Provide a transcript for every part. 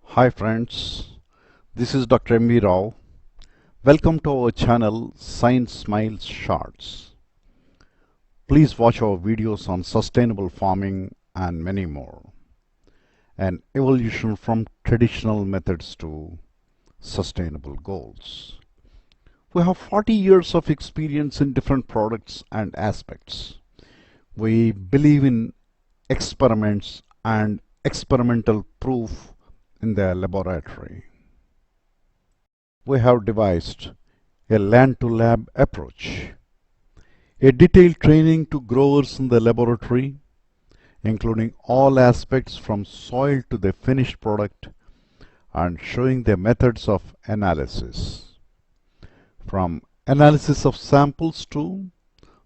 Hi friends, this is Dr. M. V. Rao. Welcome to our channel ScienceSmilesShorts. Please watch our videos on sustainable farming and many more. An evolution from traditional methods to sustainable goals. We have 40 years of experience in different products and aspects. We believe in experiments and experimental proof in the laboratory. We have devised a land-to-lab approach, a detailed training to growers in the laboratory, including all aspects from soil to the finished product, and showing the methods of analysis, from analysis of samples to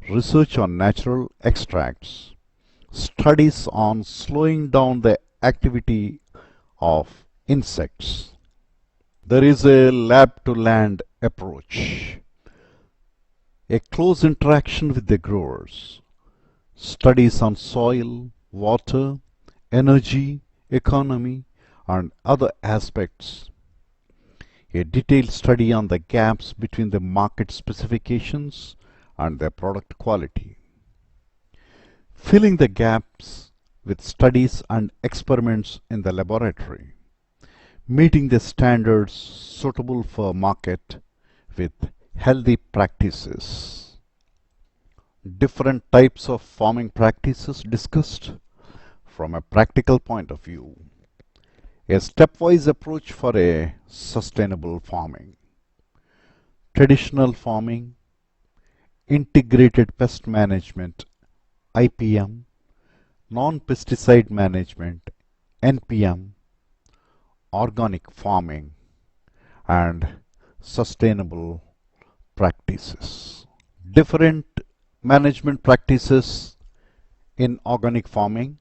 research on natural extracts, studies on slowing down the activity of insects. There is a lab-to-land approach, a close interaction with the growers, studies on soil, water, energy, economy, and other aspects, a detailed study on the gaps between the market specifications and the product quality, filling the gaps with studies and experiments in the laboratory, meeting the standards suitable for market with healthy practices. Different types of farming practices discussed from a practical point of view. A stepwise approach for a sustainable farming. Traditional farming, integrated pest management, IPM, non-pesticide management, NPM, organic farming, and sustainable practices. Different management practices in organic farming.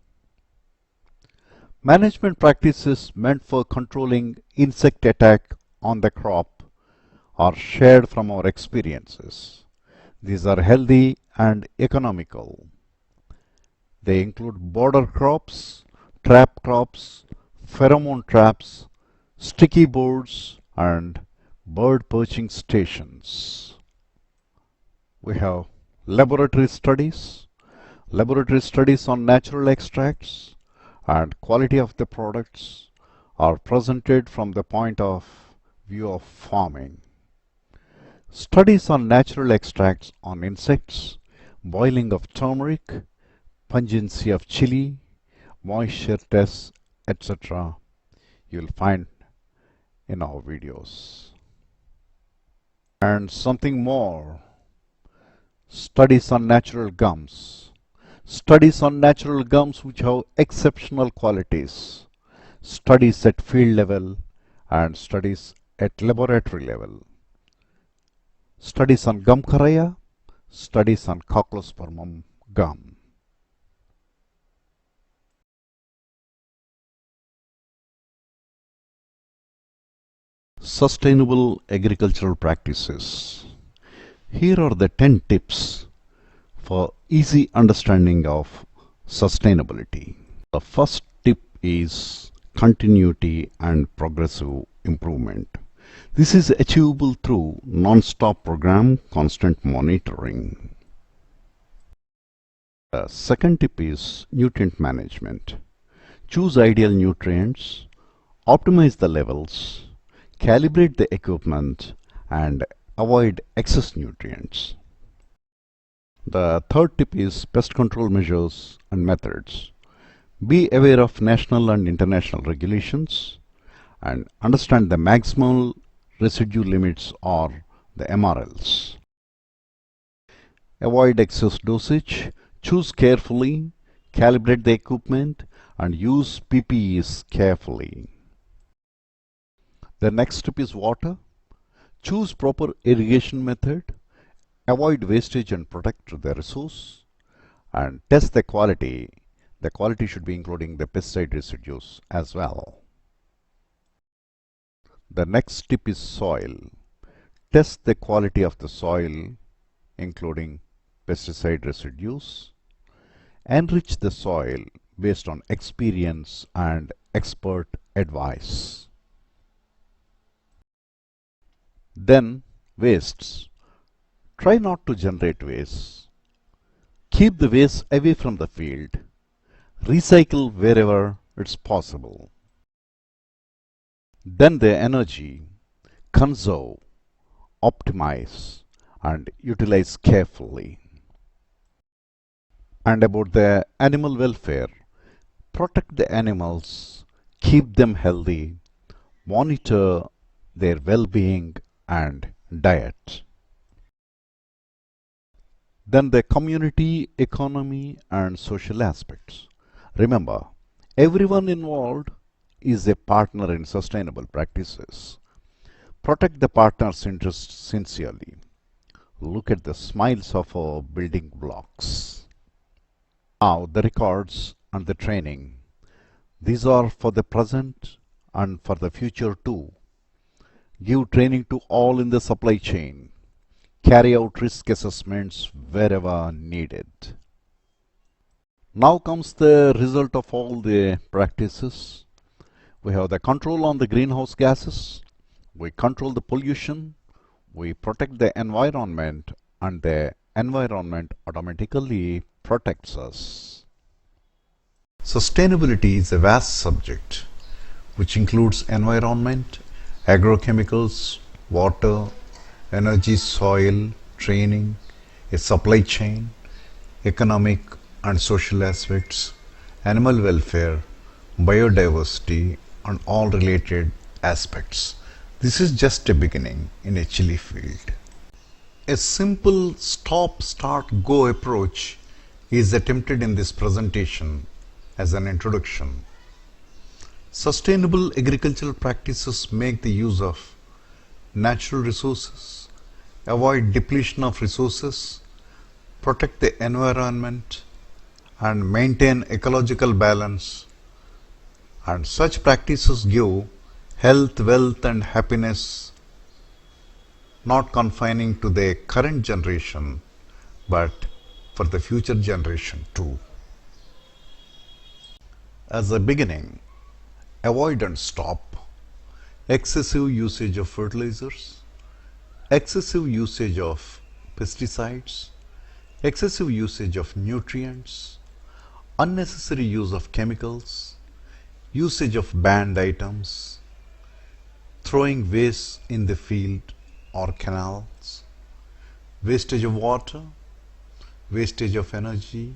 Management practices meant for controlling insect attack on the crop are shared from our experiences. These are healthy and economical. They include border crops, trap crops, pheromone traps, sticky boards, and bird perching stations. We have laboratory studies on natural extracts and quality of the products are presented from the point of view of farming. Studies on natural extracts on insects, boiling of turmeric, pungency of chilli, moisture tests, etc. you'll find in our videos. And something more, studies on natural gums. Studies on natural gums which have exceptional qualities. Studies at field level and studies at laboratory level. Studies on gum karaya, studies on Cochlospermum gum. Sustainable agricultural practices. Here are the 10 tips for easy understanding of sustainability. The first tip is continuity and progressive improvement. This is achievable through non-stop program, constant monitoring. The second tip is nutrient management. Choose ideal nutrients, optimize the levels, calibrate the equipment, and avoid excess nutrients. The third tip is pest control measures and methods. Be aware of national and international regulations and understand the maximal residue limits or the MRLs. Avoid excess dosage, choose carefully, calibrate the equipment, and use PPEs carefully. The next tip is water. Choose proper irrigation method, avoid wastage and protect the resource, and test the quality. The quality should be including the pesticide residues as well. The next tip is soil. Test the quality of the soil, including pesticide residues. Enrich the soil based on experience and expert advice. Then wastes. Try not to generate waste. Keep the waste away from the field. Recycle wherever it's possible. Then the energy. Conserve, optimize, and utilize carefully. And about the animal welfare, protect the animals, keep them healthy, monitor their well-being and diet. Then the community, economy, and social aspects. Remember, everyone involved is a partner in sustainable practices. Protect the partner's interests sincerely. Look at the smiles of our building blocks. Now the records and the training. These are for the present and for the future too. Give training to all in the supply chain. Carry out risk assessments wherever needed. Now comes the result of all the practices. We have the control on the greenhouse gases. We control the pollution. We protect the environment, and the environment automatically protects us. Sustainability is a vast subject which includes environment, agrochemicals, water, energy, soil, training, a supply chain, economic and social aspects, animal welfare, biodiversity, and all related aspects. This is just a beginning in a chilli field. A simple stop, start, go approach is attempted in this presentation as an introduction. Sustainable agricultural practices make the use of natural resources, avoid depletion of resources, protect the environment, and maintain ecological balance. And such practices give health, wealth, and happiness, not confining to the current generation, but for the future generation too. As a beginning, avoid and stop excessive usage of fertilizers, excessive usage of pesticides, excessive usage of nutrients, unnecessary use of chemicals, usage of banned items, throwing waste in the field or canals, wastage of water, wastage of energy,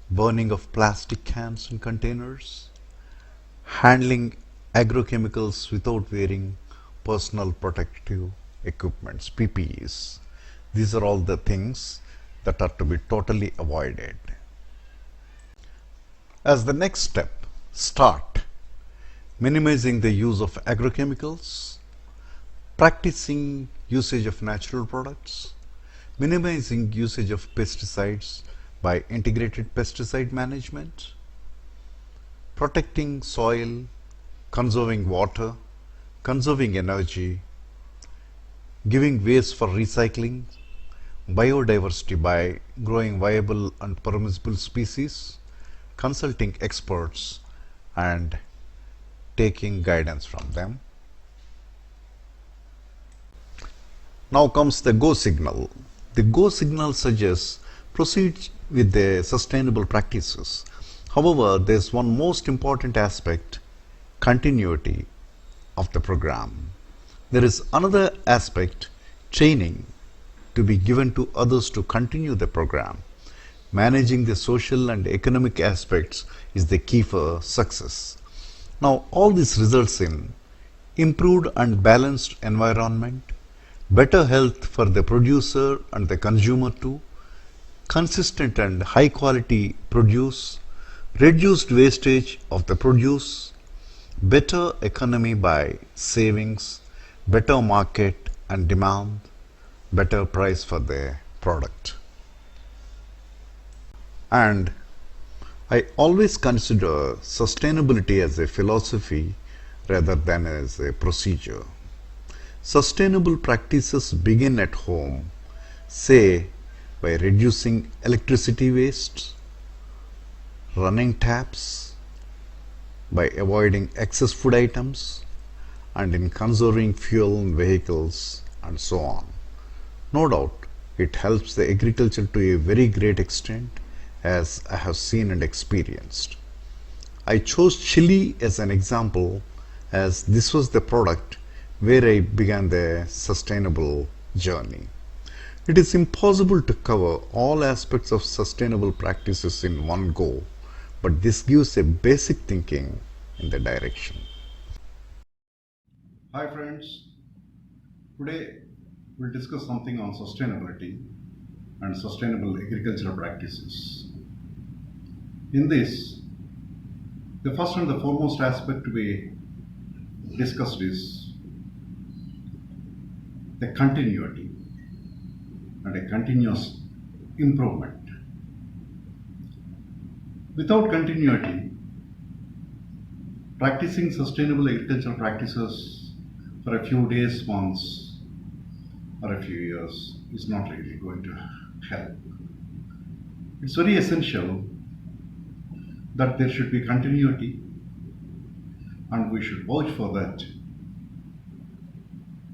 burning of plastic cans and containers, handling agrochemicals without wearing personal protective equipments, PPEs. These are all the things that are to be totally avoided. As the next step, start minimizing the use of agrochemicals, practicing usage of natural products, minimizing usage of pesticides by integrated pesticide management, protecting soil, conserving water, conserving energy, giving waste for recycling, biodiversity by growing viable and permissible species, consulting experts and taking guidance from them. Now comes the go signal. The go signal suggests proceed with the sustainable practices. However, there is one most important aspect, continuity of the program. There is another aspect, training, to be given to others to continue the program. Managing the social and economic aspects is the key for success. Now, all this results in improved and balanced environment, better health for the producer and the consumer too, consistent and high quality produce, reduced wastage of the produce, better economy by savings, better market and demand, better price for the product. And I always consider sustainability as a philosophy rather than as a procedure. Sustainable practices begin at home, say by reducing electricity waste, running taps, by avoiding excess food items, and in conserving fuel in vehicles and so on. No doubt, it helps the agriculture to a very great extent, as I have seen and experienced. I chose chili as an example, as this was the product where I began the sustainable journey. It is impossible to cover all aspects of sustainable practices in one go, but this gives a basic thinking in the direction. Hi friends, today we'll discuss something on sustainability and sustainable agricultural practices. In this, the first and the foremost aspect to be discussed is the continuity and a continuous improvement. Without continuity, practicing sustainable agricultural practices for a few days, months, or a few years is not really going to help. It's very essential that there should be continuity, and we should vouch for that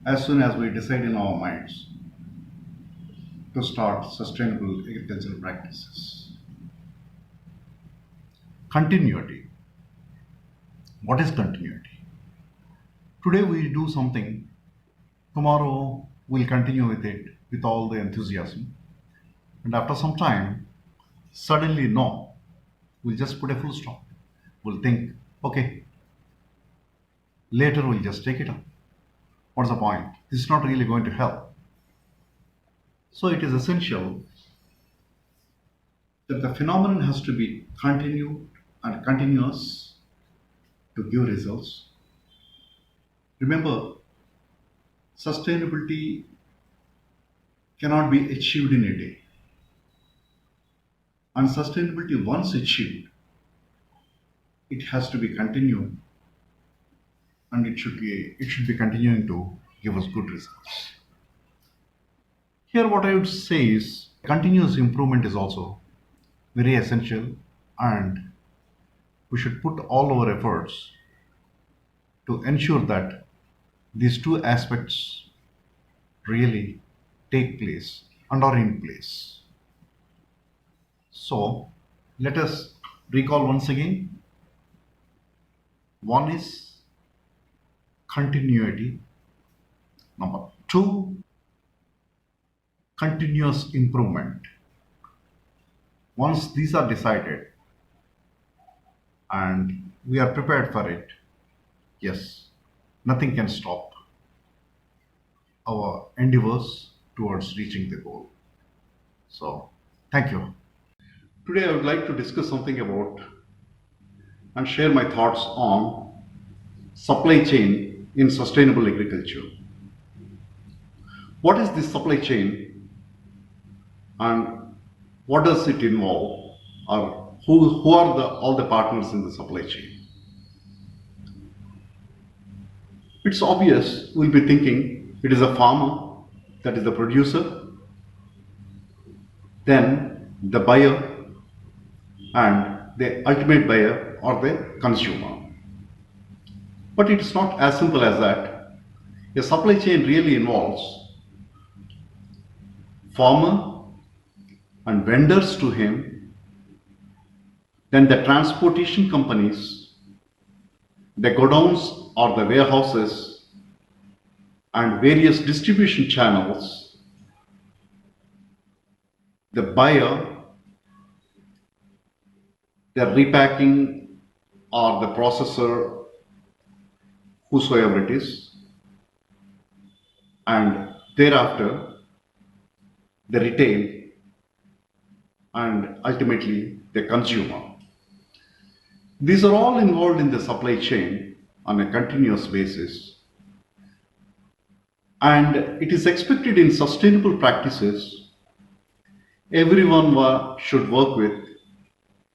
as soon as we decide in our minds to start sustainable agricultural practices. Continuity. What is continuity? Today we do something, tomorrow we'll continue with it with all the enthusiasm, and after some time, suddenly no, we'll just put a full stop. We'll think, okay, later we'll just take it up. What's the point? This is not really going to help. So it is essential that the phenomenon has to be continued and continuous to give results. Remember, sustainability cannot be achieved in a day. And sustainability, once achieved, it has to be continued, and it should be continuing to give us good results. Here what I would say is continuous improvement is also very essential, and we should put all our efforts to ensure that these two aspects really take place and are in place. So let us recall once again. One is continuity. Number two, continuous improvement. Once these are decided and we are prepared for it, yes, nothing can stop our endeavors towards reaching the goal. So, thank you. Today, I would like to discuss something about and share my thoughts on supply chain in sustainable agriculture. What is this supply chain and what does it involve, or who are all the partners in the supply chain? It's obvious we'll be thinking it is a farmer, that is the producer, then the buyer, and the ultimate buyer or the consumer. But it's not as simple as that. A supply chain really involves farmer and vendors to him, then the transportation companies, the godowns or the warehouses, and various distribution channels, the buyer, the repacking or the processor, whosoever it is, and thereafter the retail, and ultimately the consumer. These are all involved in the supply chain on a continuous basis, and it is expected in sustainable practices everyone should work with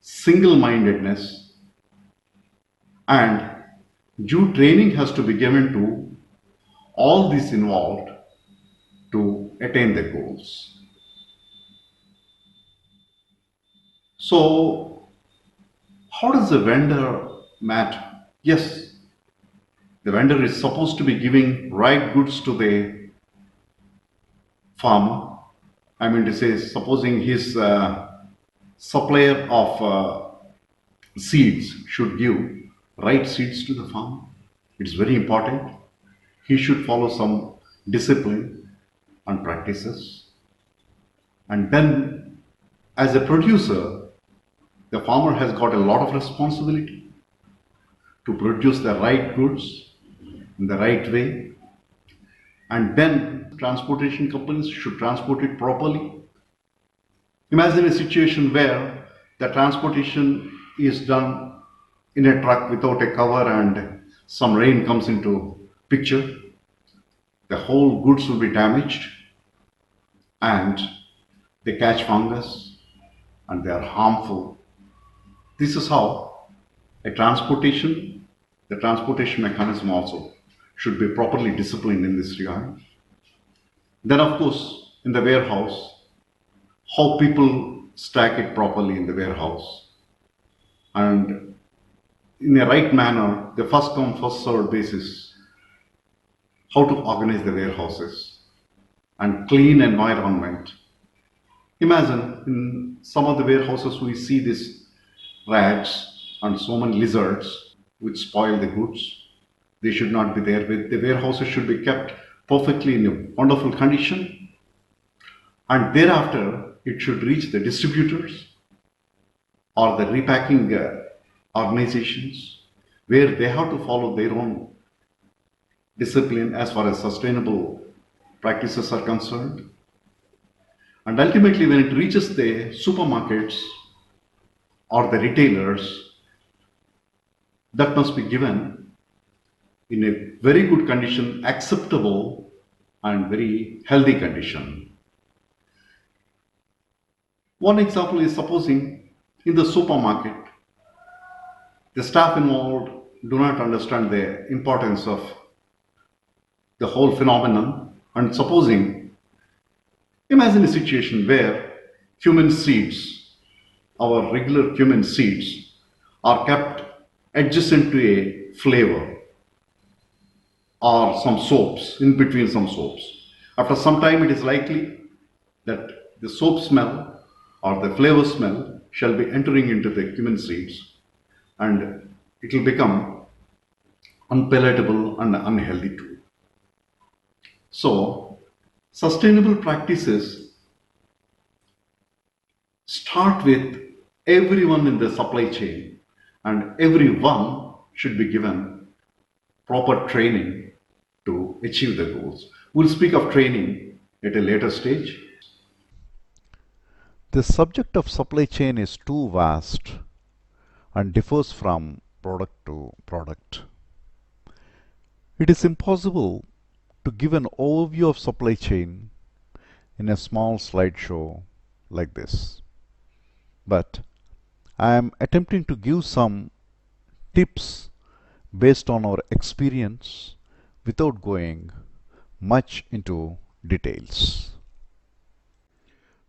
single-mindedness, and due training has to be given to all these involved to attain the goals. So, how does the vendor matter? Yes, The vendor is supposed to be giving right goods to the farmer. I mean to say, supposing his supplier of seeds should give right seeds to the farmer. It's very important. He should follow some discipline and practices. And then, as a producer, the farmer has got a lot of responsibility to produce the right goods in the right way. And then, transportation companies should transport it properly. Imagine a situation where the transportation is done in a truck without a cover and some rain comes into picture. The whole goods will be damaged and they catch fungus and they are harmful. This is how the transportation mechanism also should be properly disciplined in this regard. Then of course, in the warehouse, how people stack it properly in the warehouse and in a right manner, the first come first served basis, how to organize the warehouses and clean environment. Imagine in some of the warehouses we see these rats and so many lizards which spoil the goods. They should not be there. The warehouses should be kept perfectly in a wonderful condition, and thereafter it should reach the distributors or the repacking organizations where they have to follow their own discipline as far as sustainable practices are concerned. And ultimately, when it reaches the supermarkets or the retailers, that must be given in a very good condition, acceptable and very healthy condition. One example is supposing in the supermarket, the staff involved do not understand the importance of the whole phenomenon, and supposing, imagine a situation where cumin seeds, our regular cumin seeds, are kept adjacent to a flavor or some soaps, in between some soaps. After some time, it is likely that the soap smell or the flavor smell shall be entering into the cumin seeds and it will become unpalatable and unhealthy too. So, sustainable practices start with everyone in the supply chain, and everyone should be given proper training to achieve the goals. We'll speak of training at a later stage. The subject of supply chain is too vast and differs from product to product. It is impossible to give an overview of supply chain in a small slideshow like this. But I am attempting to give some tips based on our experience without going much into details.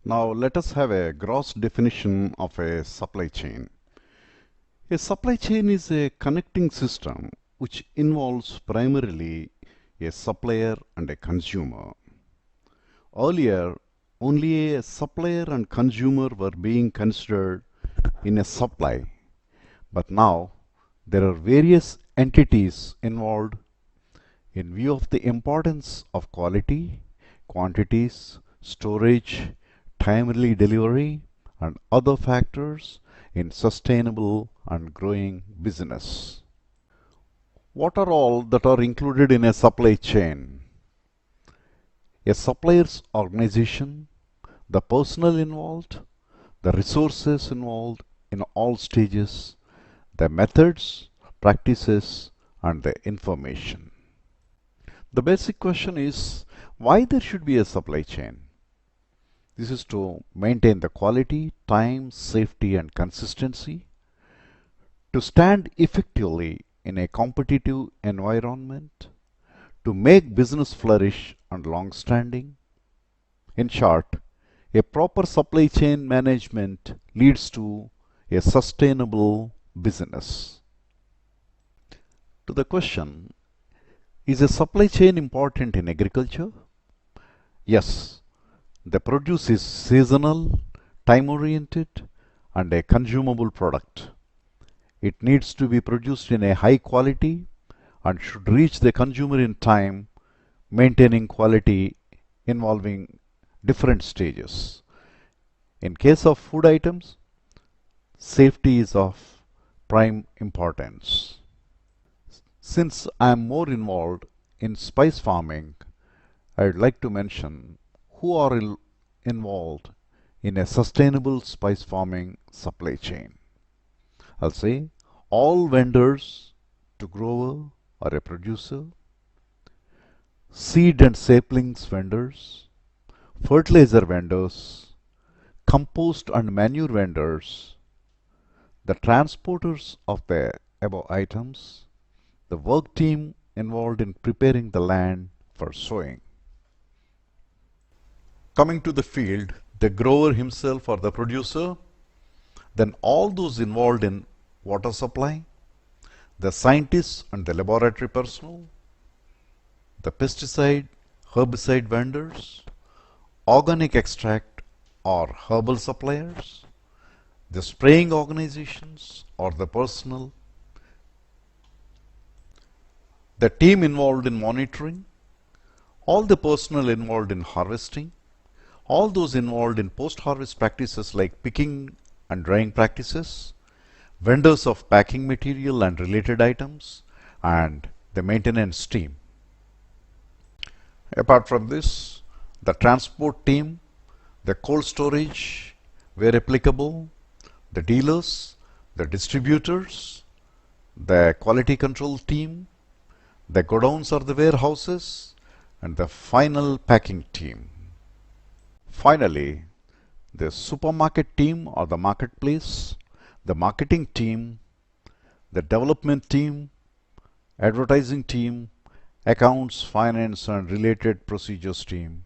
Now let us have a gross definition of a supply chain. A supply chain is a connecting system which involves primarily a supplier and a consumer. Earlier, only a supplier and consumer were being considered in a supply, but now there are various entities involved in view of the importance of quality, quantities, storage, timely delivery, and other factors in sustainable and growing business. What are all that are included in a supply chain? A supplier's organization, the personnel involved, the resources involved in all stages, the methods, practices, and the information. The basic question is why there should be a supply chain. This is to maintain the quality, time, safety, and consistency, to stand effectively in a competitive environment, to make business flourish and long-standing. In short, a proper supply chain management leads to a sustainable business. To the question, Is a supply chain important in agriculture? Yes, the produce is seasonal, time-oriented, and a consumable product. It needs to be produced in a high quality and should reach the consumer in time, maintaining quality involving different stages. In case of food items, safety is of prime importance. Since I am more involved in spice farming, I would like to mention who are involved in a sustainable spice farming supply chain. I'll say all vendors to grower or a producer, seed and saplings vendors, fertilizer vendors, compost and manure vendors, the transporters of the above items, the work team involved in preparing the land for sowing. Coming to the field, the grower himself or the producer, then all those involved in water supply, the scientists and the laboratory personnel, the pesticide, herbicide vendors, organic extract or herbal suppliers, the spraying organizations or the personnel, the team involved in monitoring, all the personnel involved in harvesting, all those involved in post-harvest practices like picking and drying practices, vendors of packing material and related items, and the maintenance team. Apart from this, the transport team, the cold storage where applicable, the dealers, the distributors, the quality control team, the godowns or the warehouses, and the final packing team. Finally, the supermarket team or the marketplace, the marketing team, the development team, advertising team, accounts, finance and related procedures team,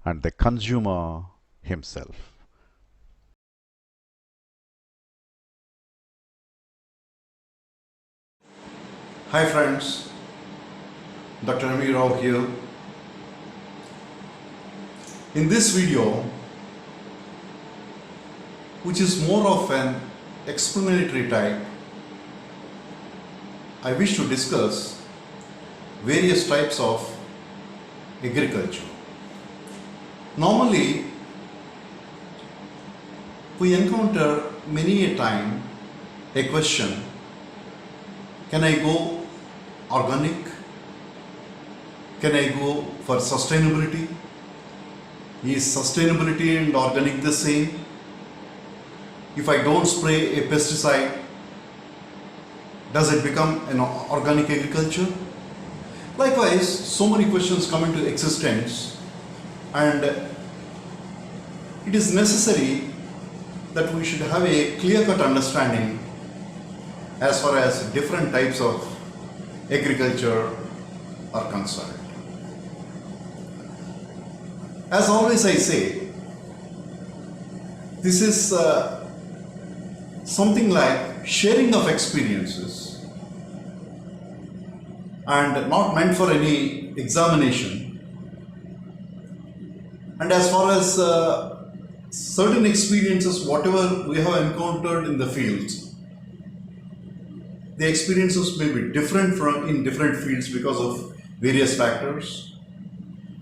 and the consumer himself. Hi friends, Dr. Ami Rao here. In this video, which is more of an explanatory type, I wish to discuss various types of agriculture. Normally, we encounter many a time a question, can I go organic? Can I go for sustainability? Is sustainability and organic the same? If I don't spray a pesticide, does it become an organic agriculture? Likewise, so many questions come into existence, and it is necessary that we should have a clear-cut understanding as far as different types of agriculture are concerned. As always I say, this is something like sharing of experiences and not meant for any examination. And as far as certain experiences, whatever we have encountered in the field, the experiences may be different from in different fields because of various factors.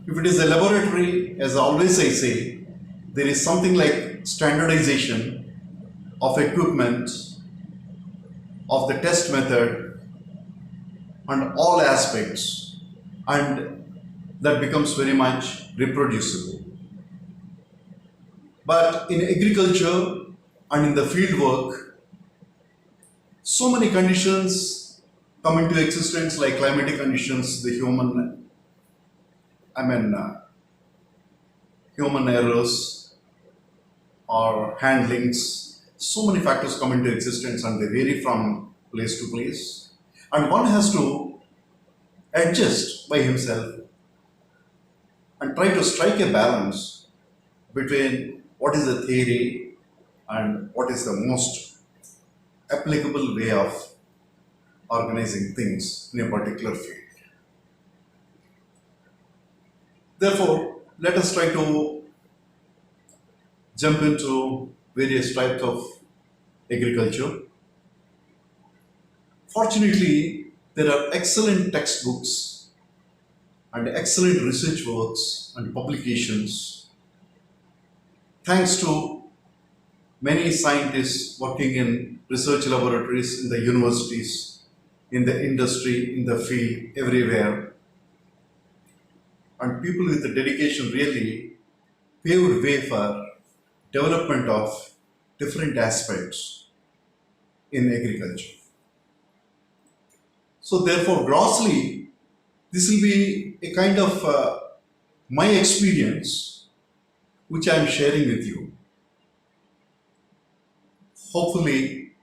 If it is a laboratory, as always I say, there is something like standardization of equipment, of the test method, and all aspects, and that becomes very much reproducible. But in agriculture and in the field work, so many conditions come into existence, like climatic conditions, the human errors or handlings. So many factors come into existence and they vary from place to place. And one has to adjust by himself and try to strike a balance between what is the theory and what is the most applicable way of organizing things in a particular field. Therefore, let us try to jump into various types of agriculture. Fortunately, there are excellent textbooks and excellent research works and publications thanks to many scientists working in research laboratories in the universities, in the industry, in the field, everywhere. And people with the dedication really paved way for development of different aspects in agriculture. So therefore, grossly, this will be a kind of my experience which I am sharing with you. Hopefully,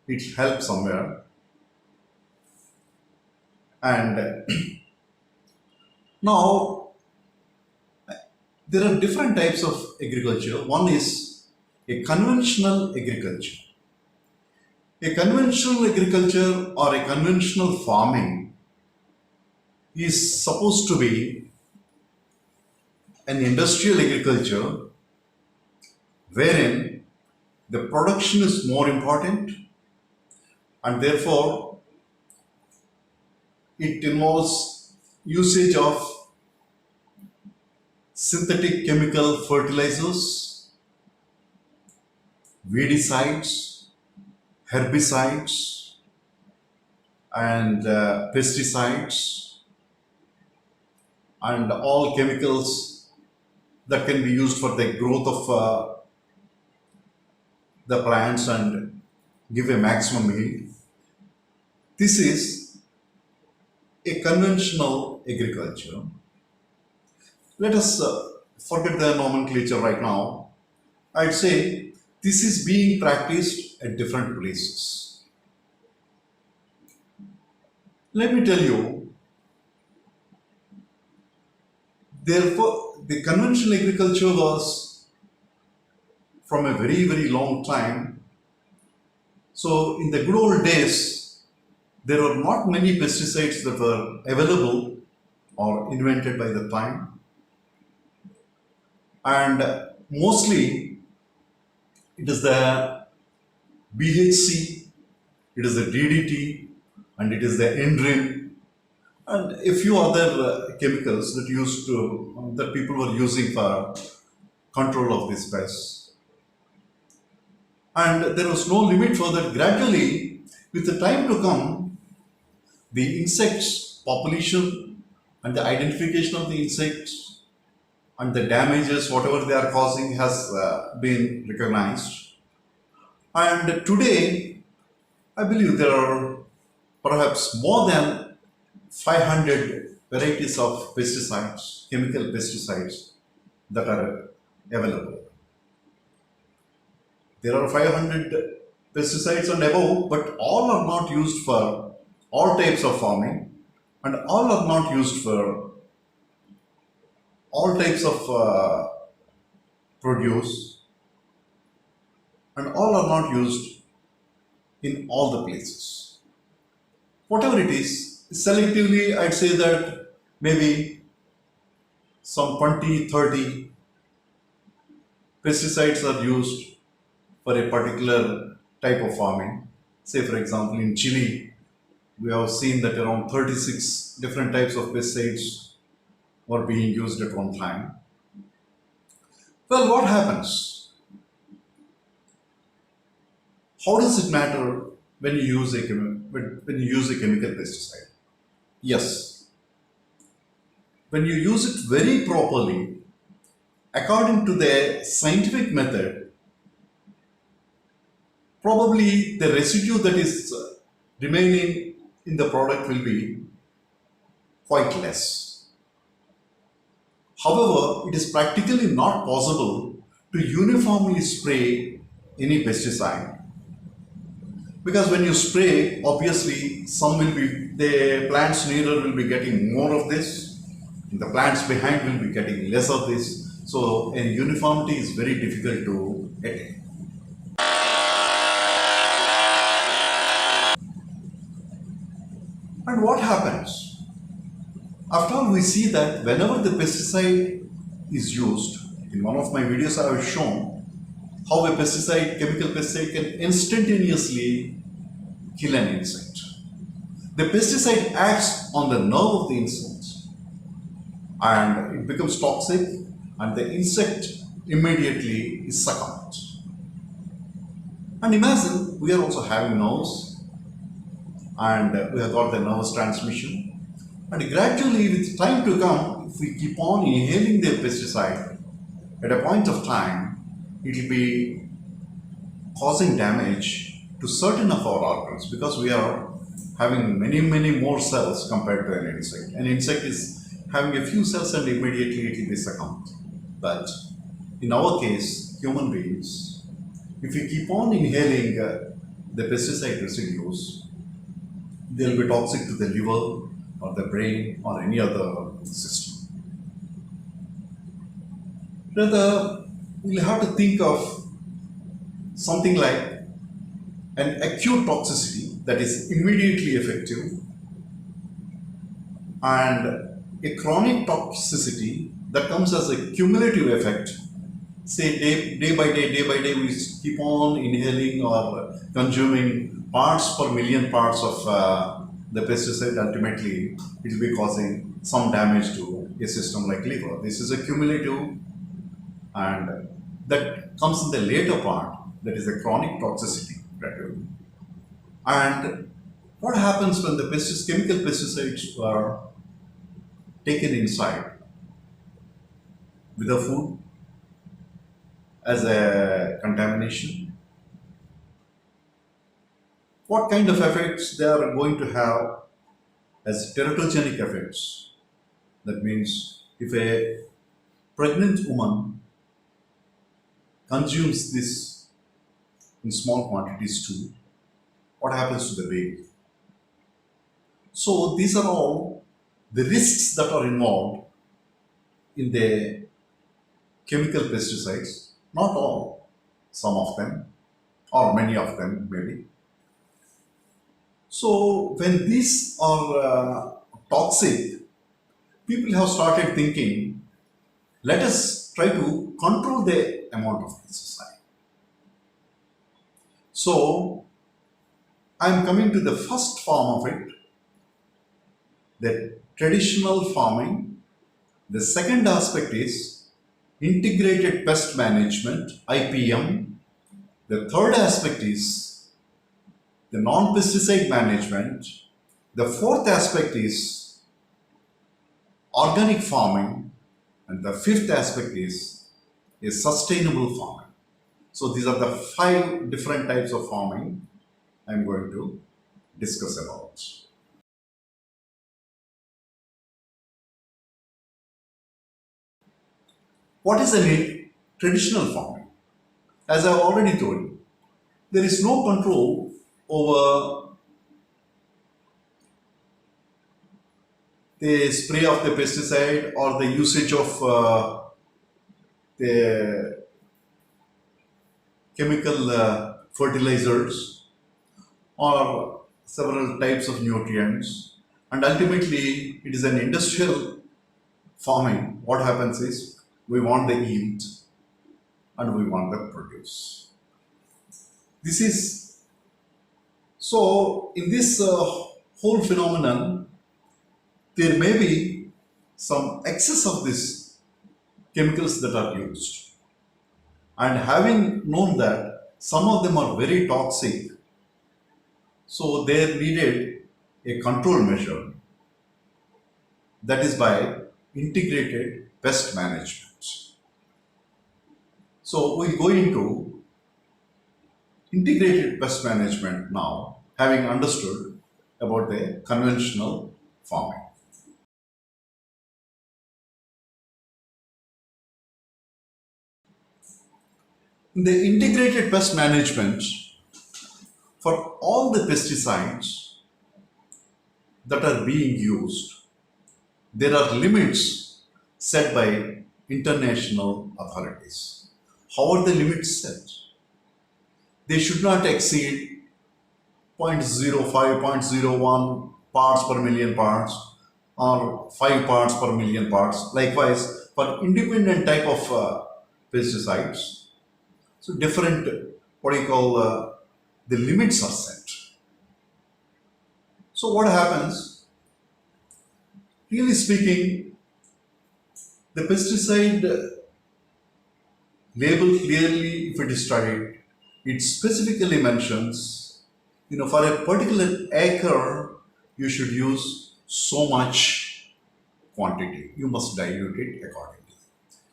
it helps somewhere. And now, there are different types of agriculture. One is a conventional agriculture. A conventional agriculture or a conventional farming is supposed to be an industrial agriculture wherein the production is more important and therefore it involves usage of synthetic chemical fertilizers, weedicides, herbicides, and pesticides, and all chemicals that can be used for the growth of the plants and give a maximum yield. This is a conventional agriculture. Let us forget the nomenclature right now. I'd say this is being practiced at different places. Let me tell you, therefore, the conventional agriculture was from a very, very long time. So, in the good old days, there were not many pesticides that were available or invented by the time, and mostly it is the BHC, it is the DDT, and it is the Endrin, and a few other chemicals that people were using for control of these pests. And there was no limit for that. Gradually, with the time to come, the insects population and the identification of the insects and the damages, whatever they are causing, has been recognized. And today, I believe there are perhaps more than 500 varieties of pesticides, chemical pesticides that are available. There are 500 pesticides and above, but all are not used for all types of farming and all are not used for all types of produce and all are not used in all the places. Whatever it is, selectively I'd say that maybe some 20, 30 pesticides are used for a particular type of farming. Say for example in chili, we have seen that around 36 different types of pesticides were being used at one time. Well, what happens? How does it matter when you use a chemical pesticide? Yes, when you use it very properly, according to the scientific method, probably the residue that is remaining in the product will be quite less. However, it is practically not possible to uniformly spray any pesticide because when you spray, obviously the plants nearer will be getting more of this, and the plants behind will be getting less of this. So, a uniformity is very difficult to attain. And what happens? After all, we see that whenever the pesticide is used, in one of my videos I have shown how a pesticide, chemical pesticide can instantaneously kill an insect. The pesticide acts on the nerve of the insect and it becomes toxic and the insect immediately is succumbed. And imagine we are also having nerves and we have got the nervous transmission. And gradually, with time to come, if we keep on inhaling the pesticide, at a point of time, it will be causing damage to certain of our organs because we are having many more cells compared to an insect. An insect is having a few cells and immediately it will be succumbed. But in our case, human beings, if we keep on inhaling the pesticide residues, they'll be toxic to the liver or the brain or any other system. Rather, we'll have to think of something like an acute toxicity that is immediately effective and a chronic toxicity that comes as a cumulative effect. Say day by day, we keep on inhaling or consuming parts per million parts of the pesticide. Ultimately, it will be causing some damage to a system like liver. This is a cumulative, and that comes in the later part, that is the chronic toxicity. And what happens when the chemical pesticides are taken inside with the food as a contamination? What kind of effects they are going to have as teratogenic effects? That means if a pregnant woman consumes this in small quantities too, what happens to the baby? So these are all the risks that are involved in the chemical pesticides. Not all, some of them, or many of them maybe. So when these are toxic, people have started thinking, let us try to control the amount of pesticide. So I'm coming to the first form of it, the traditional farming. The second aspect is integrated pest management, IPM. The third aspect is the non-pesticide management. The fourth aspect is organic farming. And the fifth aspect is sustainable farming. So these are the 5 different types of farming I'm going to discuss about. What is a traditional farming? As I've already told you, there is no control over the spray of the pesticide or the usage of the chemical fertilizers or several types of nutrients, and ultimately it is an industrial farming. What happens is we want the yield and we want the produce. This is so in this whole phenomenon, there may be some excess of these chemicals that are used, and having known that some of them are very toxic, so they needed a control measure, that is by integrated pest management. So we go into integrated pest management now, having understood about the conventional farming. In the integrated pest management, for all the pesticides that are being used, there are limits set by international authorities. How are the limits set? They should not exceed 0.05, 0.01 parts per million parts, or 5 parts per million parts. Likewise, for independent type of pesticides, so different, what do you call, the limits are set. So what happens, really speaking, the pesticide label clearly, if it is studied, it specifically mentions, for a particular acre, you should use so much quantity. You must dilute it accordingly.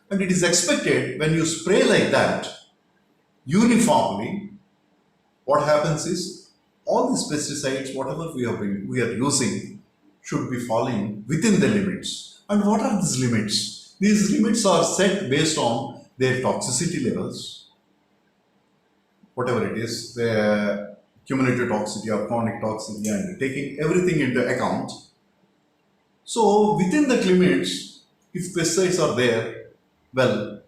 And it is expected when you spray like that, uniformly, what happens is all these pesticides, whatever we are using, should be falling within the limits. And what are these limits? These limits are set based on their toxicity levels, whatever it is, the cumulative toxicity or chronic toxicity, and taking everything into account. So within the limits, if pesticides are there, well,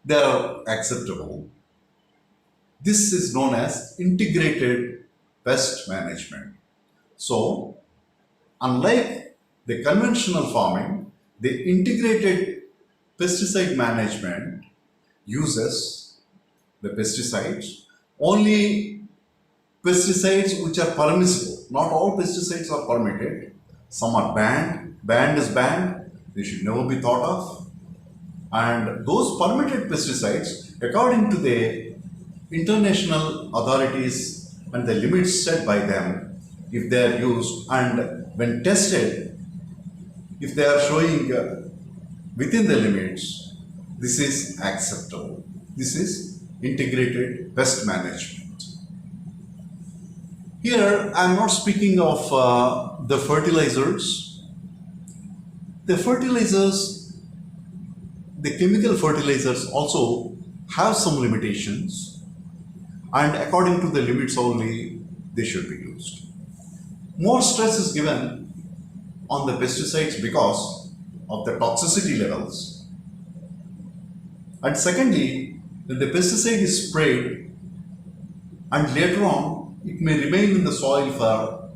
they are acceptable. This is known as integrated pest management. So, unlike the conventional farming, the integrated pesticide management uses the pesticides, only pesticides which are permissible. Not all pesticides are permitted. Some are banned. Banned is banned. They should never be thought of. And those permitted pesticides, according to the international authorities and the limits set by them, if they are used and when tested, if they are showing within the limits, this is acceptable. This is integrated pest management. Here I am not speaking of the fertilizers. The fertilizers, the chemical fertilizers also have some limitations, and according to the limits only they should be used. More stress is given on the pesticides because of the toxicity levels. And secondly, when the pesticide is sprayed and later on it may remain in the soil for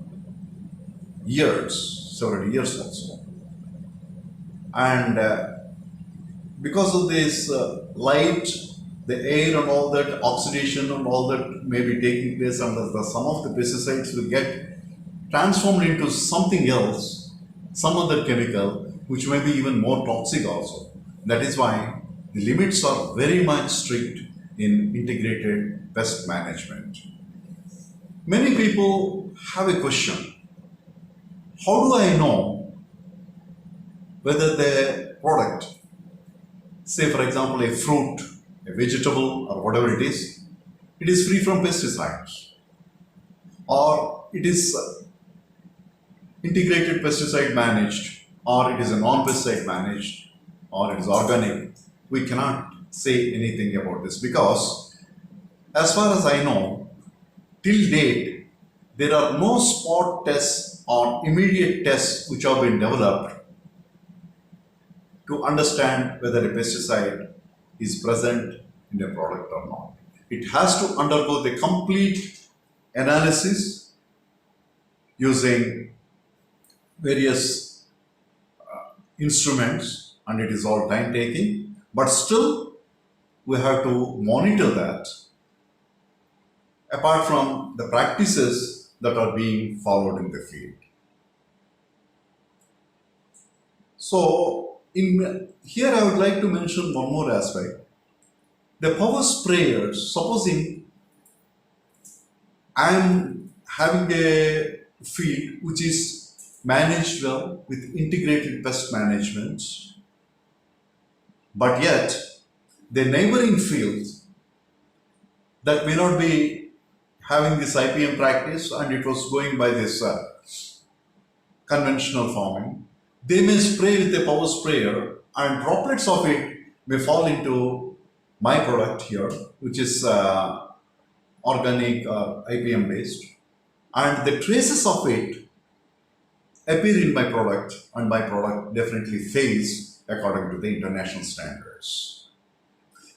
years, several years also. And because of this light, the air and all that, oxidation and all that may be taking place, and some of the pesticides will get transformed into something else, some other chemical, which may be even more toxic also. That is why the limits are very much strict in integrated pest management. Many people have a question: how do I know whether the product, say for example a fruit, a vegetable or whatever it is free from pesticides, or it is integrated pesticide managed, or it is a non-pesticide managed, or it is organic? We cannot say anything about this because, as far as I know, till date, there are no spot tests or immediate tests which have been developed to understand whether a pesticide is present in a product or not. It has to undergo the complete analysis using various instruments, and it is all time taking, but still we have to monitor that, apart from the practices that are being followed in the field. So here I would like to mention one more aspect. The power sprayers, supposing I am having a field which is managed well with integrated pest management, but yet the neighboring fields that may not be having this IPM practice and it was going by this conventional farming, they may spray with a power sprayer and droplets of it may fall into my product here, which is organic IPM based, and the traces of it appear in my product, and my product definitely fails according to the international standards.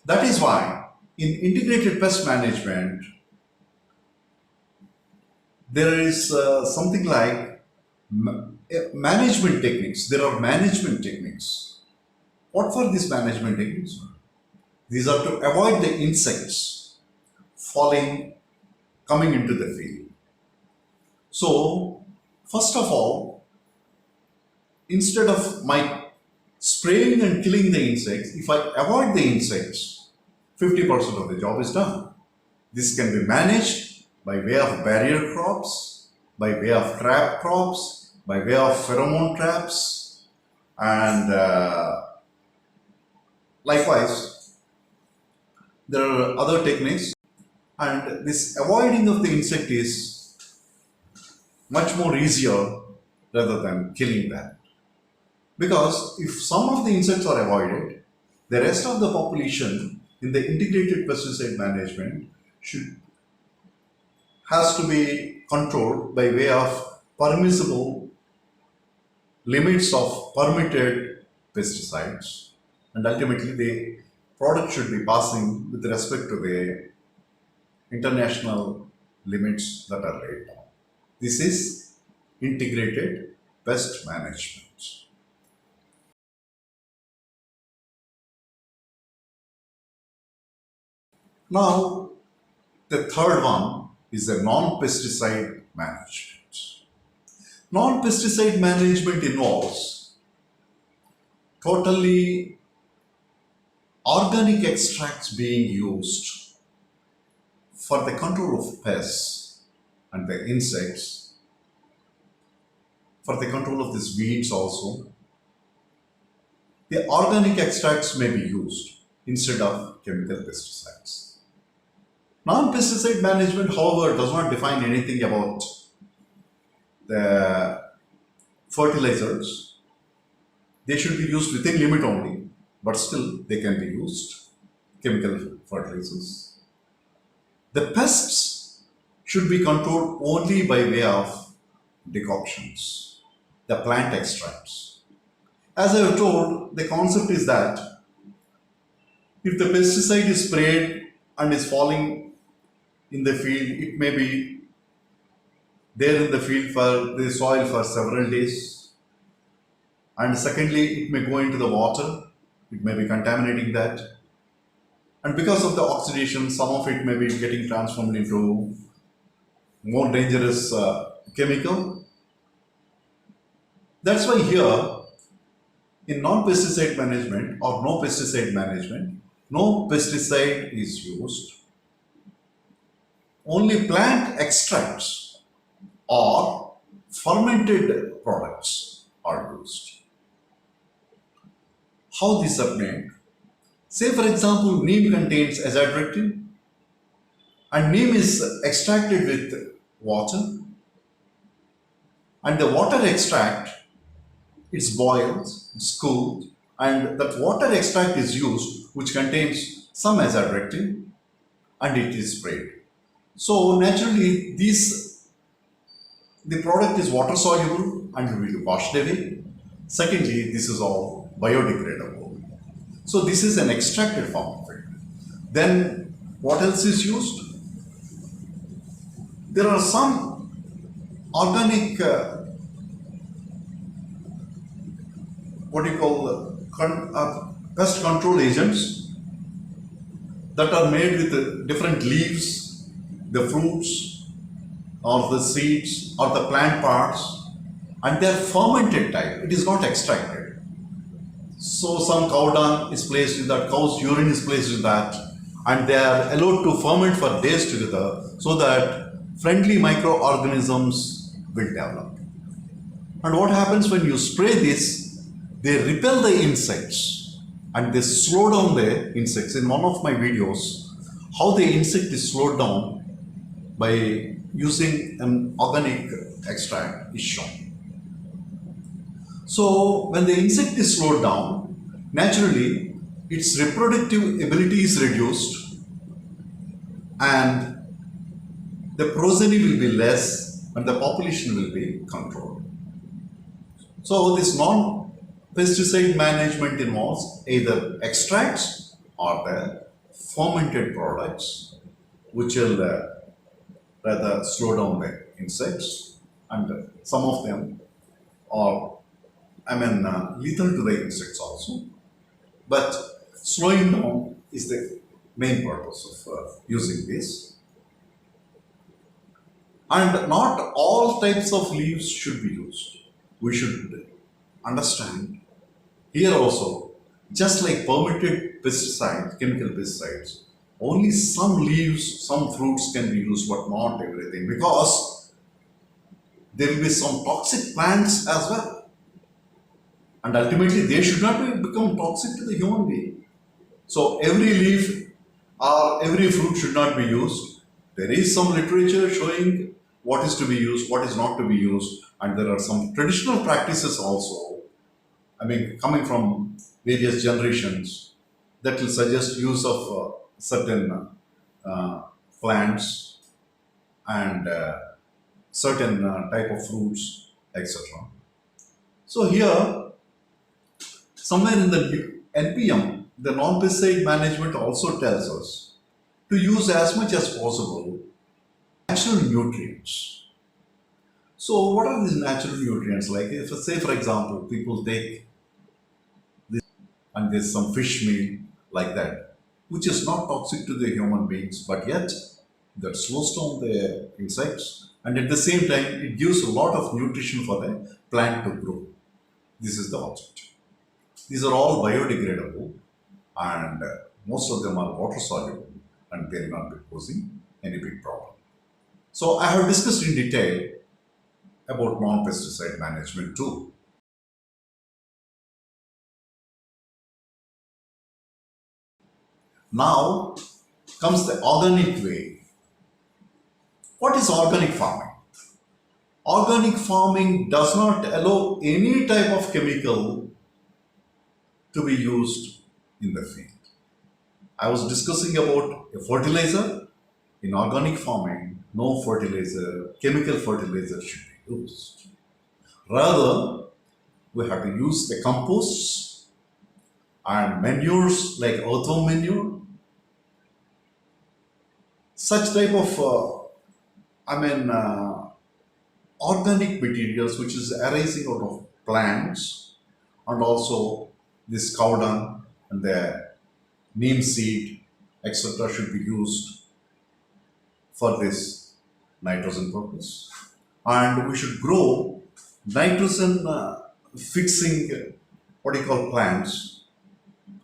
That is why in integrated pest management there is something like management techniques. There are management techniques. What are these management techniques? These are to avoid the insects coming into the field. So, first of all, instead of my spraying and killing the insects, if I avoid the insects, 50% of the job is done. This can be managed by way of barrier crops, by way of trap crops, by way of pheromone traps, and likewise, there are other techniques. And this avoiding of the insect is much more easier rather than killing them. Because if some of the insects are avoided, the rest of the population in the integrated pesticide management has to be controlled by way of permissible limits of permitted pesticides, and ultimately the product should be passing with respect to the international limits that are laid down. This is integrated pest management. Now, the third one is the non-pesticide management. Non-pesticide management involves totally organic extracts being used for the control of pests and the insects, for the control of these weeds also. The organic extracts may be used instead of chemical pesticides. Non-pesticide management, however, does not define anything about the fertilizers. They should be used within limit only, but still they can be used, chemical fertilizers. The pests should be controlled only by way of decoctions, the plant extracts. As I have told, the concept is that if the pesticide is sprayed and is falling in the field, it may be there in the field for the soil for several days. And secondly, it may go into the water, it may be contaminating that. And because of the oxidation, some of it may be getting transformed into more dangerous chemical. That's why here, in non-pesticide management or no pesticide management, no pesticide is used. Only plant extracts or fermented products are used. How these are made? Say for example, neem contains azadirachtin, and neem is extracted with water, and the water extract, it's boiled, it's cooled, and that water extract is used, which contains some azadirachtin, and it is sprayed. So naturally, the product is water soluble and will be washed away. Secondly, this is all biodegradable. So this is an extracted form of it. Then what else is used? There are some organic, pest control agents that are made with different leaves, the fruits, or the seeds, or the plant parts, and they are fermented type. It is not extracted. So some cow dung is placed in that, cow's urine is placed in that, and they are allowed to ferment for days together so that friendly microorganisms will develop. And what happens when you spray this? They repel the insects and they slow down the insects. In one of my videos, how the insect is slowed down by using an organic extract is shown. So when the insect is slowed down, naturally its reproductive ability is reduced and the progeny will be less and the population will be controlled. So this non-pesticide management involves either extracts or the fermented products which will rather slow down the insects, and some of them or lethal to the insects also. But slowing down is the main purpose of using this. And not all types of leaves should be used. We should understand here also, just like permitted pesticides, chemical pesticides, only some leaves, some fruits can be used, but not everything, because there will be some toxic plants as well. And ultimately, they should not become toxic to the human being. So every leaf or every fruit should not be used. There is some literature showing what is to be used, what is not to be used, and there are some traditional practices also. Coming from various generations that will suggest use of certain plants and certain type of fruits, etc. So here, somewhere in the NPM, the non-pesticide management also tells us to use as much as possible natural nutrients. So what are these natural nutrients? Like if, say for example, people take this and there's some fish meal like that, which is not toxic to the human beings, but yet that slows down the insects, and at the same time it gives a lot of nutrition for the plant to grow. This is the objective. These are all biodegradable, and most of them are water soluble, and they will not be posing any big problem. So I have discussed in detail about non-pesticide management too. Now comes the organic way. What is organic farming? Organic farming does not allow any type of chemical to be used in the field. I was discussing about a fertilizer. In organic farming, no fertilizer, chemical fertilizer should be used. Rather, we have to use the composts and manures like earthworm manure. Such type of, organic materials which is arising out of plants, and also this cow dung and the neem seed, etc., should be used for this nitrogen purpose. And we should grow nitrogen fixing, what you call plants,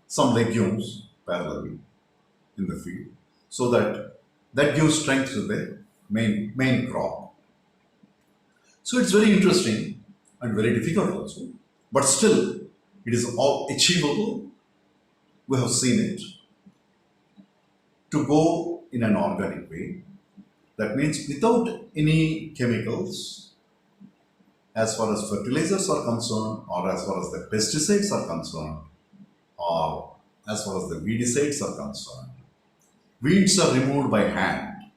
some legumes parallelly in the field, so that gives strength to the main crop. So it's very interesting and very difficult also, but still it is all achievable. We have seen it to go in an organic way. That means without any chemicals, as far as fertilizers are concerned, or as far as the pesticides are concerned, or as far as the weedicides are concerned. Weeds are removed by hand.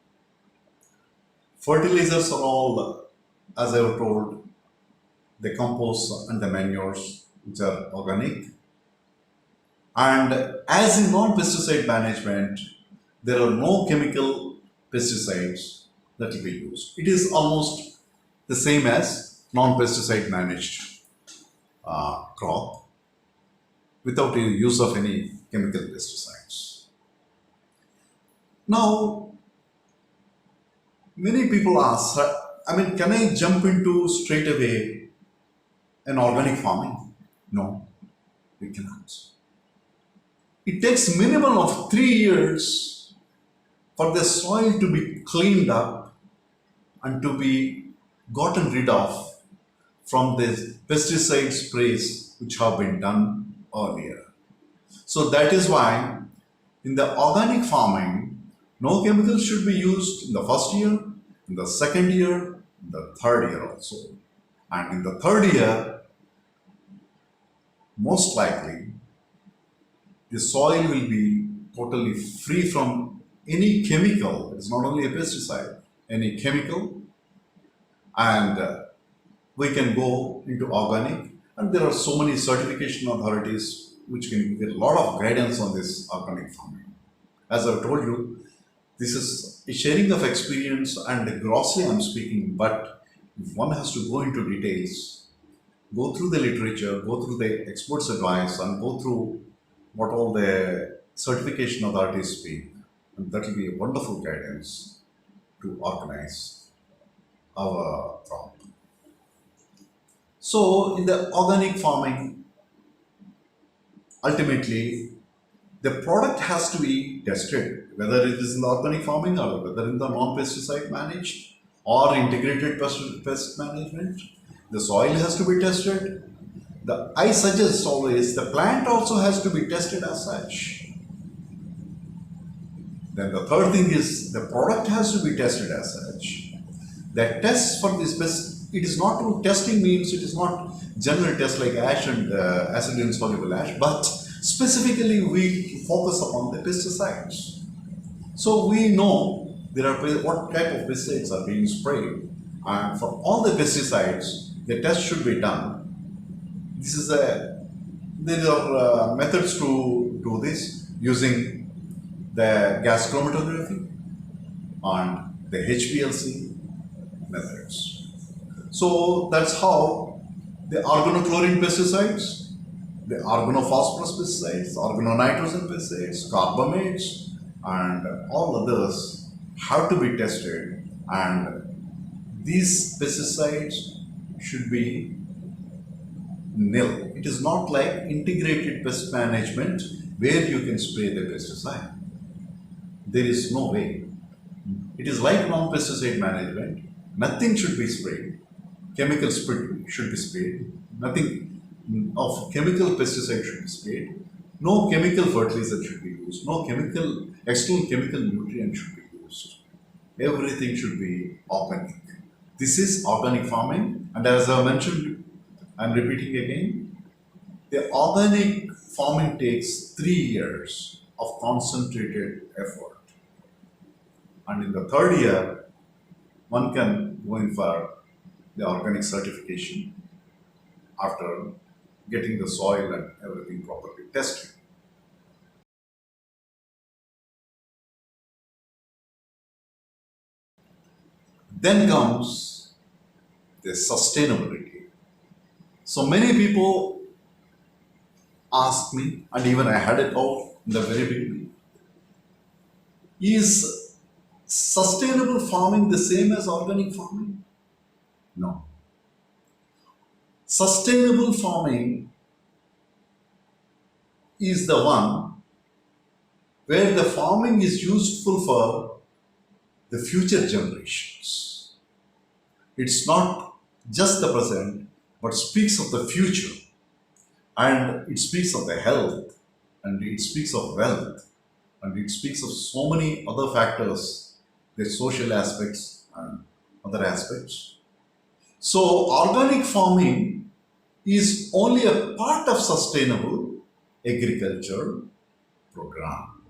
Fertilizers are all, as I have told, the compost and the manures, which are organic. And as in non-pesticide management, there are no chemical pesticides that will be used. It is almost the same as non-pesticide managed crop without the use of any chemical pesticides. Now, many people ask, can I jump into straight away an organic farming? No, we cannot. It takes minimum of 3 years for the soil to be cleaned up and to be gotten rid of from the pesticide sprays which have been done earlier. So that is why in the organic farming, no chemicals should be used in the first year, in the second year, in the third year also. And in the third year, most likely, the soil will be totally free from any chemical. It's not only a pesticide, any chemical, and we can go into organic. And there are so many certification authorities which can give a lot of guidance on this organic farming. As I've told you, this is a sharing of experience and grossly I'm speaking, but if one has to go into details, go through the literature, go through the experts' advice, and go through what all the certification authorities speak. And that will be a wonderful guidance to organize our crop. So, in the organic farming, ultimately, the product has to be tested, whether it is in the organic farming or whether in the non-pesticide managed or integrated pest management. The soil has to be tested. I suggest always the plant also has to be tested as such. Then the third thing is the product has to be tested as such. The tests for this pest, it is not to testing means it is not general tests like ash and acid insoluble ash, but specifically we focus upon the pesticides. So we know there are what type of pesticides are being sprayed, and for all the pesticides, the test should be done. This is there are methods to do this using the gas chromatography and the HPLC methods. So that's how the organochlorine pesticides, the organophosphorus pesticides, organonitrogen pesticides, carbamates, and all others have to be tested, and these pesticides should be nil. It is not like integrated pest management where you can spray the pesticide. There is no way. It is like non-pesticide management. Nothing should be sprayed. Chemical should be sprayed. Nothing of chemical pesticide should be sprayed. No chemical fertilizer should be used. No external chemical nutrient should be used. Everything should be organic. This is organic farming, and as I mentioned, I'm repeating again, the organic farming takes 3 years of concentrated effort. And in the third year, one can go in for the organic certification after getting the soil and everything properly tested. Then comes the sustainability. So many people ask me, and even I had it out in the very beginning, is sustainable farming the same as organic farming? No. Sustainable farming is the one where the farming is useful for the future generations. It's not just the present, but speaks of the future. And it speaks of the health, and it speaks of wealth, and it speaks of so many other factors, the social aspects and other aspects. So organic farming is only a part of sustainable agriculture program.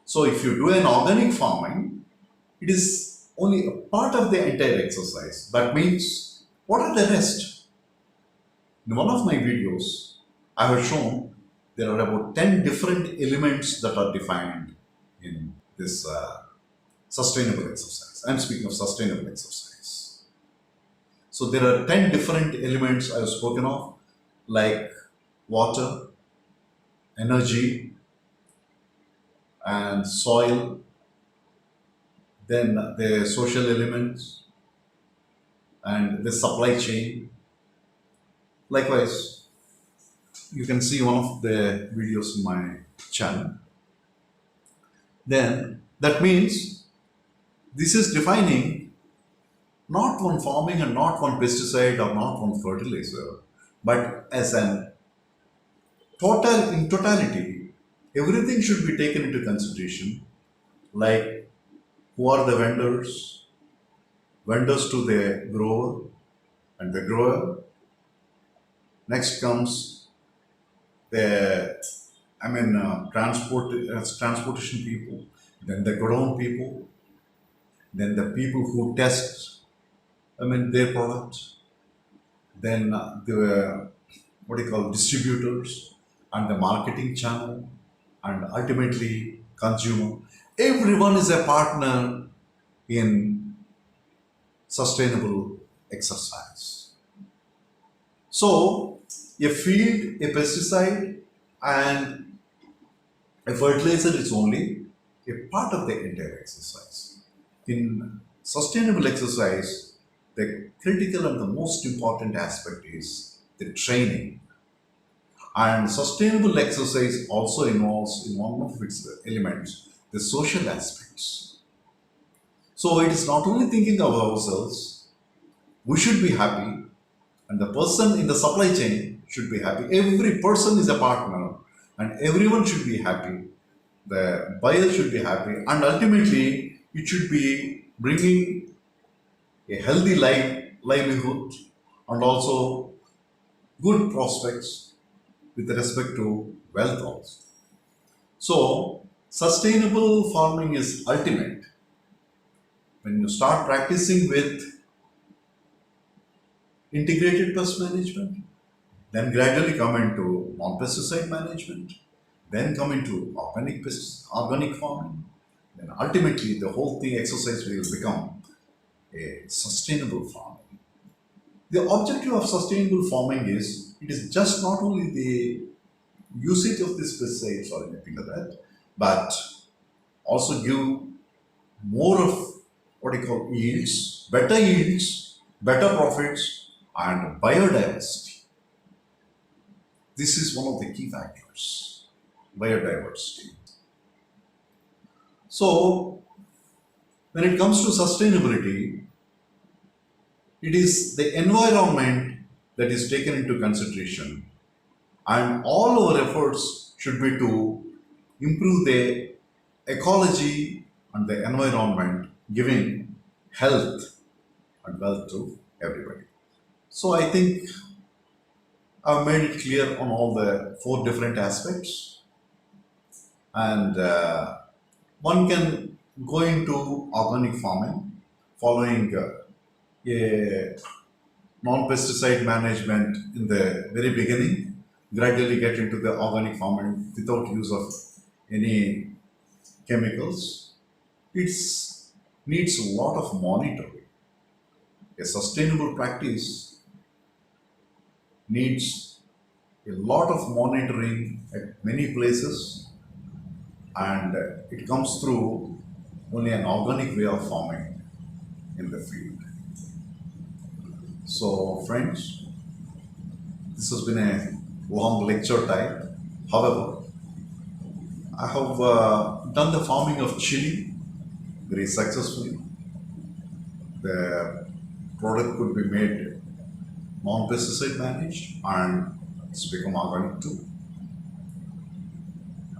So if you do an organic farming, it is only a part of the entire exercise. That means, what are the rest? In one of my videos, I have shown there are about 10 different elements that are defined in this sustainable exercise. I'm speaking of sustainable exercise. So there are 10 different elements I have spoken of, like water, energy, and soil, then the social elements, and the supply chain. Likewise, you can see one of the videos in my channel. Then that means this is defining not one farming and not one pesticide or not one fertilizer, but as an in totality, everything should be taken into consideration, like who are the vendors to the grower and the grower. Next comes the transportation people, then the ground people, then the people who test their products, then the what do you call distributors and the marketing channel, and ultimately consumer. Everyone is a partner in sustainable exercise. So, a field, a pesticide, and a fertilizer is only a part of the entire exercise. In sustainable exercise, the critical and the most important aspect is the training. And sustainable exercise also involves, in one of its elements, the social aspects. So it is not only thinking of ourselves, we should be happy, and the person in the supply chain should be happy. Every person is a partner, and everyone should be happy. The buyer should be happy, and ultimately, it should be bringing a healthy livelihood and also good prospects with respect to wealth also. So, sustainable farming is ultimate. When you start practicing with integrated pest management, then gradually come into non-pesticide management, then come into organic farming, then ultimately the whole thing exercise will become a sustainable farming. The objective of sustainable farming is, it is just not only the usage of these pesticides or anything like that, but also give more of what you call yields, better profits, and biodiversity. This is one of the key factors, biodiversity. So, when it comes to sustainability, it is the environment that is taken into consideration, and all our efforts should be to improve the ecology and the environment, giving health and wealth to everybody. So I think I've made it clear on all the four different aspects, and one can go into organic farming following a non-pesticide management in the very beginning, gradually get into the organic farming without use of any chemicals. It needs a lot of monitoring. A sustainable practice needs a lot of monitoring at many places, and it comes through only an organic way of farming in the field. So friends, this has been a long lecture time. However, I have done the farming of chili very successfully. The product could be made non-pesticide managed, and it's become organic too.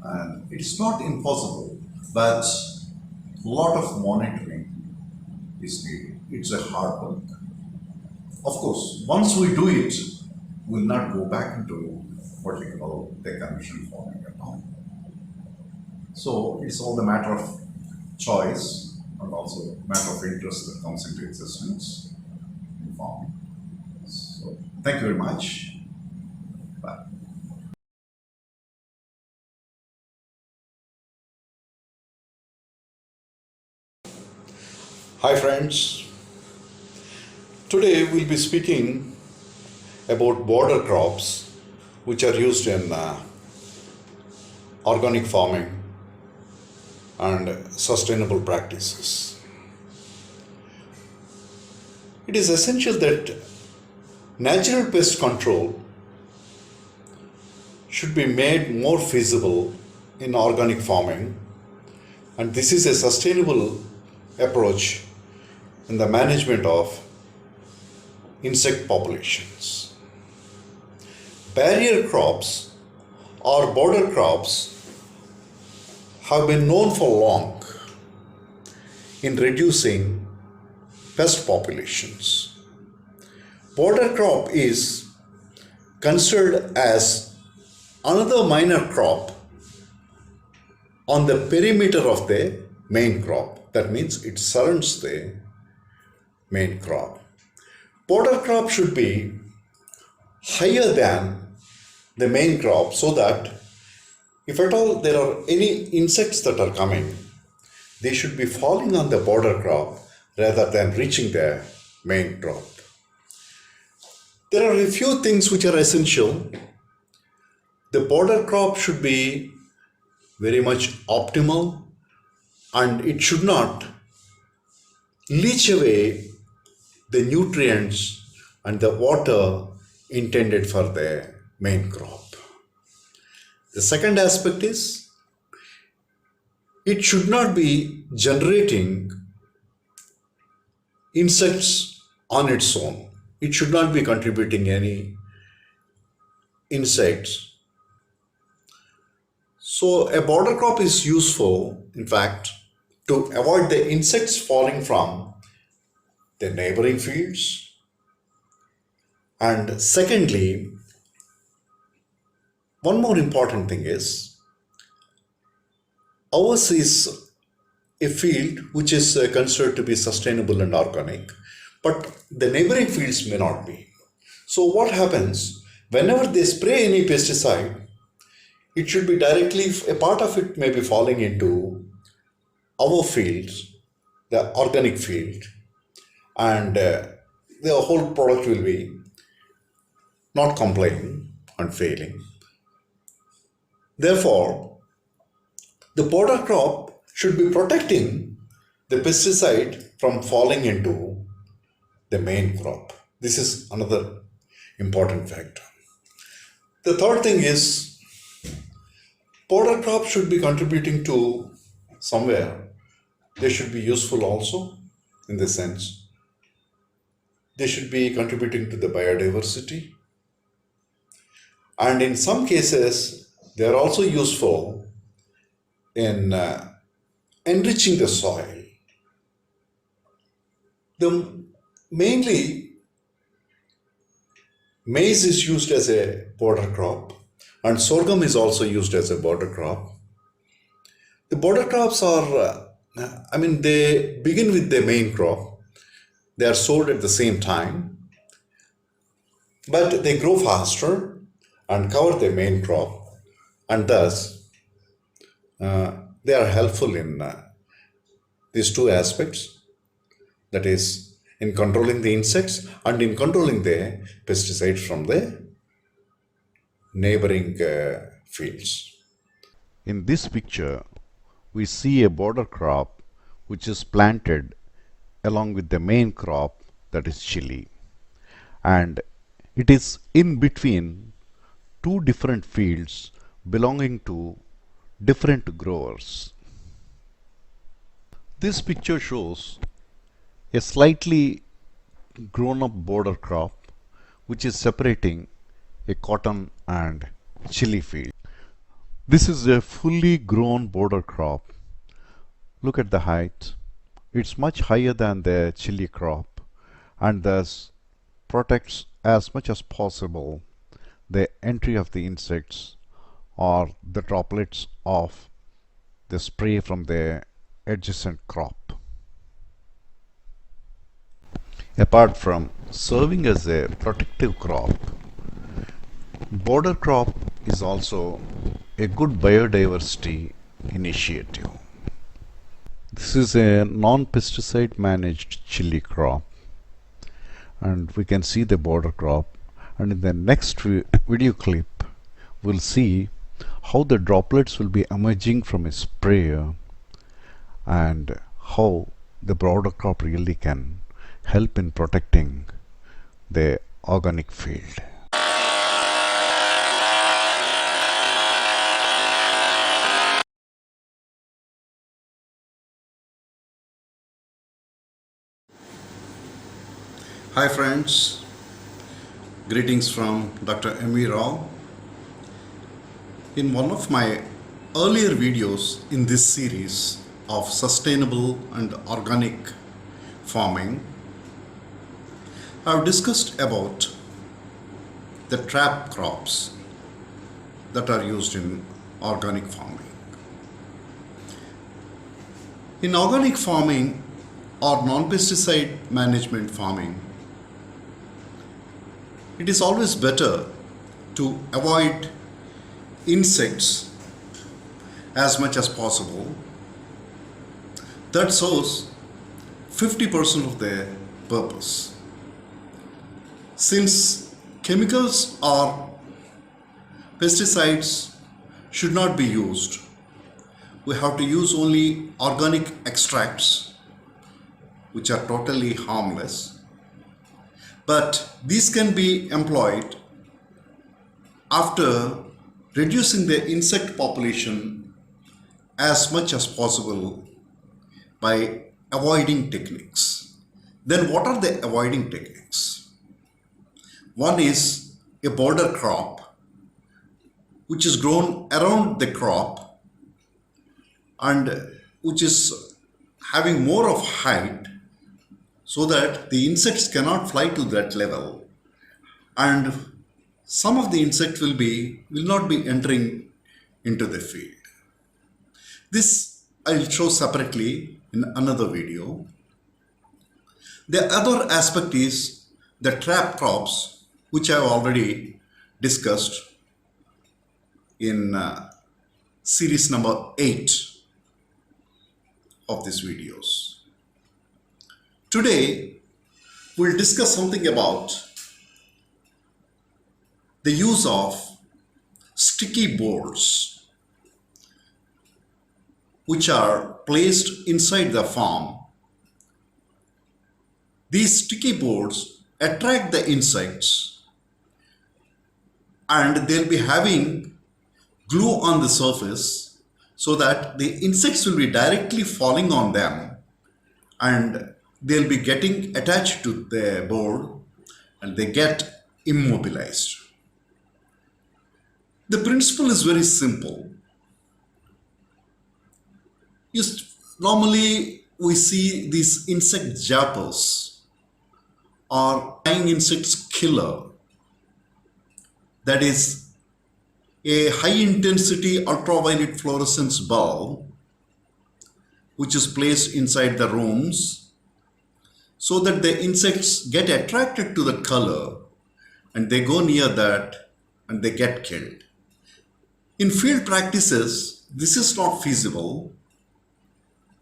And it's not impossible, but a lot of monitoring is needed. It's a hard work. Of course, once we do it, we'll not go back into what we call the conventional farming at all. So it's all the matter of choice and also matter of interest that comes into existence in farming. So thank you very much. Bye. Hi friends. Today we'll be speaking about border crops which are used in organic farming and sustainable practices. It is essential that natural pest control should be made more feasible in organic farming, and this is a sustainable approach in the management of insect populations. Barrier crops or border crops have been known for long in reducing pest populations. Border crop is considered as another minor crop on the perimeter of the main crop. That means it surrounds the main crop. Border crop should be higher than the main crop, so that if at all there are any insects that are coming, they should be falling on the border crop rather than reaching the main crop. There are a few things which are essential. The border crop should be very much optimal, and it should not leach away the nutrients and the water intended for the main crop. The second aspect is it should not be generating insects on its own. It should not be contributing any insects. So a border crop is useful, in fact, to avoid the insects falling from the neighboring fields. And secondly, one more important thing is ours is a field which is considered to be sustainable and organic, but the neighboring fields may not be. So what happens whenever they spray any pesticide, it should be directly, a part of it may be falling into our fields, the organic field, and the whole product will be not complying and failing. Therefore, the border crop should be protecting the pesticide from falling into the main crop. This is another important factor. The third thing is border crop should be contributing to somewhere. They should be useful also, in the sense they should be contributing to the biodiversity, and in some cases they are also useful in enriching the soil. Mainly maize is used as a border crop, and sorghum is also used as a border crop. The border crops are, they begin with the main crop. They are sold at the same time, but they grow faster and cover the main crop, and thus they are helpful in these two aspects, that is, in controlling the insects and in controlling the pesticides from the neighboring fields. In this picture, we see a border crop which is planted along with the main crop, that is chili, and it is in between two different fields belonging to different growers. This picture shows a slightly grown up border crop which is separating a cotton and chili field. This is a fully grown border crop. Look at the height. It's much higher than the chili crop and thus protects as much as possible the entry of the insects or the droplets of the spray from the adjacent crop. Apart from serving as a protective crop, border crop is also a good biodiversity initiative. This is a non-pesticide managed chili crop, and we can see the border crop, and in the next video clip we'll see how the droplets will be emerging from a sprayer and how the border crop really can help in protecting the organic field. Hi friends, greetings from Dr. M.V. Rao. In one of my earlier videos in this series of sustainable and organic farming, I've discussed about the trap crops that are used in organic farming. In organic farming or non-pesticide management farming, it is always better to avoid insects as much as possible. That serves 50% of their purpose. Since Chemicals or pesticides should not be used. We have to use only organic extracts, which are totally harmless. But these can be employed after reducing the insect population as much as possible by avoiding techniques. Then what are the avoiding techniques? One is a border crop, which is grown around the crop and which is having more of height so that the insects cannot fly to that level, and some of the insects will not be entering into the field. This I'll show separately in another video. The other aspect is the trap crops, which I have already discussed in series number 8 of these videos. Today, we'll discuss something about the use of sticky boards, which are placed inside the farm. These sticky boards attract the insects, and they'll be having glue on the surface so that the insects will be directly falling on them, and they'll be getting attached to the board and they get immobilized. The principle is very simple. Normally we see these insect zappers or flying insects killer, that is a high intensity ultraviolet fluorescence bulb which is placed inside the rooms so that the insects get attracted to the color and they go near that and they get killed. In field practices, this is not feasible.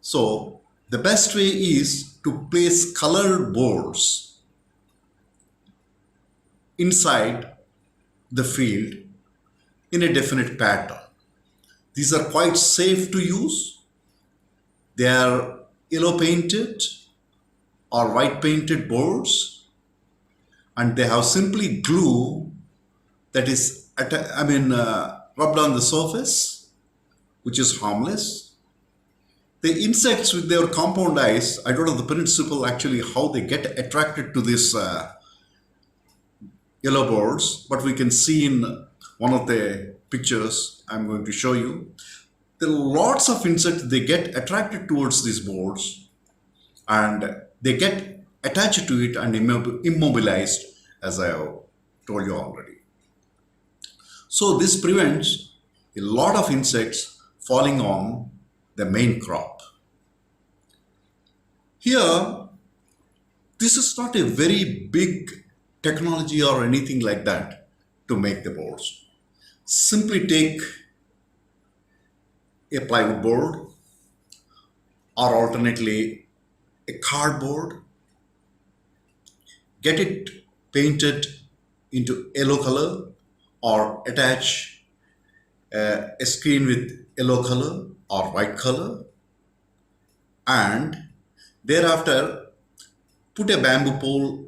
So the best way is to place colored boards inside the field in a definite pattern. These are quite safe to use. They are yellow painted or white painted boards, and they have simply glue that is rubbed on the surface, which is harmless. The insects with their compound eyes, I don't know the principle actually how they get attracted to this yellow boards, but we can see in one of the pictures I'm going to show you. There are lots of insects, they get attracted towards these boards and they get attached to it and immobilized, as I have told you already. So this prevents a lot of insects falling on the main crop. Here, this is not a very big technology or anything like that to make the boards. Simply take a plywood board or alternately a cardboard, get it painted into yellow color or attach a screen with yellow color or white color, and thereafter put a bamboo pole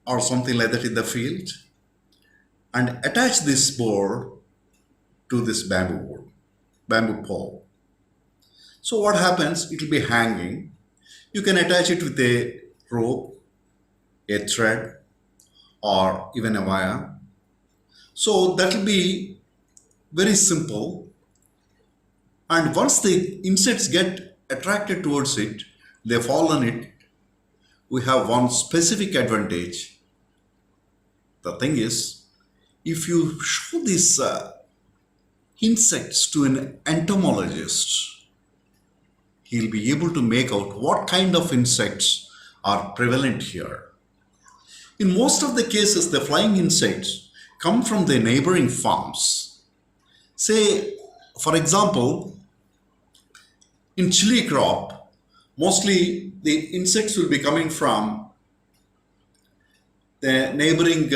or something like that in the field and attach this board to this bamboo pole. So what happens, it will be hanging. You can attach it with a rope, a thread, or even a wire. So that will be very simple. And once the insects get attracted towards it, they fall on it, we have one specific advantage. The thing is, if you show these insects to an entomologist, he'll be able to make out what kind of insects are prevalent here. In most of the cases, the flying insects come from the neighboring farms. Say, for example, in chilli crop, mostly the insects will be coming from the neighboring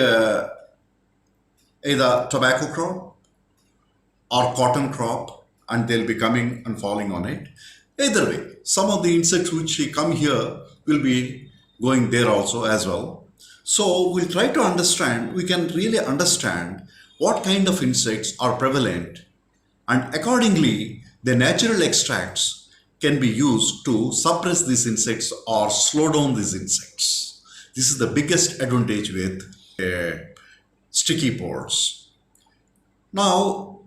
either tobacco crop or cotton crop, and they'll be coming and falling on it. Either way, some of the insects which come here will be going there also as well. So we'll try to understand, we can really understand what kind of insects are prevalent, and accordingly the natural extracts can be used to suppress these insects or slow down these insects. This is the biggest advantage with sticky pods. Now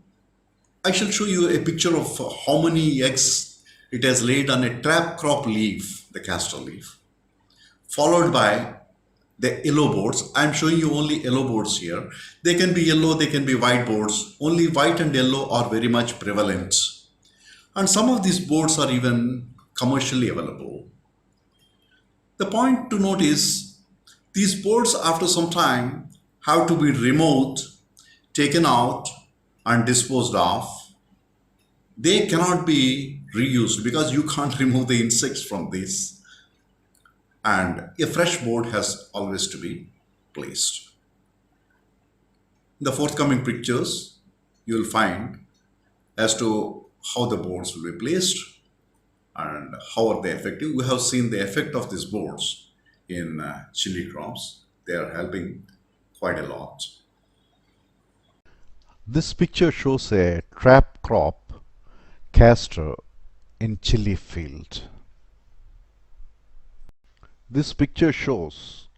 I shall show you a picture of how many eggs it has laid on a trap crop leaf, the castor leaf, followed by the yellow boards. I'm showing you only yellow boards here. They can be yellow, they can be white boards. Only white and yellow are very much prevalent. And some of these boards are even commercially available. The point to note is these boards after some time have to be removed, taken out and disposed of. They cannot be reused because you can't remove the insects from this, and a fresh board has always to be placed. In the forthcoming pictures you will find as to how the boards will be placed and how are they effective. We have seen the effect of these boards in chili crops. They are helping quite a lot. This picture shows a trap crop castor in chili field. This picture shows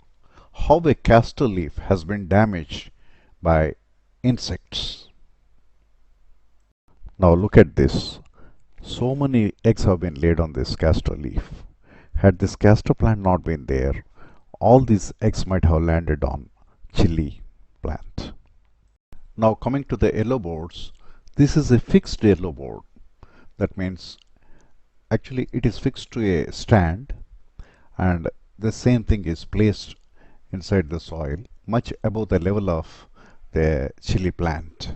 how a castor leaf has been damaged by insects. Now look at this. So many eggs have been laid on this castor leaf. Had this castor plant not been there, all these eggs might have landed on chili plant. Now coming to the yellow boards, this is a fixed yellow board. That means actually it is fixed to a stand, and the same thing is placed inside the soil much above the level of the chili plant.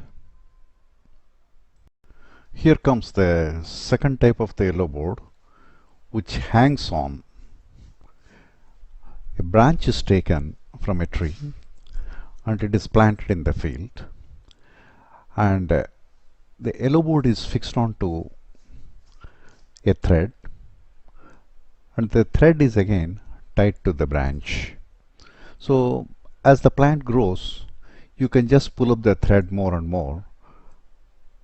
Here comes the second type of the yellow board, which hangs on. A branch is taken from a tree and it is planted in the field, and the yellow board is fixed onto a thread, and the thread is again tied to the branch. So as the plant grows, you can just pull up the thread more and more.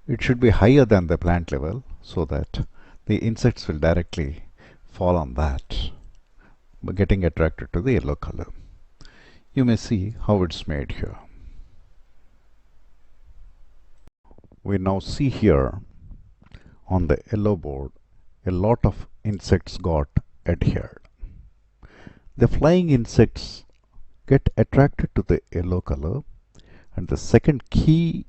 It should be higher than the plant level so that the insects will directly fall on that, getting attracted to the yellow color. You may see how it's made here. We now see here on the yellow board a lot of insects got adhered. The flying insects get attracted to the yellow color, and the second key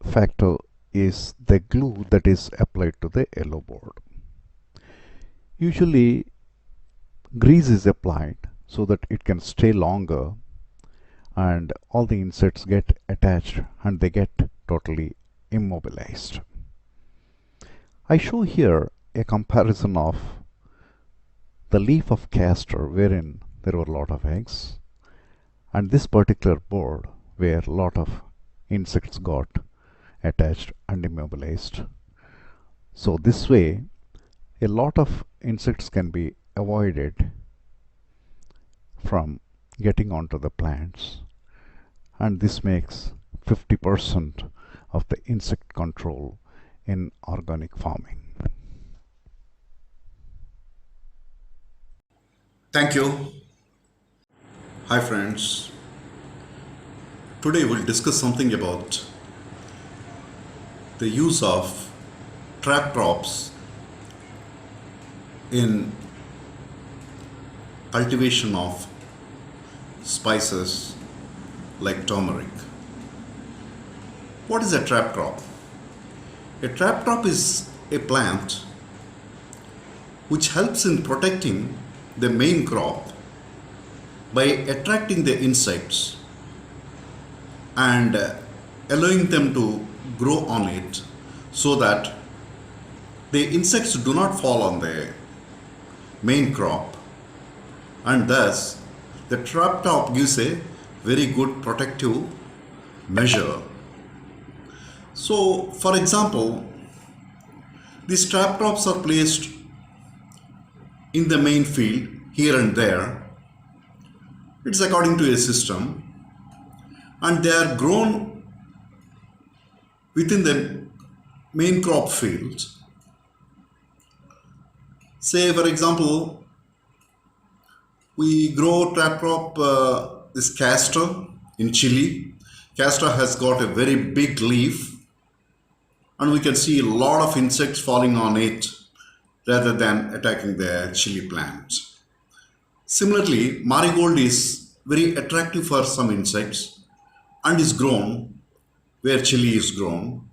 factor is the glue that is applied to the yellow board. Usually grease is applied so that it can stay longer and all the insects get attached and they get totally immobilized. I show here a comparison of the leaf of castor wherein there were a lot of eggs, and this particular board where a lot of insects got attached and immobilized. So this way a lot of insects can be avoided from getting onto the plants, and this makes 50% of the insect control in organic farming. Thank you. Hi friends. Today we'll discuss something about the use of trap crops in cultivation of spices like turmeric. What is a trap crop? A trap crop is a plant which helps in protecting the main crop by attracting the insects and allowing them to grow on it so that the insects do not fall on the main crop, and thus the trap top gives a very good protective measure. So, for example, these trap traps are placed in the main field here and there. It's according to a system, and they are grown within the main crop fields. Say, for example, we grow trap crop this castor in chili. Castor has got a very big leaf, and we can see a lot of insects falling on it rather than attacking the chili plant. Similarly, marigold is very attractive for some insects and is grown where chili is grown.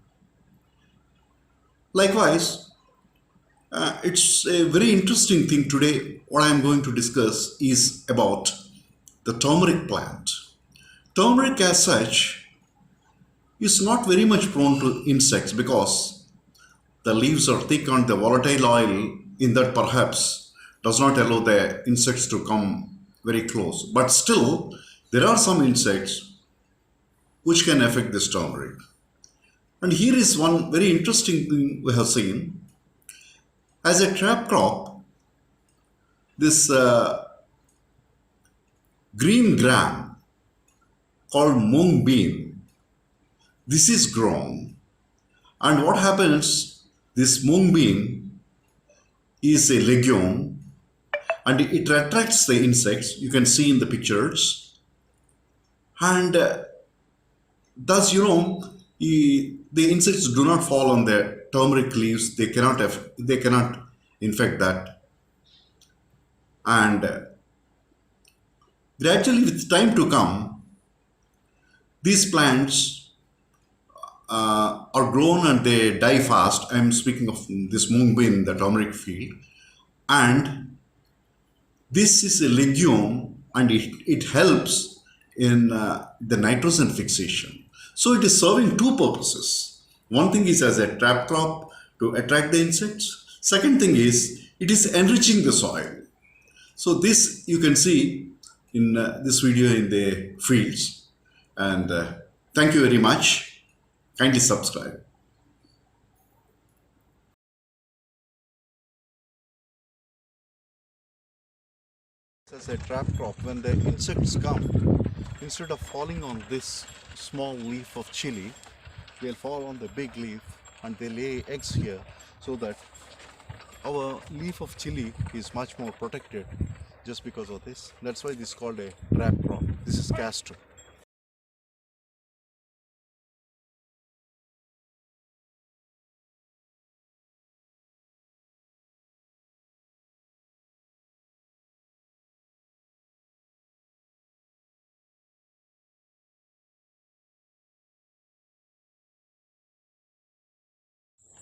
Likewise, it's a very interesting thing today. What I am going to discuss is about the turmeric plant. Turmeric, as such, is not very much prone to insects because the leaves are thick and the volatile oil in that perhaps does not allow the insects to come very close. But still, there are some insects which can affect this turmeric. And here is one very interesting thing we have seen. As a trap crop, this green gram called mung bean, this is grown. And what happens, this mung bean is a legume and it attracts the insects. You can see in the pictures. And thus, the insects do not fall on the turmeric leaves. They cannot infect that. And gradually, with time to come, these plants are grown and they die fast. I'm speaking of this mung bean, the turmeric field. And this is a legume and it helps in the nitrogen fixation. So it is serving two purposes. One thing is as a trap crop to attract the insects. Second thing is it is enriching the soil. So this you can see in this video in the fields. And thank you very much. Kindly subscribe. As a trap crop, when the insects come, instead of falling on this small leaf of chili, they'll fall on the big leaf and they lay eggs here, so that our leaf of chili is much more protected just because of this. That's why this is called a trap crop. This is castor.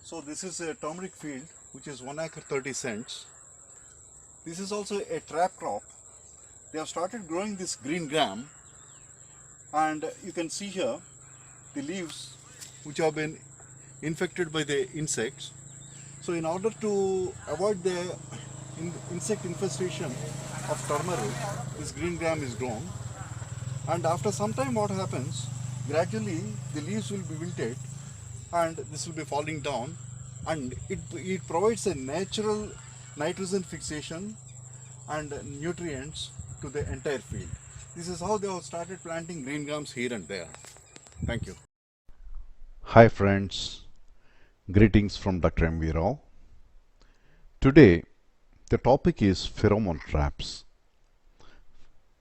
So this is a turmeric field which is 1 acre 30 cents. This is also a trap crop. They have started growing this green gram, and you can see here the leaves which have been infected by the insects. So in order to avoid the insect infestation of turmeric, this green gram is grown, and after some time what happens, gradually the leaves will be wilted and this will be falling down, and it provides a natural nitrogen fixation and nutrients to the entire field. This is how they have started planting green grams here and there. Thank you. Hi friends, greetings from Dr. M.V. Rao. Today the topic is pheromone traps.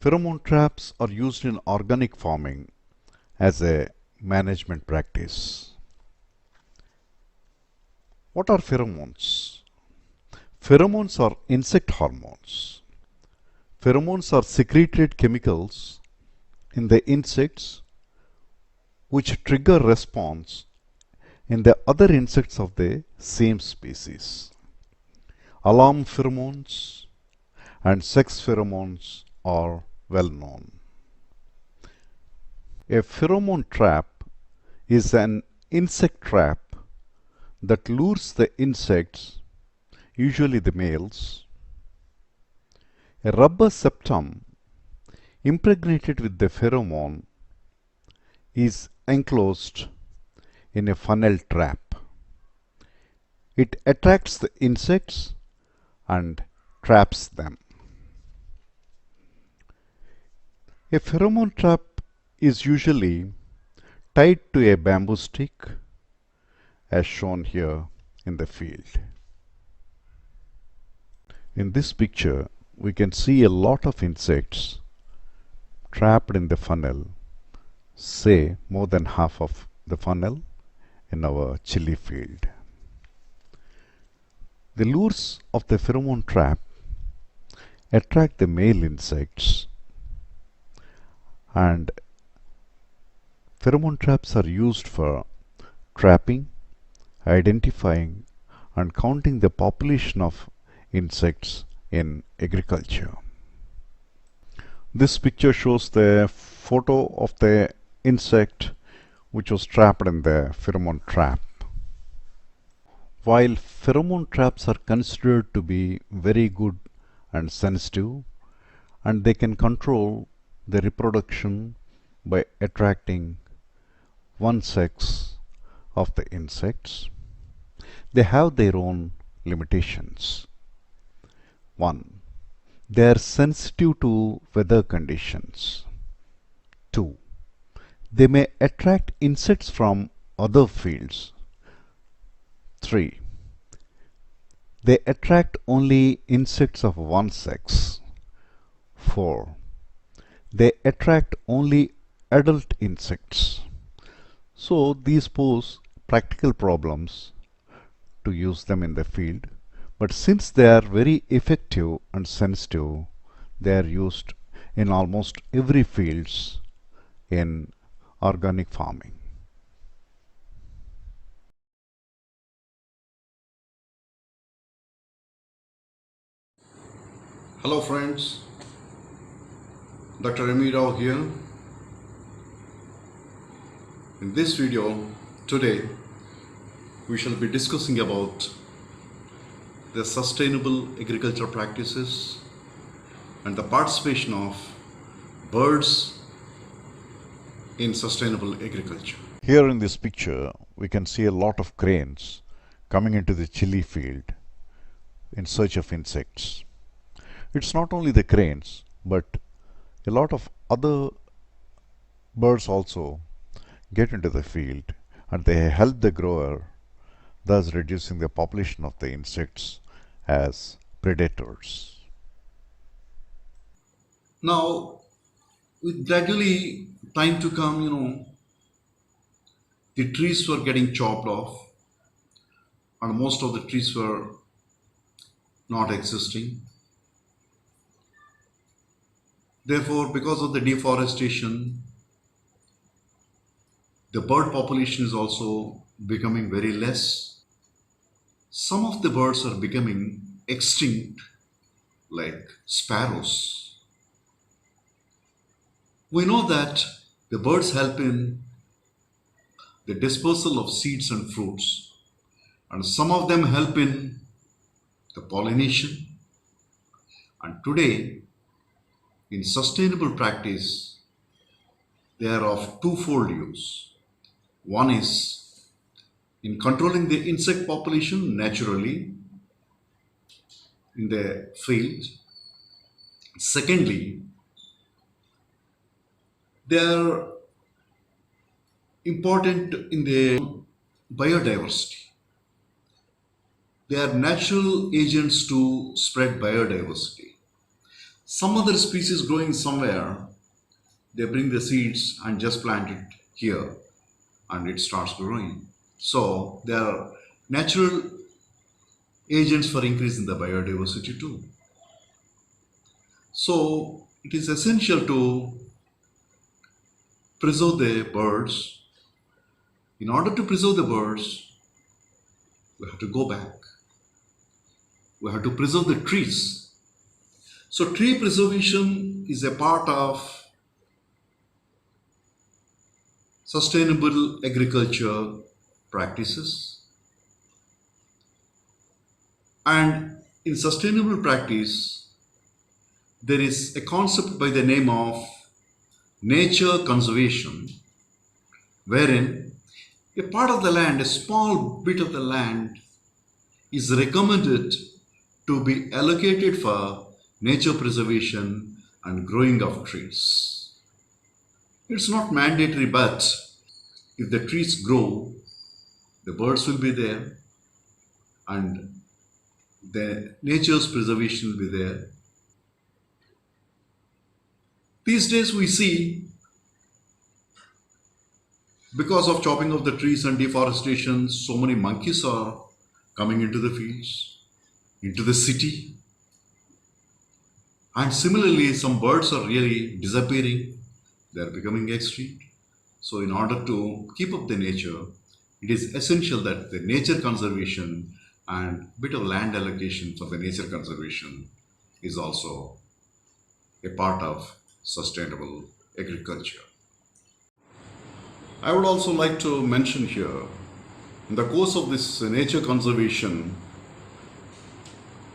Pheromone traps are used in organic farming as a management practice. What are pheromones? Pheromones are insect hormones. Pheromones are secreted chemicals in the insects which trigger response in the other insects of the same species. Alarm pheromones and sex pheromones are well known. A pheromone trap is an insect trap that lures the insects, usually the males. A rubber septum impregnated with the pheromone is enclosed in a funnel trap. It attracts the insects and traps them. A pheromone trap is usually tied to a bamboo stick, as shown here in the field. In this picture, we can see a lot of insects trapped in the funnel, say more than half of the funnel in our chili field. The lures of the pheromone trap attract the male insects, and pheromone traps are used for trapping, identifying, and counting the population of insects in agriculture. This picture shows the photo of the insect which was trapped in the pheromone trap. While pheromone traps are considered to be very good and sensitive, and they can control the reproduction by attracting one sex of the insects, they have their own limitations. 1. They are sensitive to weather conditions. 2. They may attract insects from other fields. 3. They attract only insects of one sex. 4. They attract only adult insects. So these pose practical problems to use them in the field, but since they are very effective and sensitive, they are used in almost every fields in organic farming. Hello friends, Dr. Rami Rao here. In this video today we shall be discussing about the sustainable agriculture practices and the participation of birds in sustainable agriculture. Here in this picture we can see a lot of cranes coming into the chili field in search of insects. It's not only the cranes, but a lot of other birds also get into the field, and they help the grower, thus reducing the population of the insects as predators. Now, with gradually time to come, the trees were getting chopped off, and most of the trees were not existing. Therefore, because of the deforestation, the bird population is also becoming very less. Some of the birds are becoming extinct, like sparrows. We know that the birds help in the dispersal of seeds and fruits, and some of them help in the pollination. And today, in sustainable practice, they are of twofold use. One is in controlling the insect population naturally in the field. Secondly, they are important in the biodiversity. They are natural agents to spread biodiversity. Some other species growing somewhere, they bring the seeds and just plant it here and it starts growing. So they are natural agents for increasing the biodiversity too. So it is essential to preserve the birds. In order to preserve the birds, we have to go back. We have to preserve the trees. So tree preservation is a part of sustainable agriculture practices. And in sustainable practice, there is a concept by the name of nature conservation, wherein a part of the land, a small bit of the land, is recommended to be allocated for nature preservation and growing of trees. It's not mandatory, but if the trees grow, the birds will be there and the nature's preservation will be there. These days we see, because of chopping of the trees and deforestation, so many monkeys are coming into the fields, into the city. And similarly, some birds are really disappearing. They are becoming extinct. So in order to keep up the nature, it is essential that the nature conservation and bit of land allocation for the nature conservation is also a part of sustainable agriculture. I would also like to mention here, in the course of this nature conservation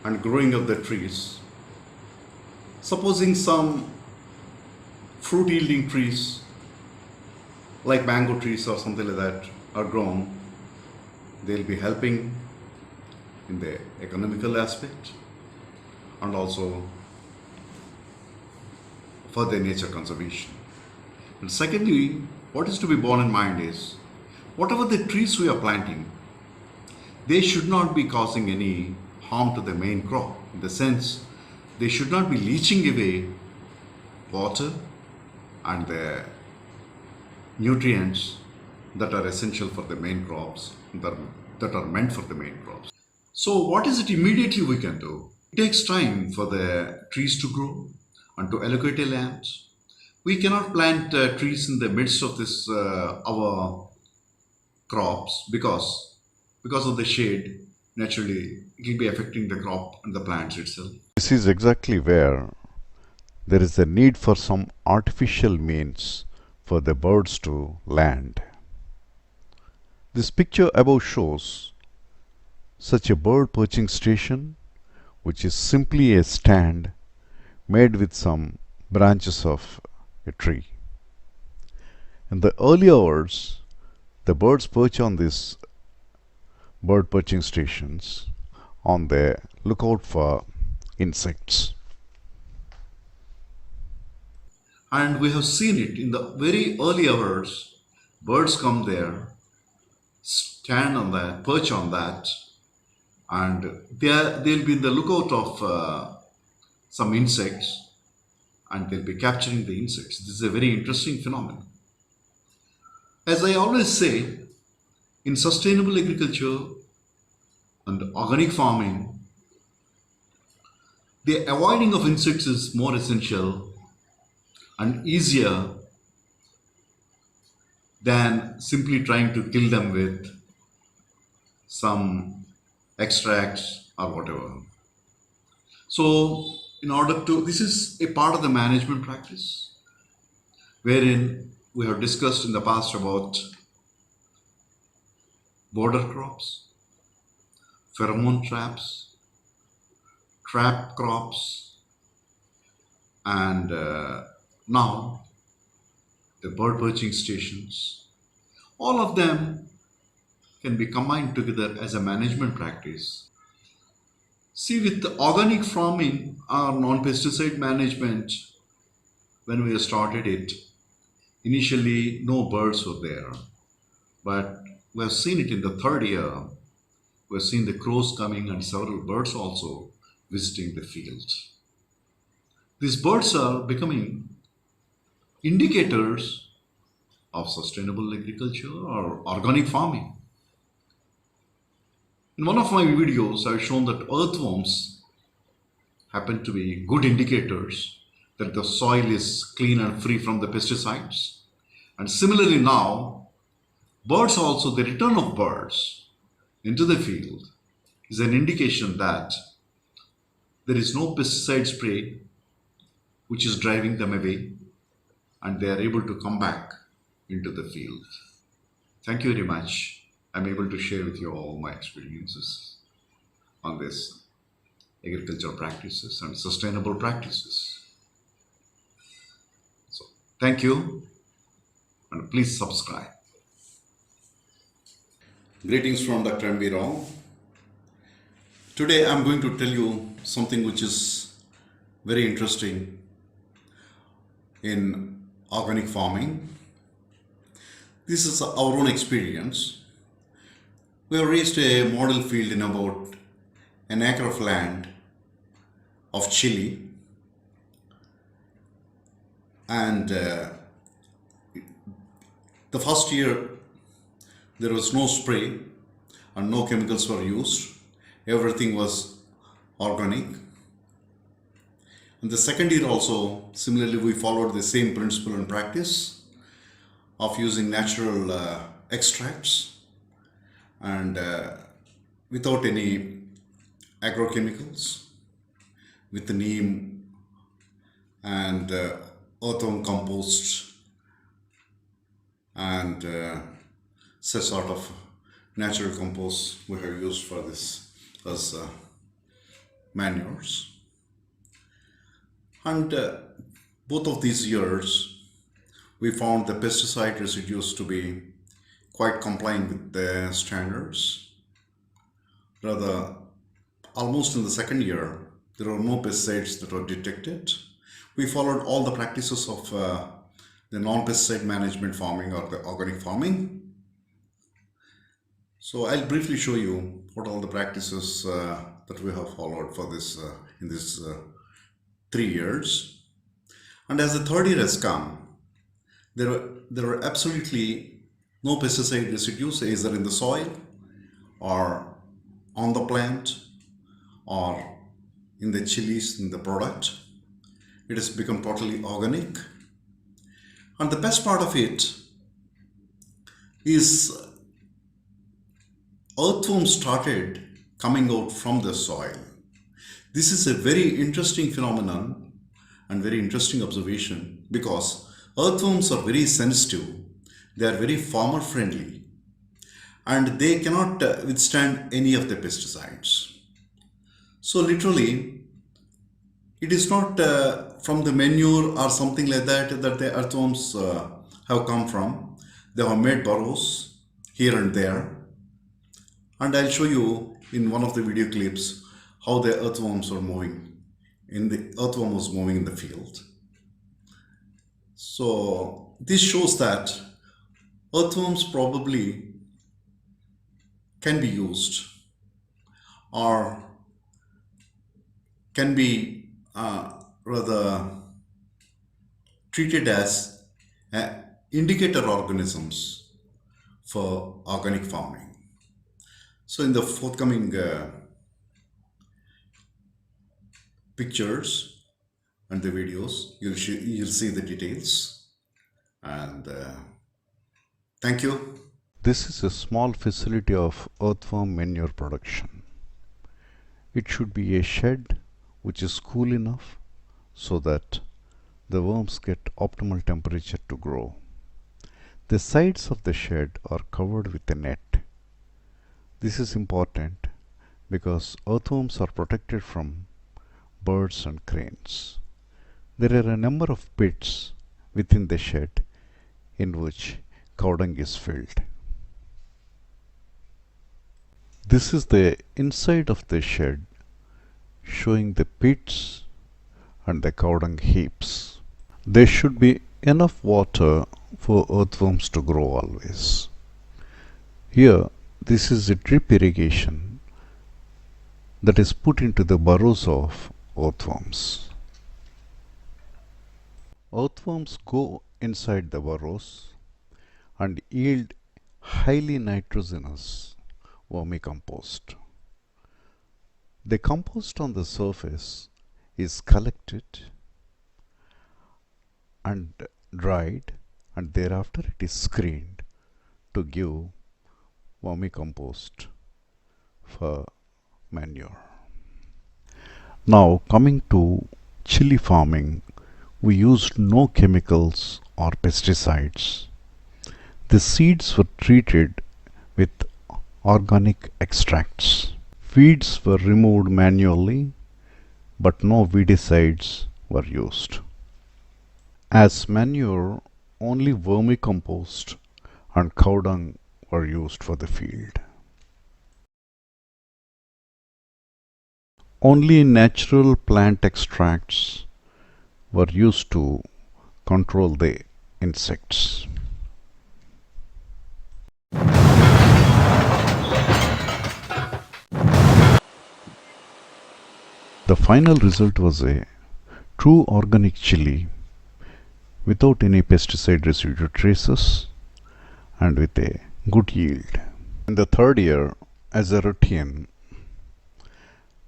and growing of the trees, supposing some fruit yielding trees like mango trees or something like that are grown, they'll be helping in the economical aspect and also for the nature conservation. And secondly, what is to be borne in mind is, whatever the trees we are planting, they should not be causing any harm to the main crop. In the sense, they should not be leaching away water and the nutrients that are essential for the main crops, that are meant for the main crops. So what is it immediately we can do? It takes time for the trees to grow and to allocate a land. We cannot plant trees in the midst of this our crops because of the shade. Naturally, it will be affecting the crop and the plants itself. This is exactly where there is a need for some artificial means for the birds to land. This picture above shows such a bird perching station, which is simply a stand made with some branches of a tree. In the early hours, the birds perch on these bird perching stations on the lookout for insects. And we have seen it in the very early hours. Birds come there, stand on that, perch on that, and they'll be in the lookout of some insects, and they'll be capturing the insects. This is a very interesting phenomenon. As I always say, in sustainable agriculture and organic farming, the avoiding of insects is more essential and easier than simply trying to kill them with some extracts or whatever. So, this is a part of the management practice wherein we have discussed in the past about border crops, pheromone traps, trap crops, and now the bird perching stations. All of them can be combined together as a management practice. See, with the organic farming or non-pesticide management, when we started it, initially no birds were there, but we have seen it in the third year. We have seen the crows coming and several birds also visiting the field. These birds are becoming indicators of sustainable agriculture or organic farming. In one of my videos, I've shown that earthworms happen to be good indicators that the soil is clean and free from the pesticides. And similarly now, birds also, the return of birds into the field is an indication that there is no pesticide spray which is driving them away and they are able to come back into the field. Thank you very much. I'm able to share with you all my experiences on this agricultural practices and sustainable practices. So thank you and please subscribe. Greetings from Dr. M.B. Rao. Today I'm going to tell you something which is very interesting in organic farming. This is our own experience. We have reached a model field in about an acre of land of chili, and the first year there was no spray and no chemicals were used. Everything was organic. And the second year also, similarly, we followed the same principle and practice of using natural extracts and without any agrochemicals, with the neem and earthworm compost and such sort of natural compost we have used for this as manures. And both of these years we found the pesticide residues to be quite compliant with the standards. Rather, almost in the second year there were no pesticides that were detected. We followed all the practices of the non-pesticide management farming or the organic farming. So I'll briefly show you what all the practices that we have followed for this in this 3 years. And as the third year has come, there were absolutely no pesticide residues either in the soil or on the plant or in the chilies in the product. It has become totally organic. And the best part of it is earthworms started coming out from the soil. This is a very interesting phenomenon and very interesting observation, because earthworms are very sensitive, they are very farmer friendly, and they cannot withstand any of the pesticides. So literally, it is not from the manure or something like that that the earthworms have come from. They have made burrows here and there. And I'll show you in one of the video clips how the earthworms are moving. Earthworm was moving in the field. So this shows that earthworms probably can be used or can be rather treated as indicator organisms for organic farming. So in the forthcoming pictures and the videos, you'll see the details. And thank you. This is a small facility of earthworm manure production. It should be a shed which is cool enough so that the worms get optimal temperature to grow. The sides of the shed are covered with a net. This is important because earthworms are protected from birds and cranes. There are a number of pits within the shed in which cow dung is filled. This is the inside of the shed, showing the pits and the cow dung heaps. There should be enough water for earthworms to grow always. Here, this is a drip irrigation that is put into the burrows of earthworms. Earthworms go inside the burrows and yield highly nitrogenous vermicompost. The compost on the surface is collected and dried, and thereafter it is screened to give vermicompost for manure. Now coming to chili farming, we used no chemicals or pesticides. The seeds were treated with organic extracts. Weeds were removed manually, but no weedicides were used. As manure, only vermicompost and cow dung were used for the field. Only natural plant extracts were used to control the insects. The final result was a true organic chili without any pesticide residue traces and with a good yield. In the third year, as a routine,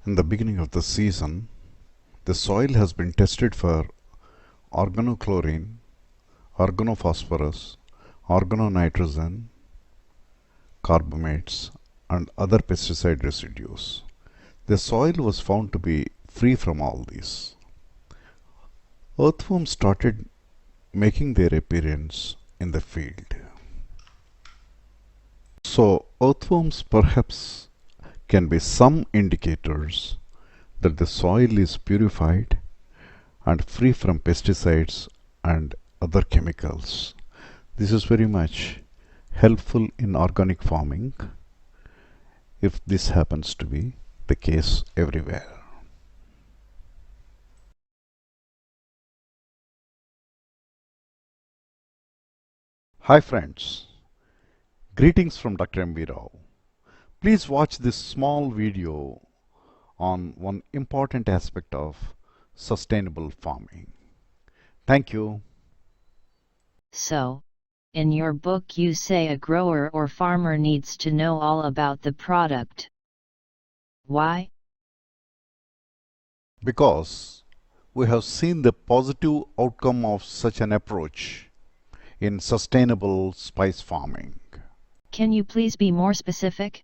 in the beginning of the season, the soil has been tested for organochlorine, organophosphorus, organonitrogen, carbamates, and other pesticide residues. The soil was found to be free from all these. Earthworms started making their appearance in the field. So, earthworms perhaps can be some indicators that the soil is purified and free from pesticides and other chemicals. This is very much helpful in organic farming if this happens to be the case everywhere. Hi friends, greetings from Dr. M.V. Rao. Please watch this small video on one important aspect of sustainable farming. Thank you. So, in your book you say a grower or farmer needs to know all about the product. Why? Because we have seen the positive outcome of such an approach in sustainable spice farming. Can you please be more specific?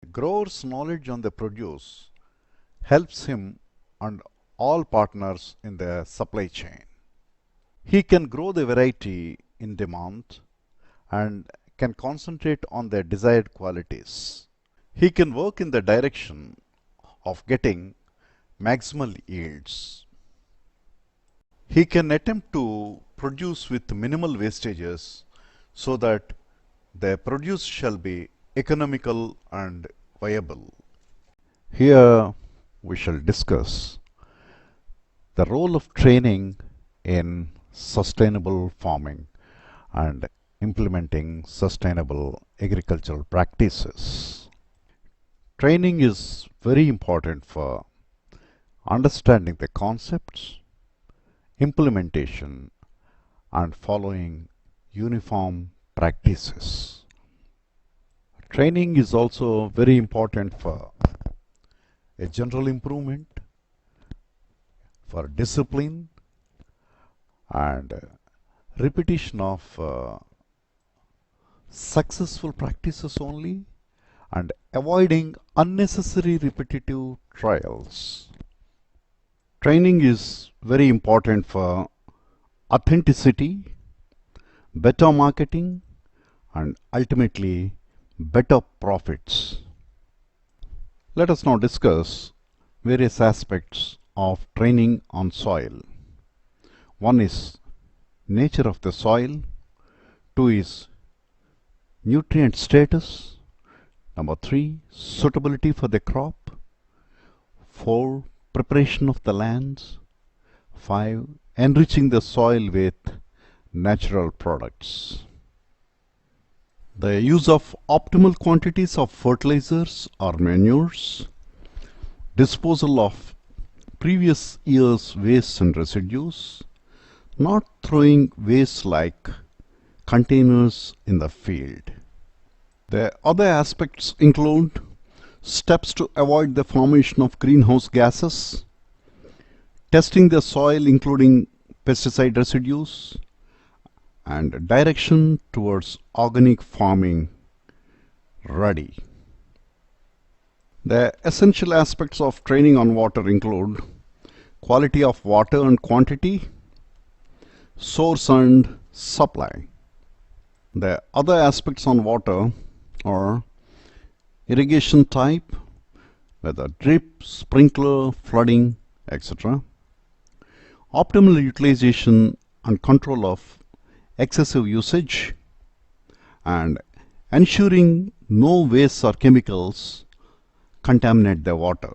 The grower's knowledge on the produce helps him and all partners in the supply chain. He can grow the variety in demand and can concentrate on the desired qualities. He can work in the direction of getting maximal yields. He can attempt to produce with minimal wastages so that the produce shall be economical and viable. Here we shall discuss the role of training in sustainable farming and implementing sustainable agricultural practices. Training is very important for understanding the concepts, implementation, and following uniform practices. Training is also very important for a general improvement, for discipline, and repetition of successful practices only, and avoiding unnecessary repetitive trials. Training is very important for authenticity, better marketing, and ultimately better profits. Let us now discuss various aspects of training on soil. One is nature of the soil, two is nutrient status, number 3 suitability for the crop, 4 preparation of the lands, 5 enriching the soil with natural products. The use of optimal quantities of fertilizers or manures, disposal of previous year's wastes and residues, not throwing waste like containers in the field. The other aspects include steps to avoid the formation of greenhouse gases, testing the soil including pesticide residues, and direction towards organic farming ready. The essential aspects of training on water include quality of water and quantity, source and supply. The other aspects on water are irrigation type, whether drip, sprinkler, flooding, etc. Optimal utilization and control of excessive usage, and ensuring no wastes or chemicals contaminate the water.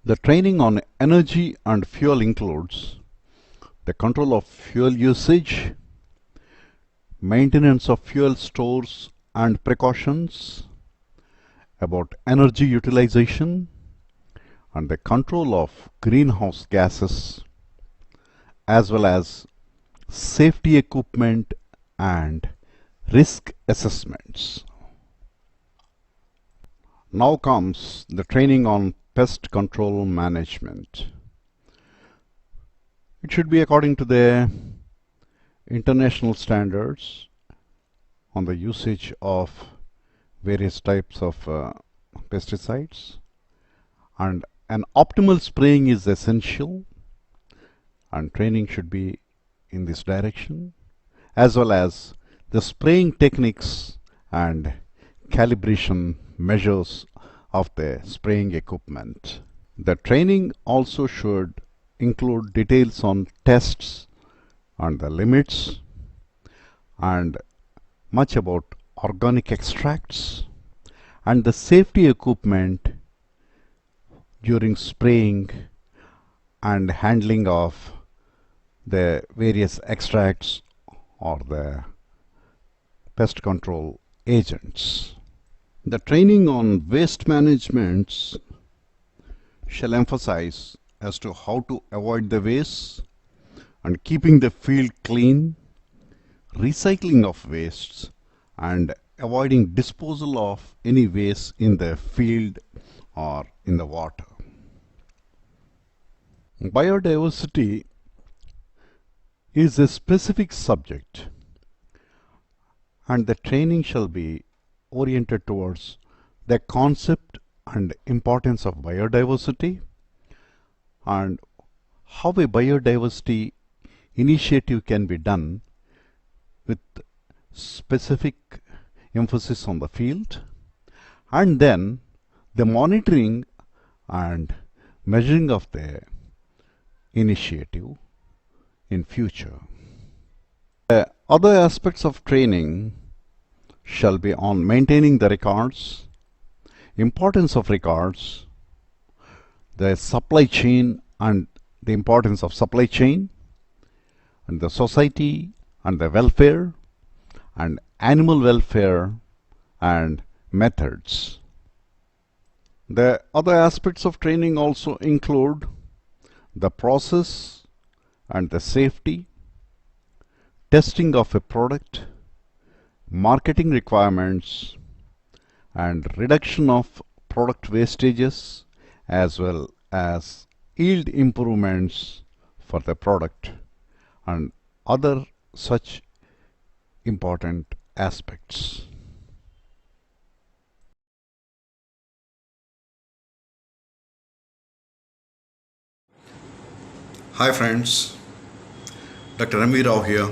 The training on energy and fuel includes the control of fuel usage, maintenance of fuel stores and precautions, about energy utilization, and the control of greenhouse gases, as well as safety equipment and risk assessments. Now comes the training on pest control management. It should be according to the international standards on the usage of various types of pesticides, and an optimal spraying is essential, and training should be in this direction, as well as the spraying techniques and calibration measures of the spraying equipment. The training also should include details on tests and the limits, and much about organic extracts and the safety equipment during spraying and handling of the various extracts or the pest control agents. The training on waste management shall emphasize as to how to avoid the waste and keeping the field clean, recycling of wastes, and avoiding disposal of any waste in the field or in the water. Biodiversity is a specific subject, and the training shall be oriented towards the concept and importance of biodiversity and how a biodiversity initiative can be done with specific emphasis on the field, and then the monitoring and measuring of the initiative in future. The other aspects of training shall be on maintaining the records, importance of records, the supply chain and the importance of supply chain, and the society and the welfare and animal welfare and methods. The other aspects of training also include the process and the safety, testing of a product, marketing requirements, and reduction of product wastages, as well as yield improvements for the product and other such important aspects. Hi friends, Dr. Ramvi Rao here.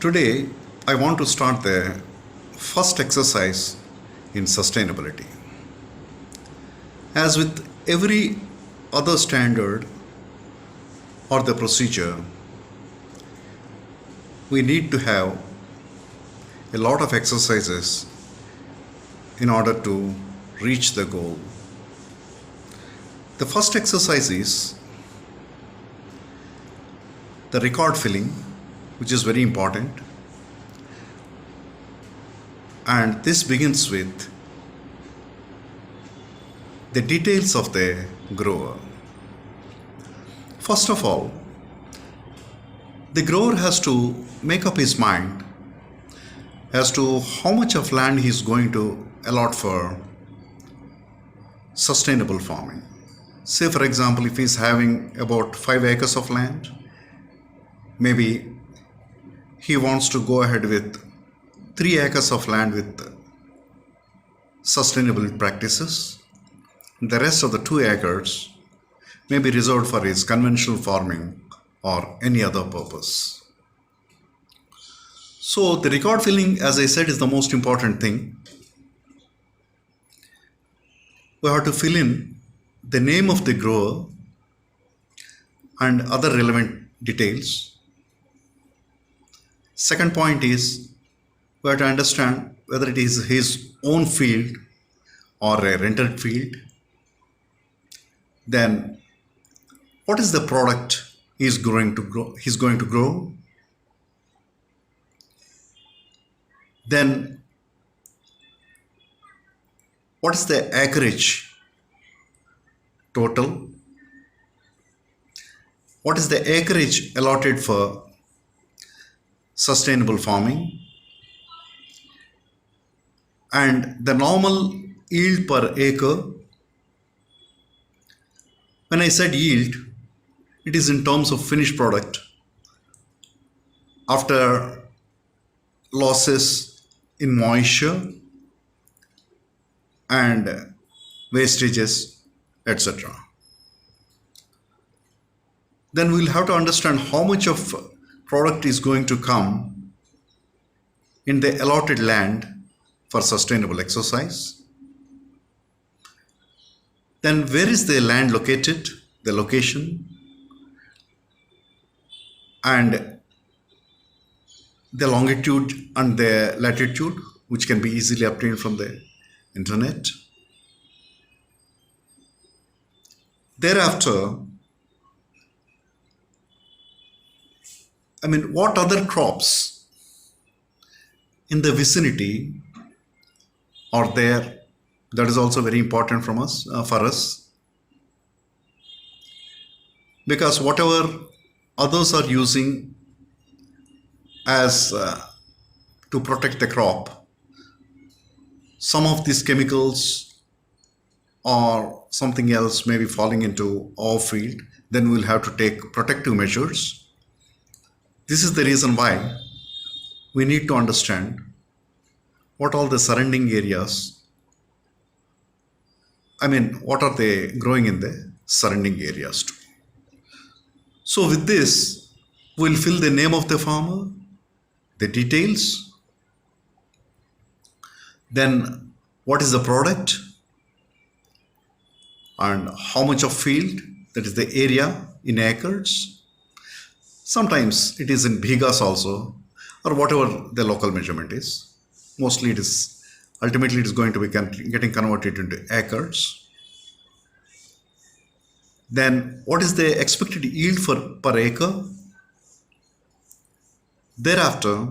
Today I want to start the first exercise in sustainability. As with every other standard or the procedure, we need to have a lot of exercises in order to reach the goal. The first exercise is the record filling, which is very important, and this begins with the details of the grower. First of all, the grower has to make up his mind as to how much of land he is going to allot for sustainable farming. Say for example, if he is having about 5 acres of land, maybe he wants to go ahead with 3 acres of land with sustainable practices. The rest of the 2 acres may be reserved for his conventional farming or any other purpose. So the record filling, as I said, is the most important thing. We have to fill in the name of the grower and other relevant details. Second point is we have to understand whether it is his own field or a rented field, then what is the product he's going to grow? Then what is the acreage total? What is the acreage allotted for sustainable farming? And the normal yield per acre. When I said yield, it is in terms of finished product after losses in moisture and wastages, etc. Then we'll have to understand how much of product is going to come in the allotted land for sustainable exercise. Then where is the land located, the location, and the longitude and the latitude, which can be easily obtained from the internet. Thereafter, what other crops in the vicinity are there? That is also very important for us, because whatever others are using as to protect the crop, some of these chemicals or something else may be falling into our field. Then we'll have to take protective measures. This is the reason why we need to understand what all the surrounding areas, what are they growing in the surrounding areas too. So with this, we'll fill the name of the farmer, the details, then what is the product and how much of field, that is the area in acres. Sometimes it is in bighas also, or whatever the local measurement is. Mostly ultimately it is going to be getting converted into acres. Then what is the expected yield per acre? Thereafter,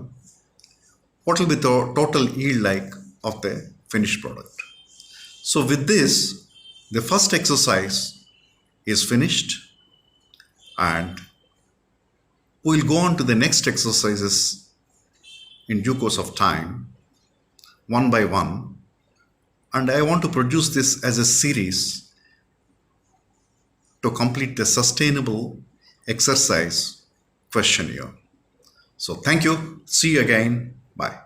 what will be the total yield like of the finished product? So with this, the first exercise is finished, and we'll go on to the next exercises in due course of time, one by one. And I want to produce this as a series to complete the sustainable exercise questionnaire. So thank you. See you again. Bye.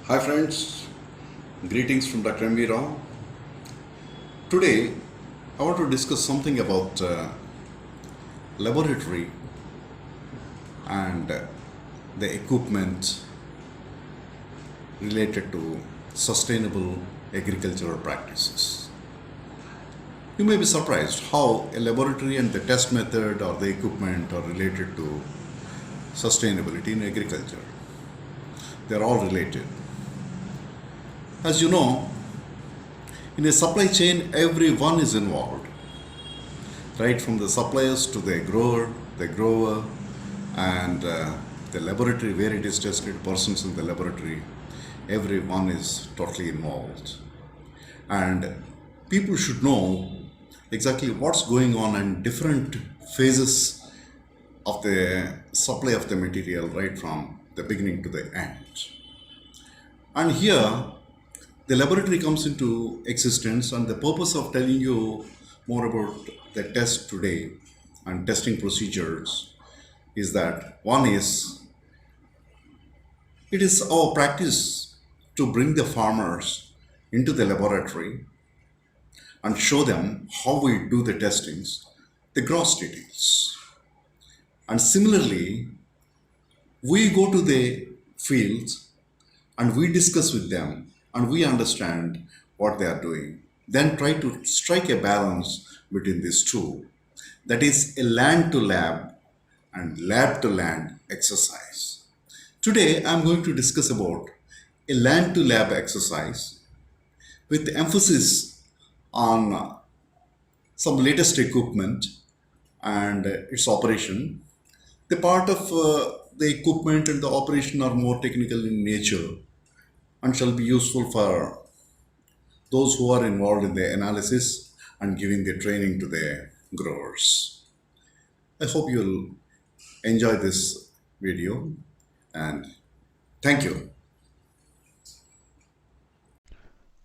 Hi friends, greetings from Dr. M. V. Rao. Today I want to discuss something about laboratory and the equipment related to sustainable agricultural practices. You may be surprised how a laboratory and the test method or the equipment are related to sustainability in agriculture. They are all related. As you know, in a supply chain, everyone is involved, right from the suppliers to the grower, and the laboratory where it is tested, persons in the laboratory, everyone is totally involved. And people should know exactly what's going on in different phases of the supply of the material, right from the beginning to the end. And here, the laboratory comes into existence, and the purpose of telling you more about the test today and testing procedures is that one is it is our practice to bring the farmers into the laboratory and show them how we do the testings, the gross details. And similarly, we go to the fields and we discuss with them and we understand what they are doing. Then try to strike a balance between these two. That is a land to lab and lab to land exercise. Today I'm going to discuss about a land to lab exercise with emphasis on some latest equipment and its operation. The part of the equipment and the operation are more technical in nature and shall be useful for those who are involved in the analysis and giving the training to the growers. I hope you'll enjoy this video and thank you.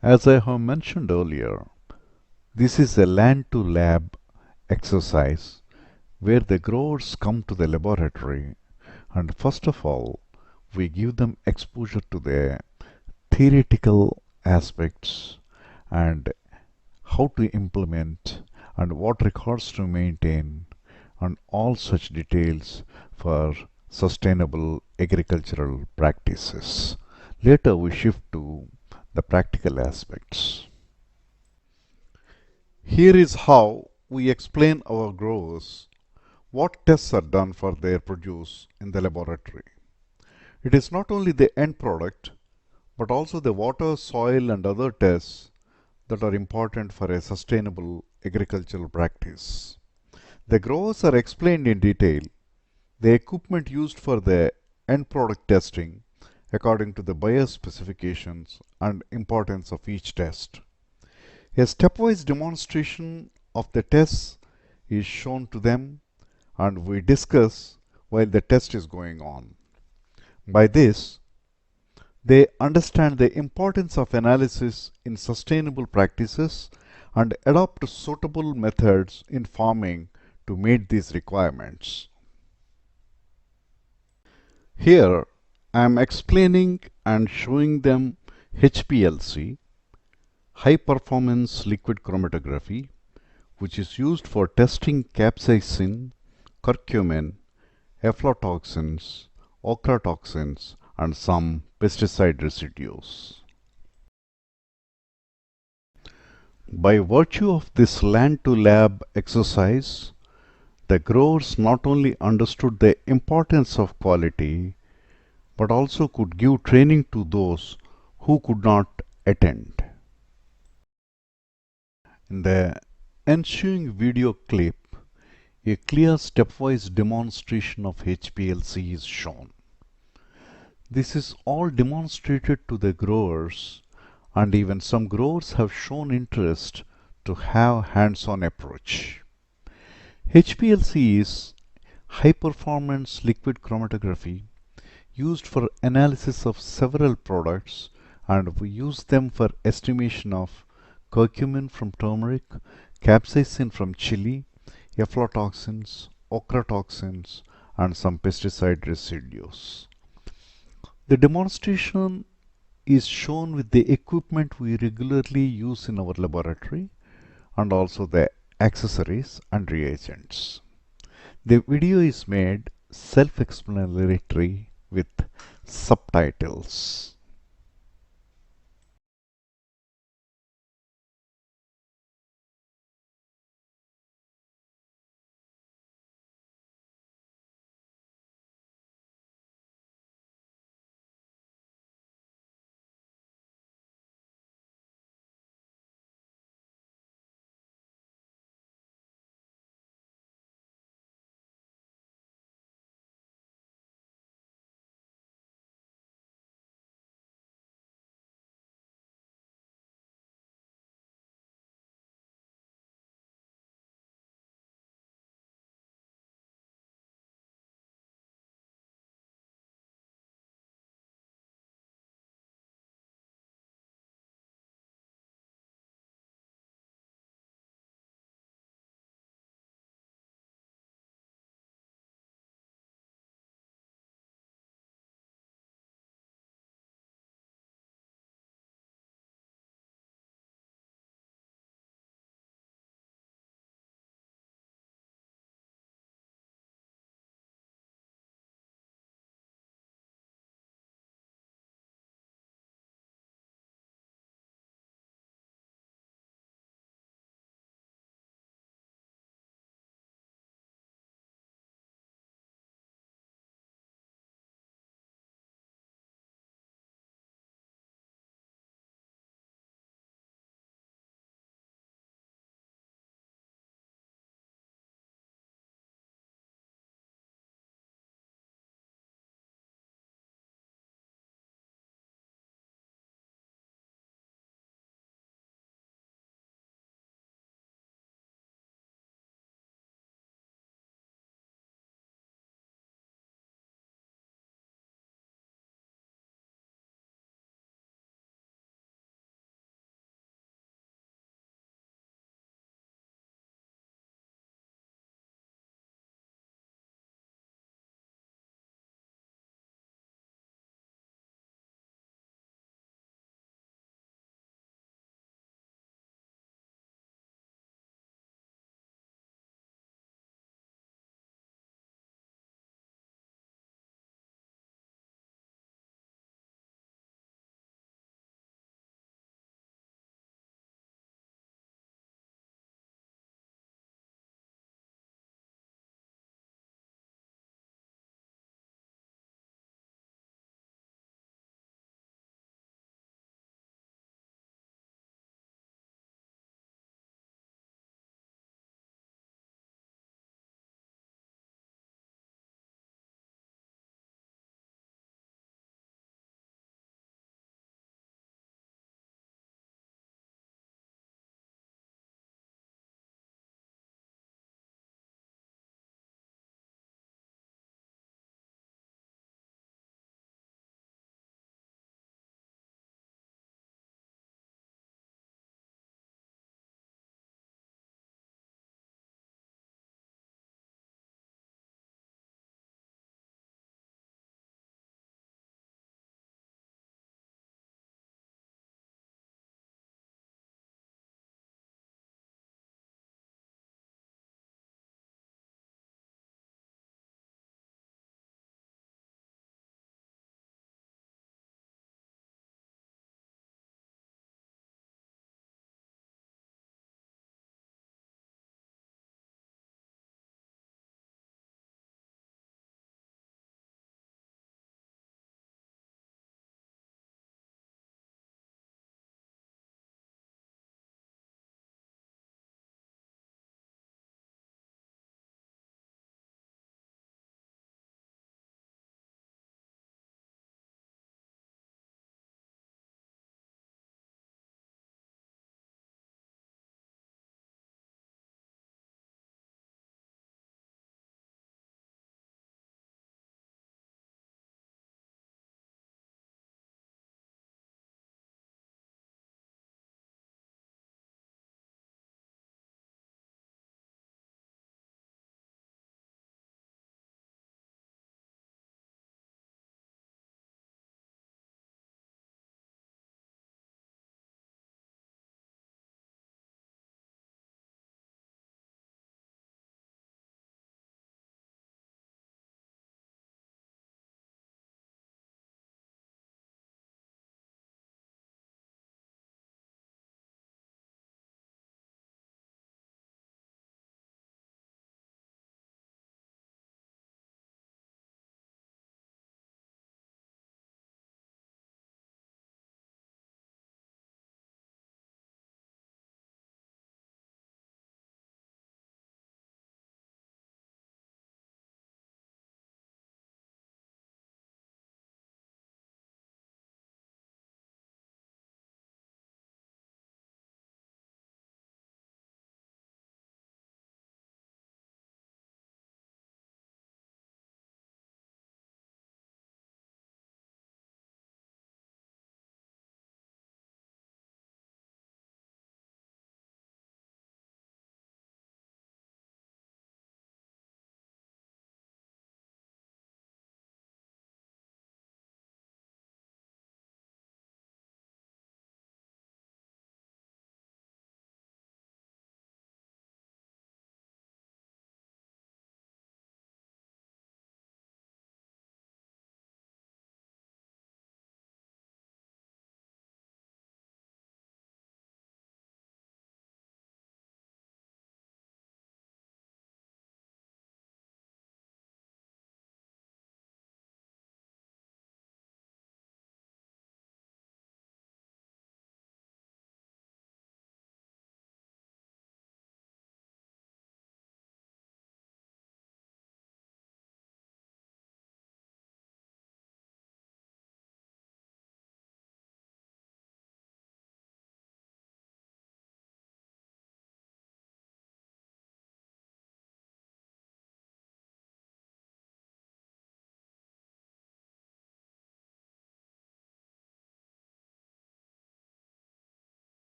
As I have mentioned earlier, this is a land-to-lab exercise where the growers come to the laboratory and first of all we give them exposure to the theoretical aspects and how to implement and what records to maintain and all such details for sustainable agricultural practices. Later we shift to the practical aspects. Here is how we explain our growers what tests are done for their produce in the laboratory. It is not only the end product but also the water, soil and other tests that are important for a sustainable agricultural practice. The growers are explained in detail, the equipment used for the end product testing according to the buyer's specifications and importance of each test. A stepwise demonstration of the tests is shown to them and we discuss while the test is going on. By this, they understand the importance of analysis in sustainable practices and adopt suitable methods in farming to meet these requirements. Here I am explaining and showing them HPLC, high performance liquid chromatography, which is used for testing capsaicin, curcumin, aflatoxins, ochratoxins and some pesticide residues. By virtue of this land to lab exercise, the growers not only understood the importance of quality but also could give training to those who could not attend. In the ensuing video clip, a clear stepwise demonstration of HPLC is shown. This is all demonstrated to the growers and even some growers have shown interest to have hands-on approach. HPLC is high performance liquid chromatography used for analysis of several products and we use them for estimation of curcumin from turmeric, capsaicin from chilli, aflatoxins, ochratoxins and some pesticide residues. The demonstration is shown with the equipment we regularly use in our laboratory and also the accessories and reagents. The video is made self-explanatory with subtitles.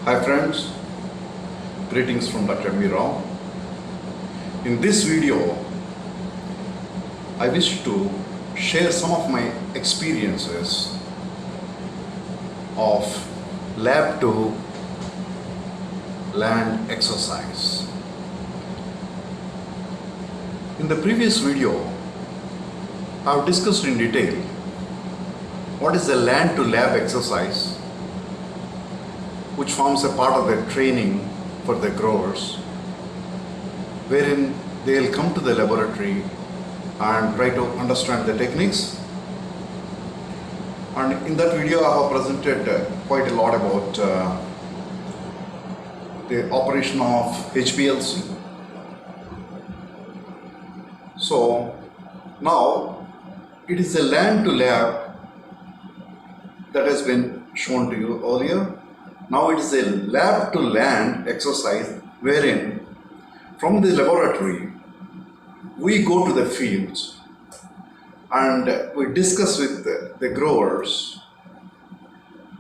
Hi friends, greetings from Dr. Mira. In this video, I wish to share some of my experiences of lab to land exercise. In the previous video, I have discussed in detail what is the land to lab exercise, which forms a part of the training for the growers, wherein they will come to the laboratory and try to understand the techniques. And in that video I have presented quite a lot about the operation of HPLC. So now it is a land to lab that has been shown to you earlier. Now it is a lab to land exercise wherein from the laboratory we go to the fields and we discuss with the growers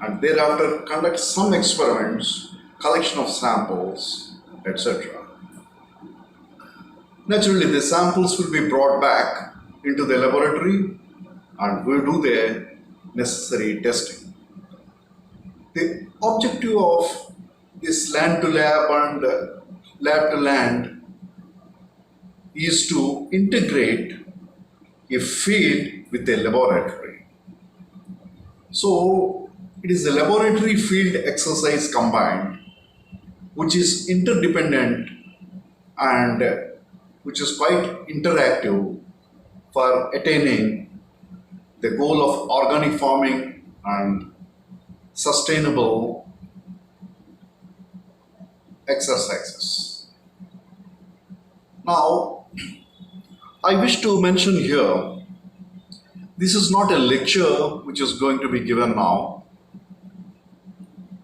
and thereafter conduct some experiments, collection of samples, etc. Naturally, the samples will be brought back into the laboratory and we do the necessary testing. The objective of this land to lab and lab to land is to integrate a field with a laboratory. So it is a laboratory field exercise combined, which is interdependent and which is quite interactive for attaining the goal of organic farming and sustainable exercises. Now, I wish to mention here, this is not a lecture which is going to be given now.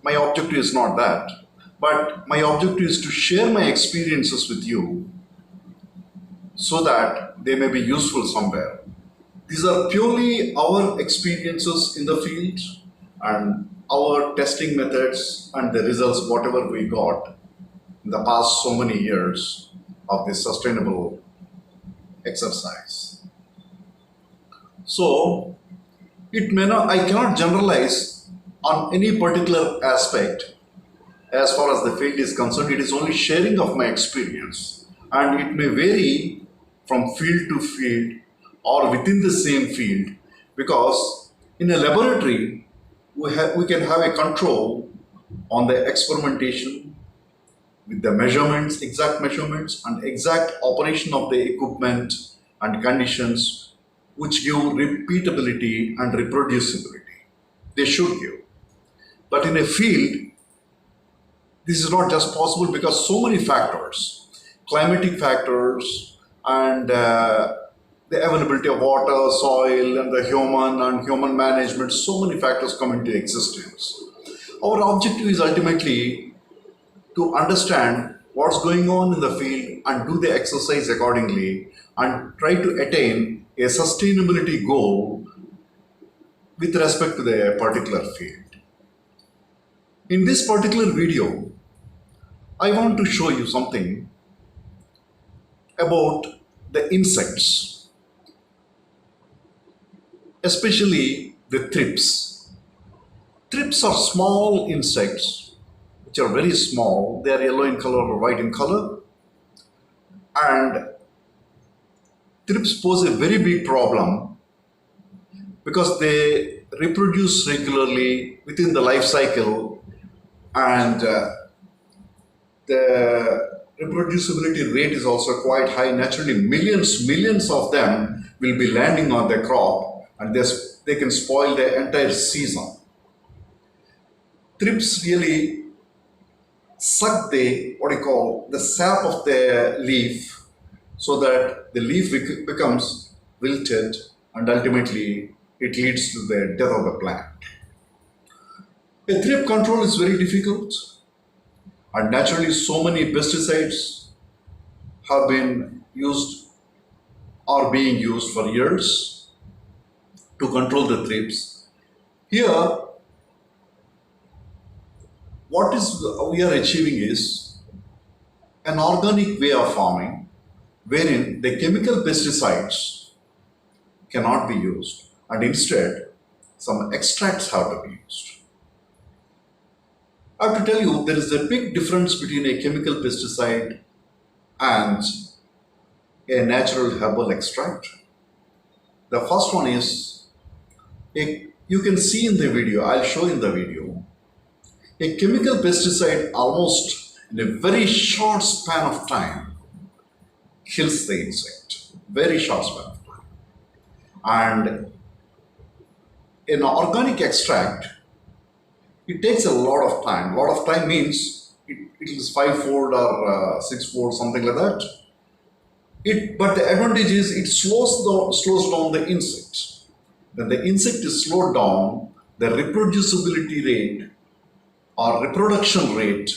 My objective is not that, but my objective is to share my experiences with you so that they may be useful somewhere. These are purely our experiences in the field and our testing methods and the results, whatever we got in the past so many years of this sustainable exercise. So I cannot generalize on any particular aspect as far as the field is concerned. It is only sharing of my experience, and it may vary from field to field or within the same field, because in a laboratory we can have a control on the experimentation with the measurements, exact measurements and exact operation of the equipment and conditions which give repeatability and reproducibility. They should give. But in a field, this is not just possible because so many factors, climatic factors and the availability of water, soil and the human management, so many factors come into existence. Our objective is ultimately to understand what's going on in the field and do the exercise accordingly and try to attain a sustainability goal with respect to the particular field. In this particular video, I want to show you something about the insects, especially the thrips. Thrips are small insects which are very small. They are yellow in color or white in color, and thrips pose a very big problem because they reproduce regularly within the life cycle, and the reproducibility rate is also quite high. Naturally, millions of them will be landing on the crop, and they can spoil the entire season. Thrips really suck the sap of the leaf, so that the leaf becomes wilted and ultimately it leads to the death of the plant. A thrip control is very difficult, and naturally so many pesticides have been used or being used for years to control the thrips. Here what is we are achieving is an organic way of farming wherein the chemical pesticides cannot be used and instead some extracts have to be used. I have to tell you there is a big difference between a chemical pesticide and a natural herbal extract. The first one is, you can see in the video, I'll show in the video, a chemical pesticide almost in a very short span of time kills the insect, very short span of time. And in organic extract, it takes a lot of time. A lot of time means it is five-fold or six-fold, something like that. But the advantage is it slows down the insect. When the insect is slowed down, the reproducibility rate or reproduction rate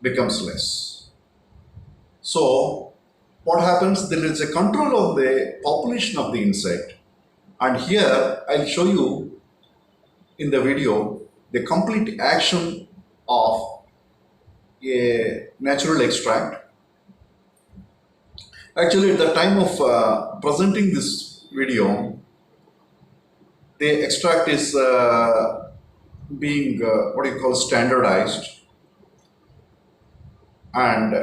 becomes less. So what happens? There is a control of the population of the insect, and here I'll show you in the video the complete action of a natural extract. Actually, at the time of presenting this video, the extract is being standardized, and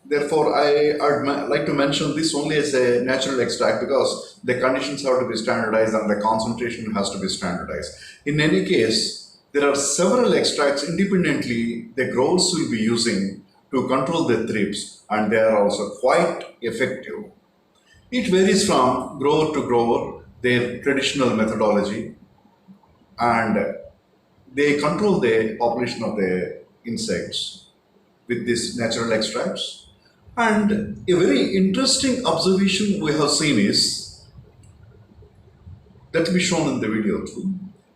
therefore I'd like to mention this only as a natural extract because the conditions have to be standardized and the concentration has to be standardized. In any case, there are several extracts independently the growers will be using to control the thrips, and they are also quite effective. It varies from grower to grower, their traditional methodology, and they control the population of the insects with these natural extracts. And a very interesting observation we have seen is, that will be shown in the video too,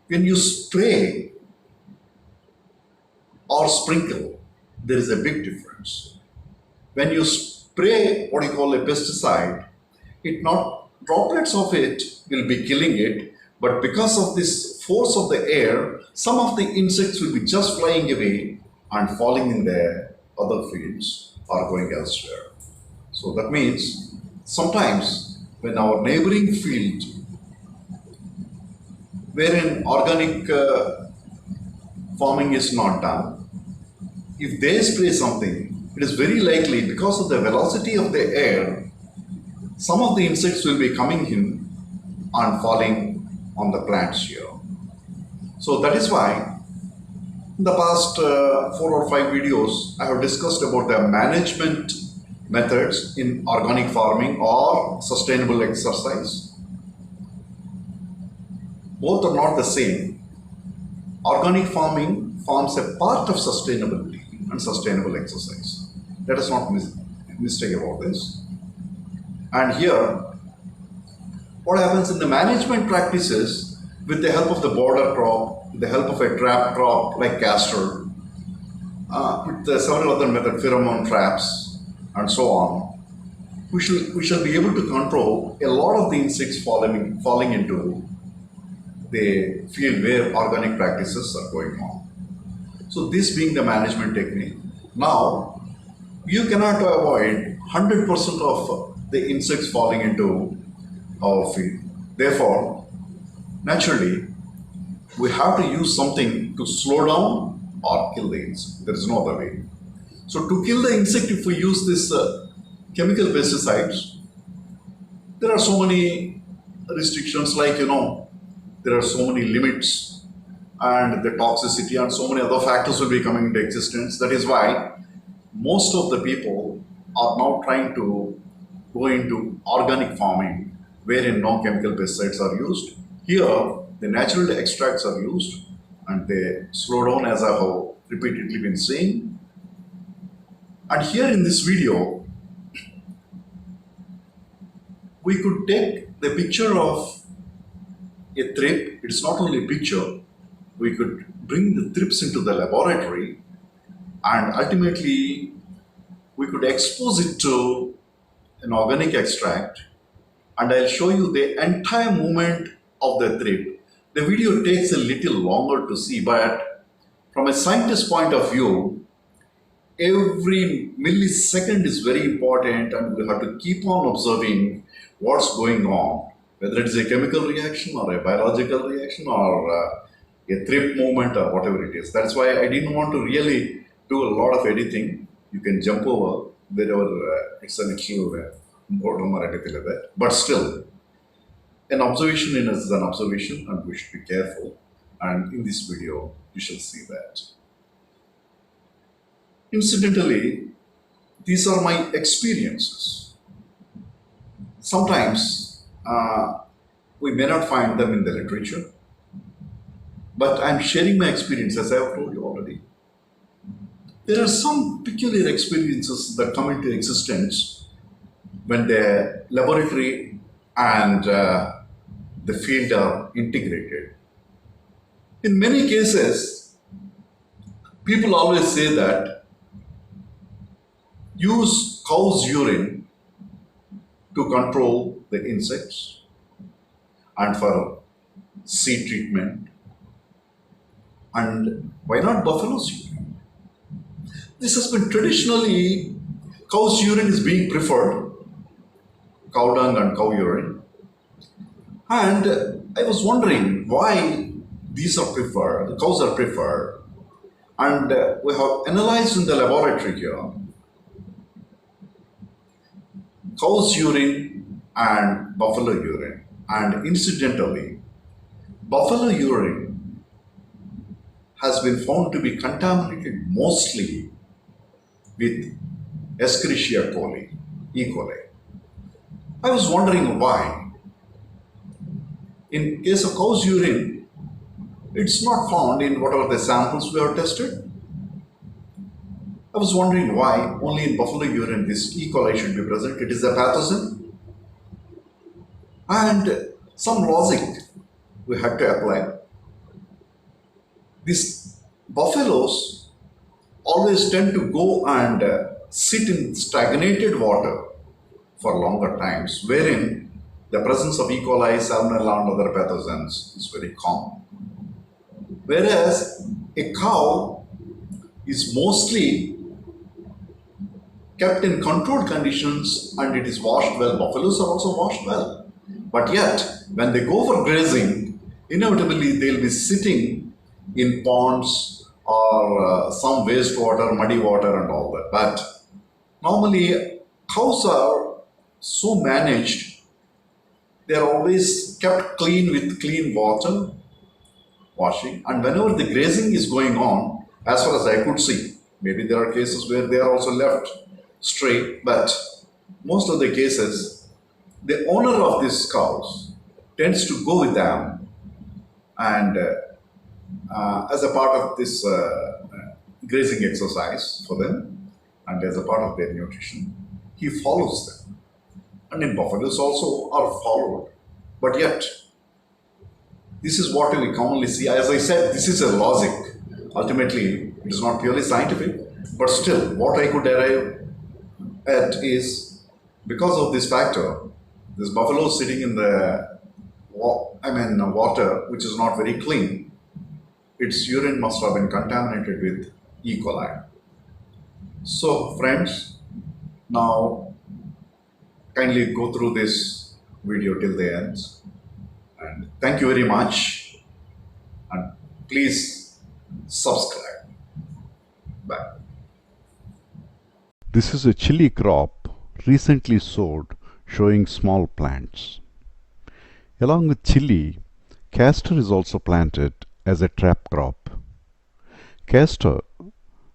when you spray or sprinkle, there is a big difference. When you spray what you call a pesticide, droplets of it will be killing it, but because of this force of the air, some of the insects will be just flying away and falling in the other fields or going elsewhere. So that means sometimes when our neighboring field, wherein organic farming is not done, if they spray something, it is very likely because of the velocity of the air, some of the insects will be coming in and falling on the plants here. So that is why in the past 4 or 5 videos, I have discussed about the management methods in organic farming or sustainable exercise. Both are not the same. Organic farming forms a part of sustainability and sustainable exercise. Let us not mistake about this. And here, what happens in the management practices, with the help of the border crop, with the help of a trap crop like castor, with several other methods, pheromone traps, and so on, we shall be able to control a lot of the insects falling into the field where organic practices are going on. So this being the management technique. Now, you cannot avoid 100% of the insects falling into our field. Therefore, naturally, we have to use something to slow down or kill the insect. There is no other way. So to kill the insect, if we use this chemical pesticides, there are so many restrictions, like, there are so many limits and the toxicity and so many other factors will be coming into existence. That is why most of the people are now trying to go into organic farming wherein no chemical pesticides are used. Here, the natural extracts are used and they slow down, as I have repeatedly been saying. And here in this video, we could take the picture of a thrip. It's not only a picture. We could bring the thrips into the laboratory and ultimately we could expose it to an organic extract, and I'll show you the entire movement of the thrip. The video takes a little longer to see, but From a scientist point of view, every millisecond is very important, and we have to keep on observing what's going on, whether it is a chemical reaction or a biological reaction or a thrip movement or whatever it is. That's why I didn't want to really do a lot of editing. You can jump over wherever it's a little important or anything like that. But still, an observation is an observation, and we should be careful. And in this video, you shall see that. Incidentally, these are my experiences. Sometimes we may not find them in the literature, but I'm sharing my experience as I have told you already. There are some peculiar experiences that come into existence when the laboratory and the field are integrated. In many cases, people always say that use cow's urine to control the insects and for seed treatment, and why not buffalo's urine? This has been traditionally, cow's urine is being preferred, cow dung and cow urine, and I was wondering why these are preferred, the cows are preferred, and we have analyzed in the laboratory here cow's urine and buffalo urine, and incidentally, buffalo urine has been found to be contaminated mostly with Escherichia coli, E. coli. I was wondering why. In case of cow's urine, it's not found in whatever the samples we have tested. I was wondering why only in buffalo urine this E. coli should be present. It is a pathogen. And some logic we had to apply. These buffaloes always tend to go and sit in stagnated water for longer times, wherein the presence of E. coli, salmonella, and other pathogens is very common. Whereas a cow is mostly kept in controlled conditions and it is washed well. Buffaloes are also washed well. But yet, when they go for grazing, inevitably they'll be sitting in ponds or some wastewater, muddy water and all that. But normally, cows are so managed, they are always kept clean with clean water, washing. And whenever the grazing is going on, as far as I could see, maybe there are cases where they are also left stray, but most of the cases, the owner of these cows tends to go with them, and as a part of this grazing exercise for them, and as a part of their nutrition, he follows them. And in buffaloes also are followed. But yet, this is what we commonly see. As I said, this is a logic. Ultimately, it is not purely scientific, but still, what I could arrive at is, because of this factor, this buffalo sitting in the water which is not very clean, its urine must have been contaminated with E. coli. So friends, now kindly go through this video till the end, and thank you very much, and please subscribe. Bye. This is a chili crop recently sowed showing small plants. Along with chili, castor is also planted as a trap crop. Castor,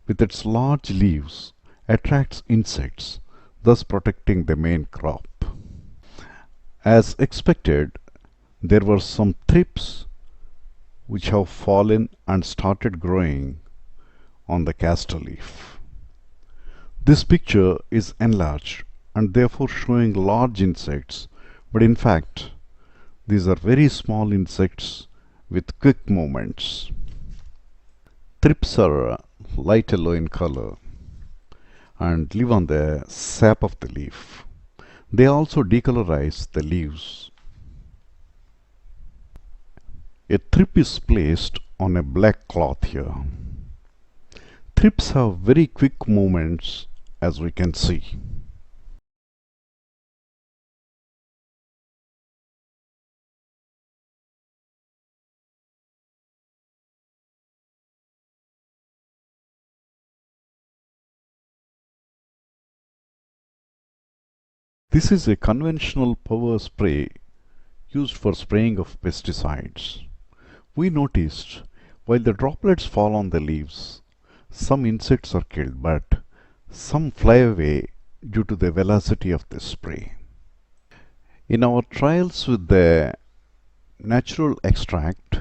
with its large leaves, attracts insects, thus protecting the main crop. As expected, there were some thrips which have fallen and started growing on the castor leaf. This picture is enlarged and therefore showing large insects, but in fact these are very small insects with quick movements. Thrips are light yellow in color and live on the sap of the leaf. They also decolorize the leaves. A thrip is placed on a black cloth here. Thrips have very quick movements, as we can see. This is a conventional power spray used for spraying of pesticides. We noticed while the droplets fall on the leaves, some insects are killed, but some fly away due to the velocity of the spray. In our trials with the natural extract,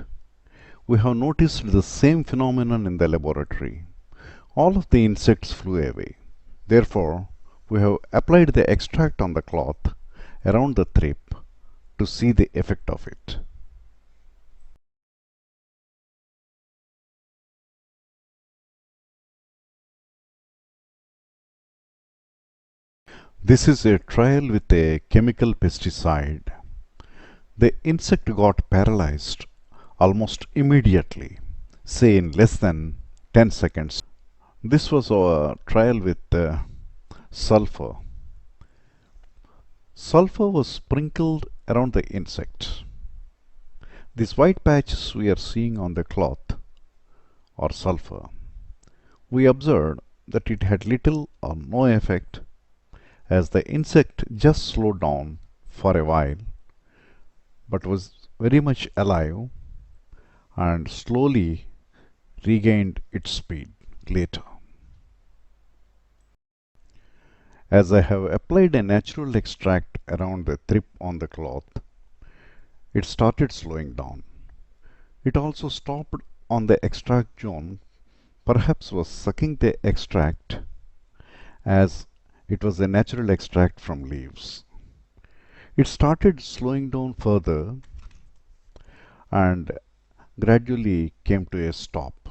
we have noticed the same phenomenon in the laboratory. All of the insects flew away. Therefore, we have applied the extract on the cloth around the thrip to see the effect of it. This is a trial with a chemical pesticide. The insect got paralyzed almost immediately, say in less than 10 seconds. This was a trial with sulfur. Sulfur was sprinkled around the insect. These white patches we are seeing on the cloth are sulfur. We observed that it had little or no effect as the insect just slowed down for a while but was very much alive and slowly regained its speed later. As I have applied a natural extract around the thrip on the cloth, it started slowing down. It also stopped on the extract zone, perhaps was sucking the extract as it was a natural extract from leaves. It started slowing down further and gradually came to a stop.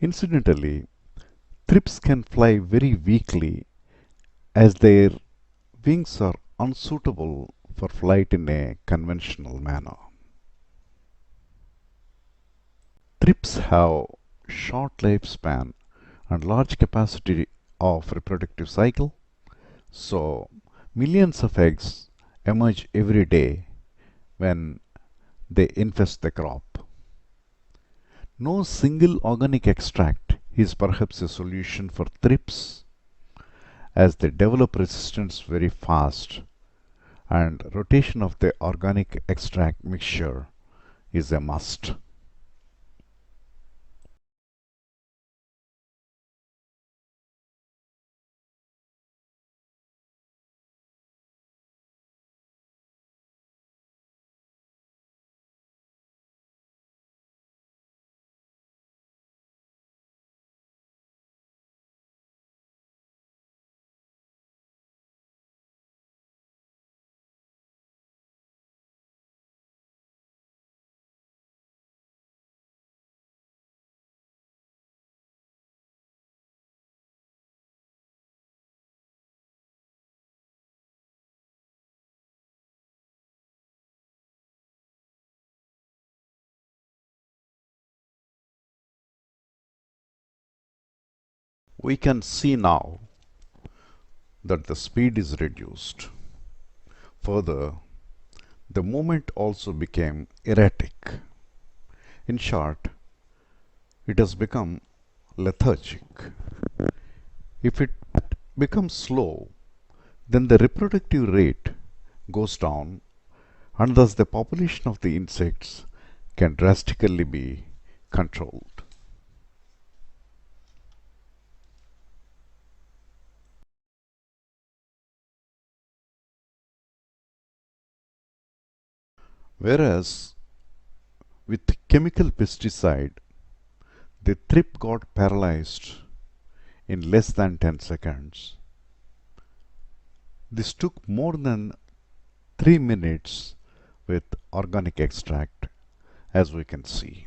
Incidentally, thrips can fly very weakly as their wings are unsuitable for flight in a conventional manner. Thrips have short lifespan and large capacity of reproductive cycle, so millions of eggs emerge every day when they infest the crop. No single organic extract is perhaps a solution for thrips as they develop resistance very fast and rotation of the organic extract mixture is a must. We can see now that the speed is reduced. Further, the movement also became erratic. In short, it has become lethargic. If it becomes slow, then the reproductive rate goes down and thus the population of the insects can drastically be controlled. Whereas with chemical pesticide, the thrip got paralyzed in less than 10 seconds. This took more than 3 minutes with organic extract, as we can see.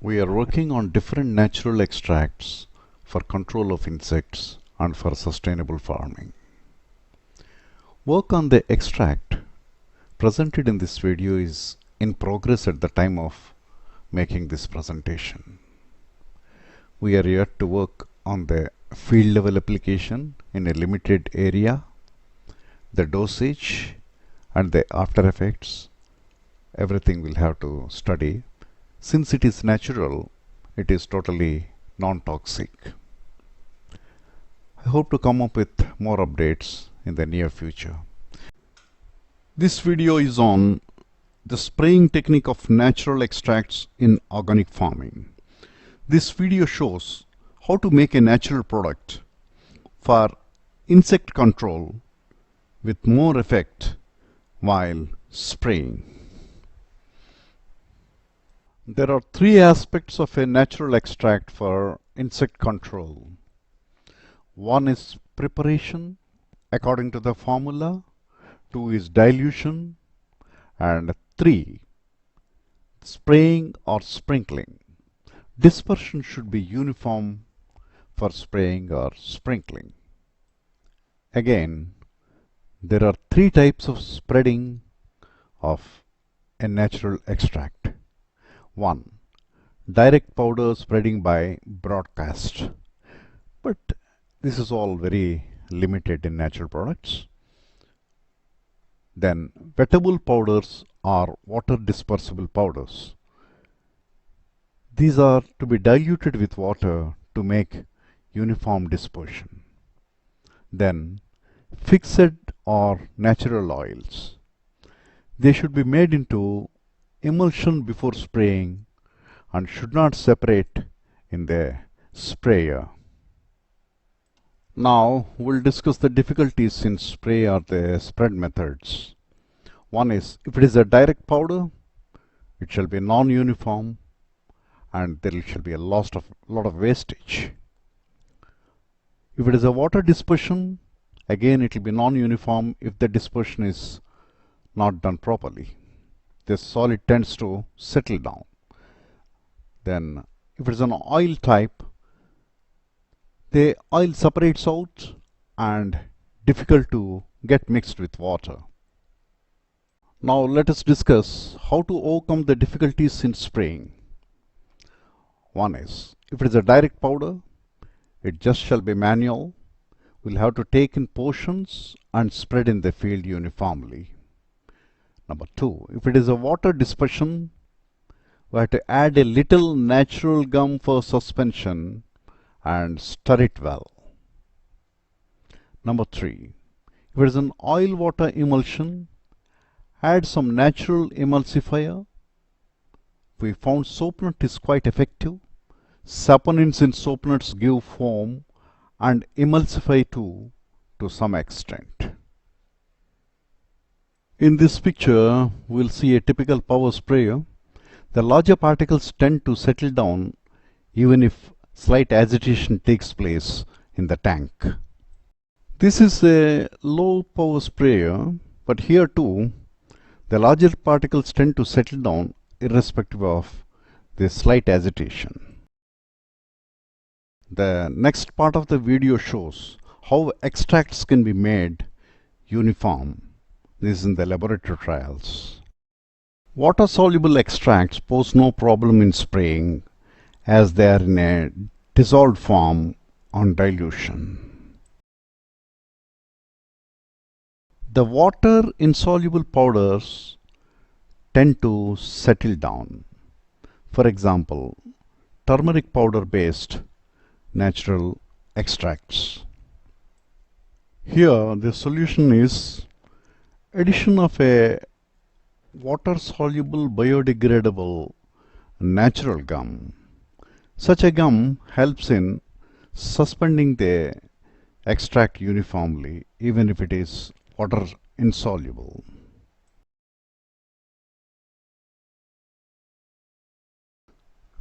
We are working on different natural extracts for control of insects and for sustainable farming. Work on the extract presented in this video is in progress at the time of making this presentation. We are yet to work on the field level application in a limited area, the dosage and the after effects. Everything we'll have to study. Since it is natural, it is totally non-toxic. I hope to come up with more updates in the near future. This video is on the spraying technique of natural extracts in organic farming. This video shows how to make a natural product for insect control with more effect while spraying. There are three aspects of a natural extract for insect control. One is preparation according to the formula, two is dilution, and three, spraying or sprinkling. Dispersion should be uniform for spraying or sprinkling. Again, there are three types of spreading of a natural extract. 1. Direct powder spreading by broadcast. But this is all very limited in natural products. Then wettable powders are water dispersible powders. These are to be diluted with water to make uniform dispersion. Then fixed or natural oils. They should be made into emulsion before spraying and should not separate in the sprayer. Now we'll discuss the difficulties in spray or the spread methods. One is, if it is a direct powder, it shall be non-uniform and there shall be a lot of wastage. If it is a water dispersion, again it will be non-uniform if the dispersion is not done properly. This solid tends to settle down. Then if it is an oil type, the oil separates out and difficult to get mixed with water. Now let us discuss how to overcome the difficulties in spraying. One is, if it is a direct powder, it just shall be manual. We'll have to take in portions and spread in the field uniformly. Number 2, if it is a water dispersion, we have to add a little natural gum for suspension and stir it well. Number 3, if it is an oil water emulsion, add some natural emulsifier. We found soap nut is quite effective. Saponins in soap nuts give foam and emulsify too to some extent. In this picture, we'll see a typical power sprayer. The larger particles tend to settle down even if slight agitation takes place in the tank. This is a low power sprayer, but here too, the larger particles tend to settle down irrespective of the slight agitation. The next part of the video shows how extracts can be made uniform. This is in the laboratory trials. Water-soluble extracts pose no problem in spraying as they are in a dissolved form on dilution. The water-insoluble powders tend to settle down. For example, turmeric powder-based natural extracts. Here the solution is addition of a water-soluble biodegradable natural gum. Such a gum helps in suspending the extract uniformly even if it is water insoluble.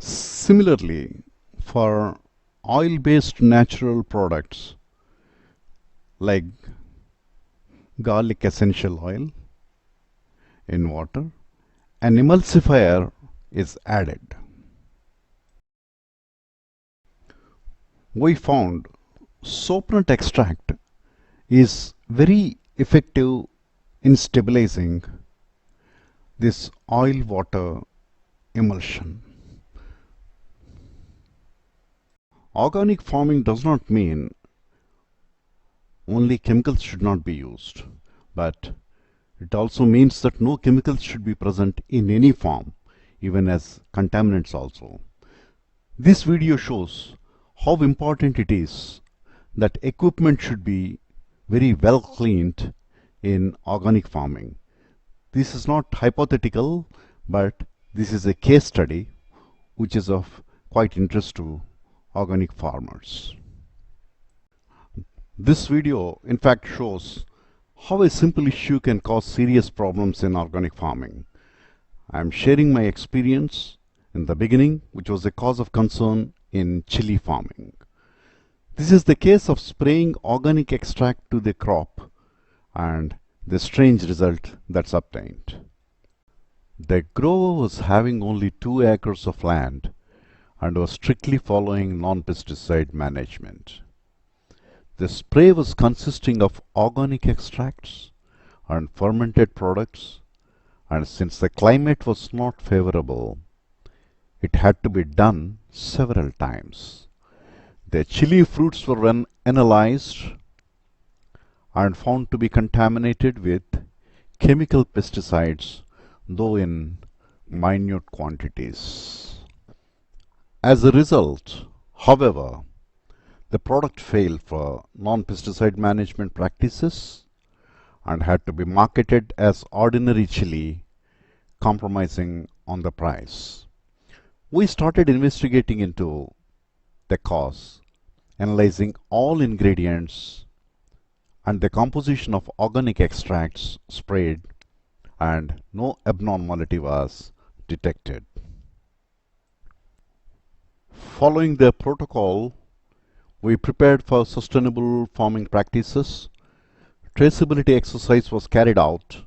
Similarly, for oil-based natural products like garlic essential oil in water, an emulsifier is added. We found soap nut extract is very effective in stabilizing this oil water emulsion. Organic farming does not mean only chemicals should not be used, but it also means that no chemicals should be present in any form, even as contaminants also. This video shows how important it is that equipment should be very well cleaned in organic farming. This is not hypothetical, but this is a case study which is of quite interest to organic farmers. This video in fact shows how a simple issue can cause serious problems in organic farming. I am sharing my experience in the beginning, which was a cause of concern in chili farming. This is the case of spraying organic extract to the crop and the strange result that's obtained. The grower was having only 2 acres of land and was strictly following non-pesticide management. The spray was consisting of organic extracts and fermented products, and since the climate was not favorable, it had to be done several times. The chili fruits were then analyzed and found to be contaminated with chemical pesticides, though in minute quantities. As a result, however, the product failed for non-pesticide management practices and had to be marketed as ordinary chili, compromising on the price. We started investigating into the cause, analyzing all ingredients and the composition of organic extracts sprayed, and no abnormality was detected. Following the protocol, we prepared for sustainable farming practices. Traceability exercise was carried out,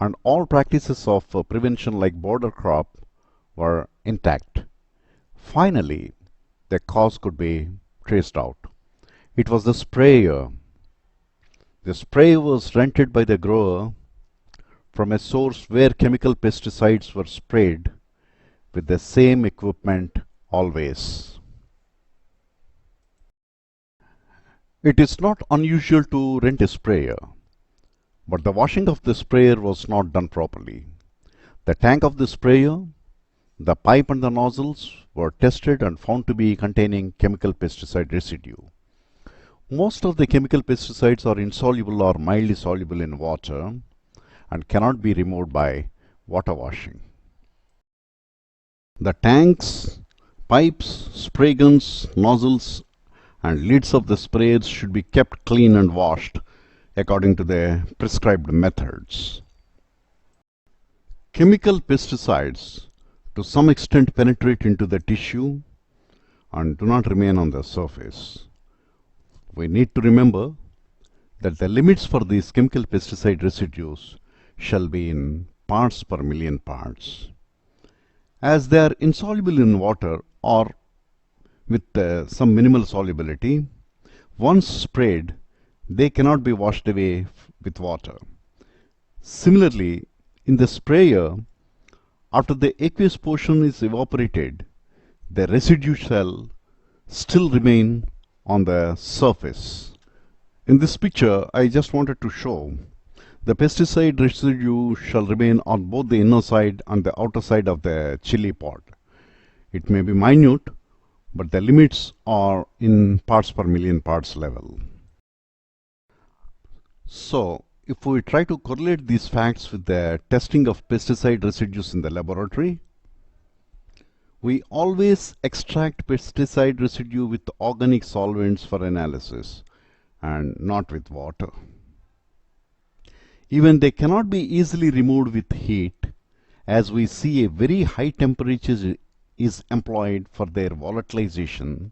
and all practices of prevention like border crop were intact. Finally, the cause could be traced out. It was the sprayer. The sprayer was rented by the grower from a source where chemical pesticides were sprayed with the same equipment always. It is not unusual to rent a sprayer, but the washing of the sprayer was not done properly. The tank of the sprayer, the pipe and the nozzles were tested and found to be containing chemical pesticide residue. Most of the chemical pesticides are insoluble or mildly soluble in water and cannot be removed by water washing. The tanks, pipes, spray guns, nozzles and lids of the sprayers should be kept clean and washed according to the prescribed methods. Chemical pesticides to some extent penetrate into the tissue and do not remain on the surface. We need to remember that the limits for these chemical pesticide residues shall be in parts per million parts. As they are insoluble in water or with some minimal solubility, once sprayed, they cannot be washed away with water. Similarly, in the sprayer, after the aqueous portion is evaporated, the residue shall still remain on the surface. In this picture, I just wanted to show the pesticide residue shall remain on both the inner side and the outer side of the chili pod. It may be minute, but the limits are in parts per million parts level. So, if we try to correlate these facts with the testing of pesticide residues in the laboratory, we always extract pesticide residue with organic solvents for analysis and not with water. Even they cannot be easily removed with heat, as we see a very high temperature is employed for their volatilization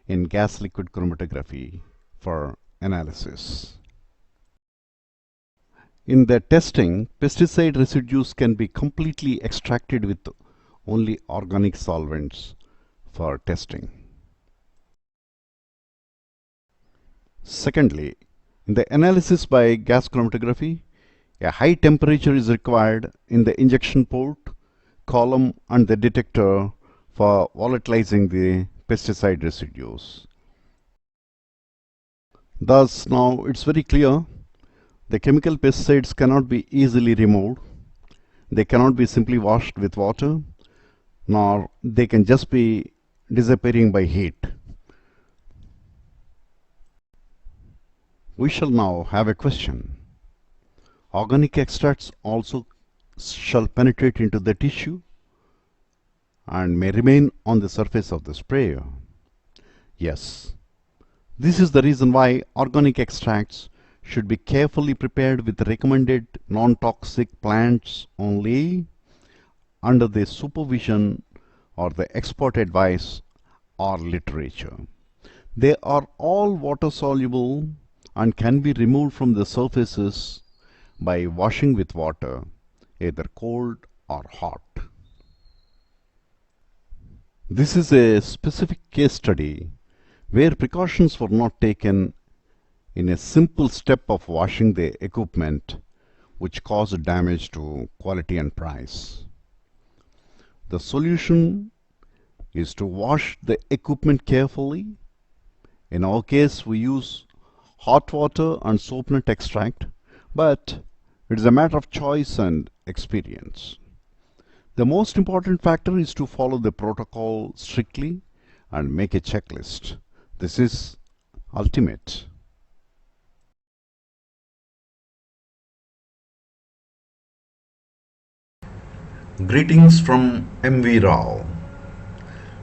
in gas liquid chromatography for analysis. In the testing, pesticide residues can be completely extracted with only organic solvents for testing. Secondly, in the analysis by gas chromatography, a high temperature is required in the injection port, column and the detector for volatilizing the pesticide residues. Thus, now it's very clear the chemical pesticides cannot be easily removed. They cannot be simply washed with water, nor they can just be disappearing by heat. We shall now have a question. Organic extracts also shall penetrate into the tissue and may remain on the surface of the sprayer. Yes, this is the reason why organic extracts should be carefully prepared with recommended non-toxic plants only under the supervision or the expert advice or literature. They are all water soluble and can be removed from the surfaces by washing with water, either cold or hot. This is a specific case study where precautions were not taken in a simple step of washing the equipment, which caused damage to quality and price. The solution is to wash the equipment carefully. In our case, we use hot water and soap nut extract, but it is a matter of choice and experience. The most important factor is to follow the protocol strictly and make a checklist. This is ultimate. Greetings from M.V. Rao.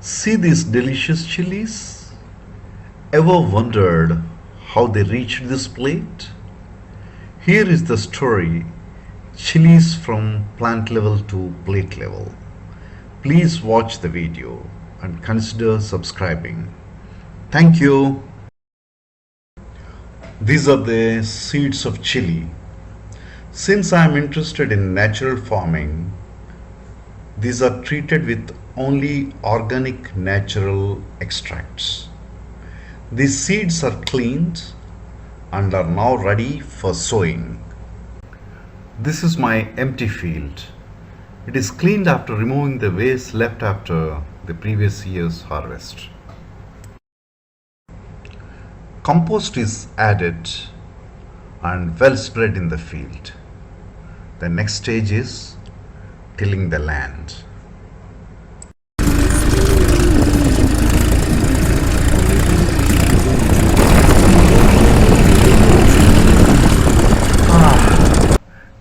See these delicious chilies? Ever wondered how they reached this plate? Here is the story. Chilies from plant level to plate level. Please watch the video and consider subscribing. Thank you. These are the seeds of chili. Since I am interested in natural farming, these are treated with only organic natural extracts. These seeds are cleaned and are now ready for sowing. This is my empty field. It is cleaned after removing the waste left after the previous year's harvest. Compost is added and well spread in the field. The next stage is tilling the land.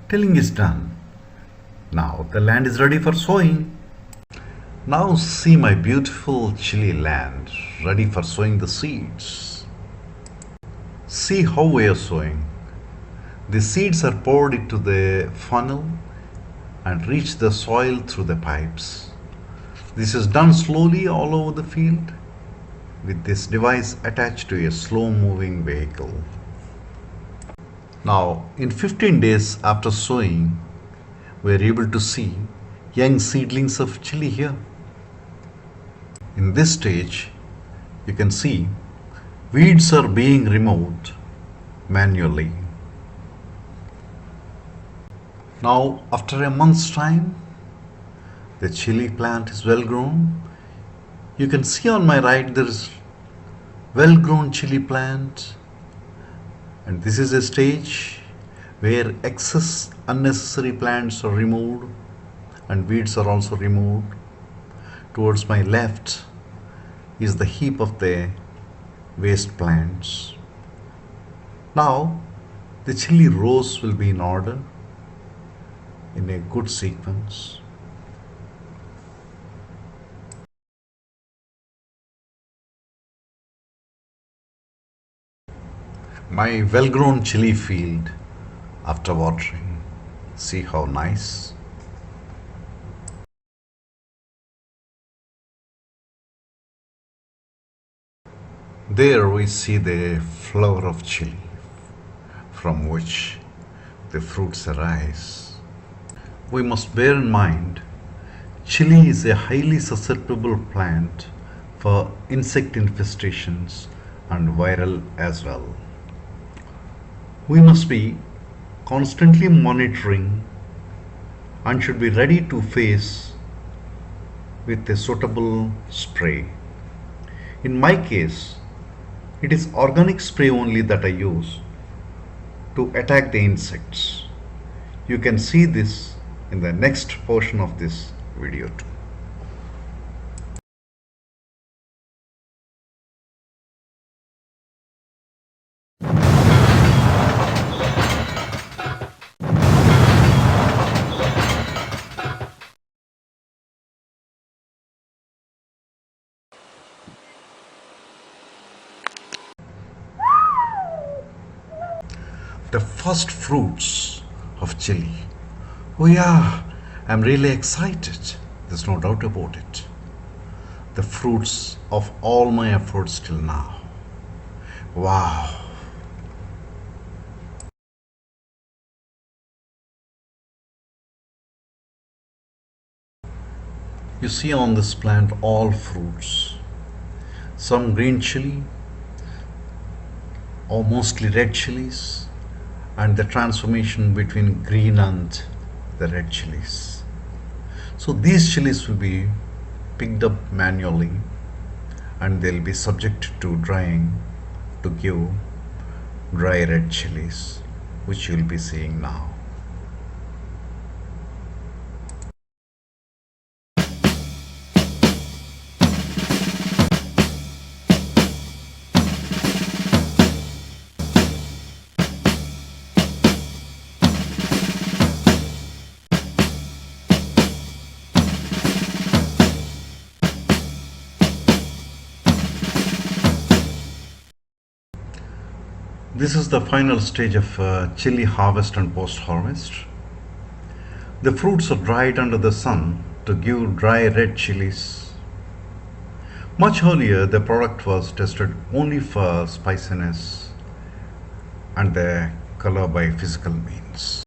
Tilling is done. Now the land is ready for sowing. Now see my beautiful chili land ready for sowing the seeds. See how we are sowing. The seeds are poured into the funnel and reach the soil through the pipes. This is done slowly all over the field with this device attached to a slow moving vehicle. Now in 15 days after sowing, we are able to see young seedlings of chili here. In this stage, you can see weeds are being removed manually. Now after a month's time, the chili plant is well grown. You can see on my right there is well grown chili plant, and this is a stage where excess unnecessary plants are removed and weeds are also removed. Towards my left is the heap of the waste plants. Now the chili rows will be in order in a good sequence. My well-grown chili field after watering. See how nice. There we see the flower of chili from which the fruits arise. We must bear in mind, chili is a highly susceptible plant for insect infestations and viral as well. We must be constantly monitoring and should be ready to face with a suitable spray. In my case, it is organic spray only that I use to attack the insects. You can see this in the next portion of this video too. The first fruits of chili. Oh yeah, I'm really excited. There's no doubt about it. The fruits of all my efforts till now. Wow. You see on this plant all fruits. Some green chili or mostly red chilies, and the transformation between green and the red chilies. So these chilies will be picked up manually and they'll be subject to drying to give dry red chilies, which you'll be seeing now. This is the final stage of chili harvest and post-harvest. The fruits are dried under the sun to give dry red chilies. Much earlier, the product was tested only for spiciness and the color by physical means.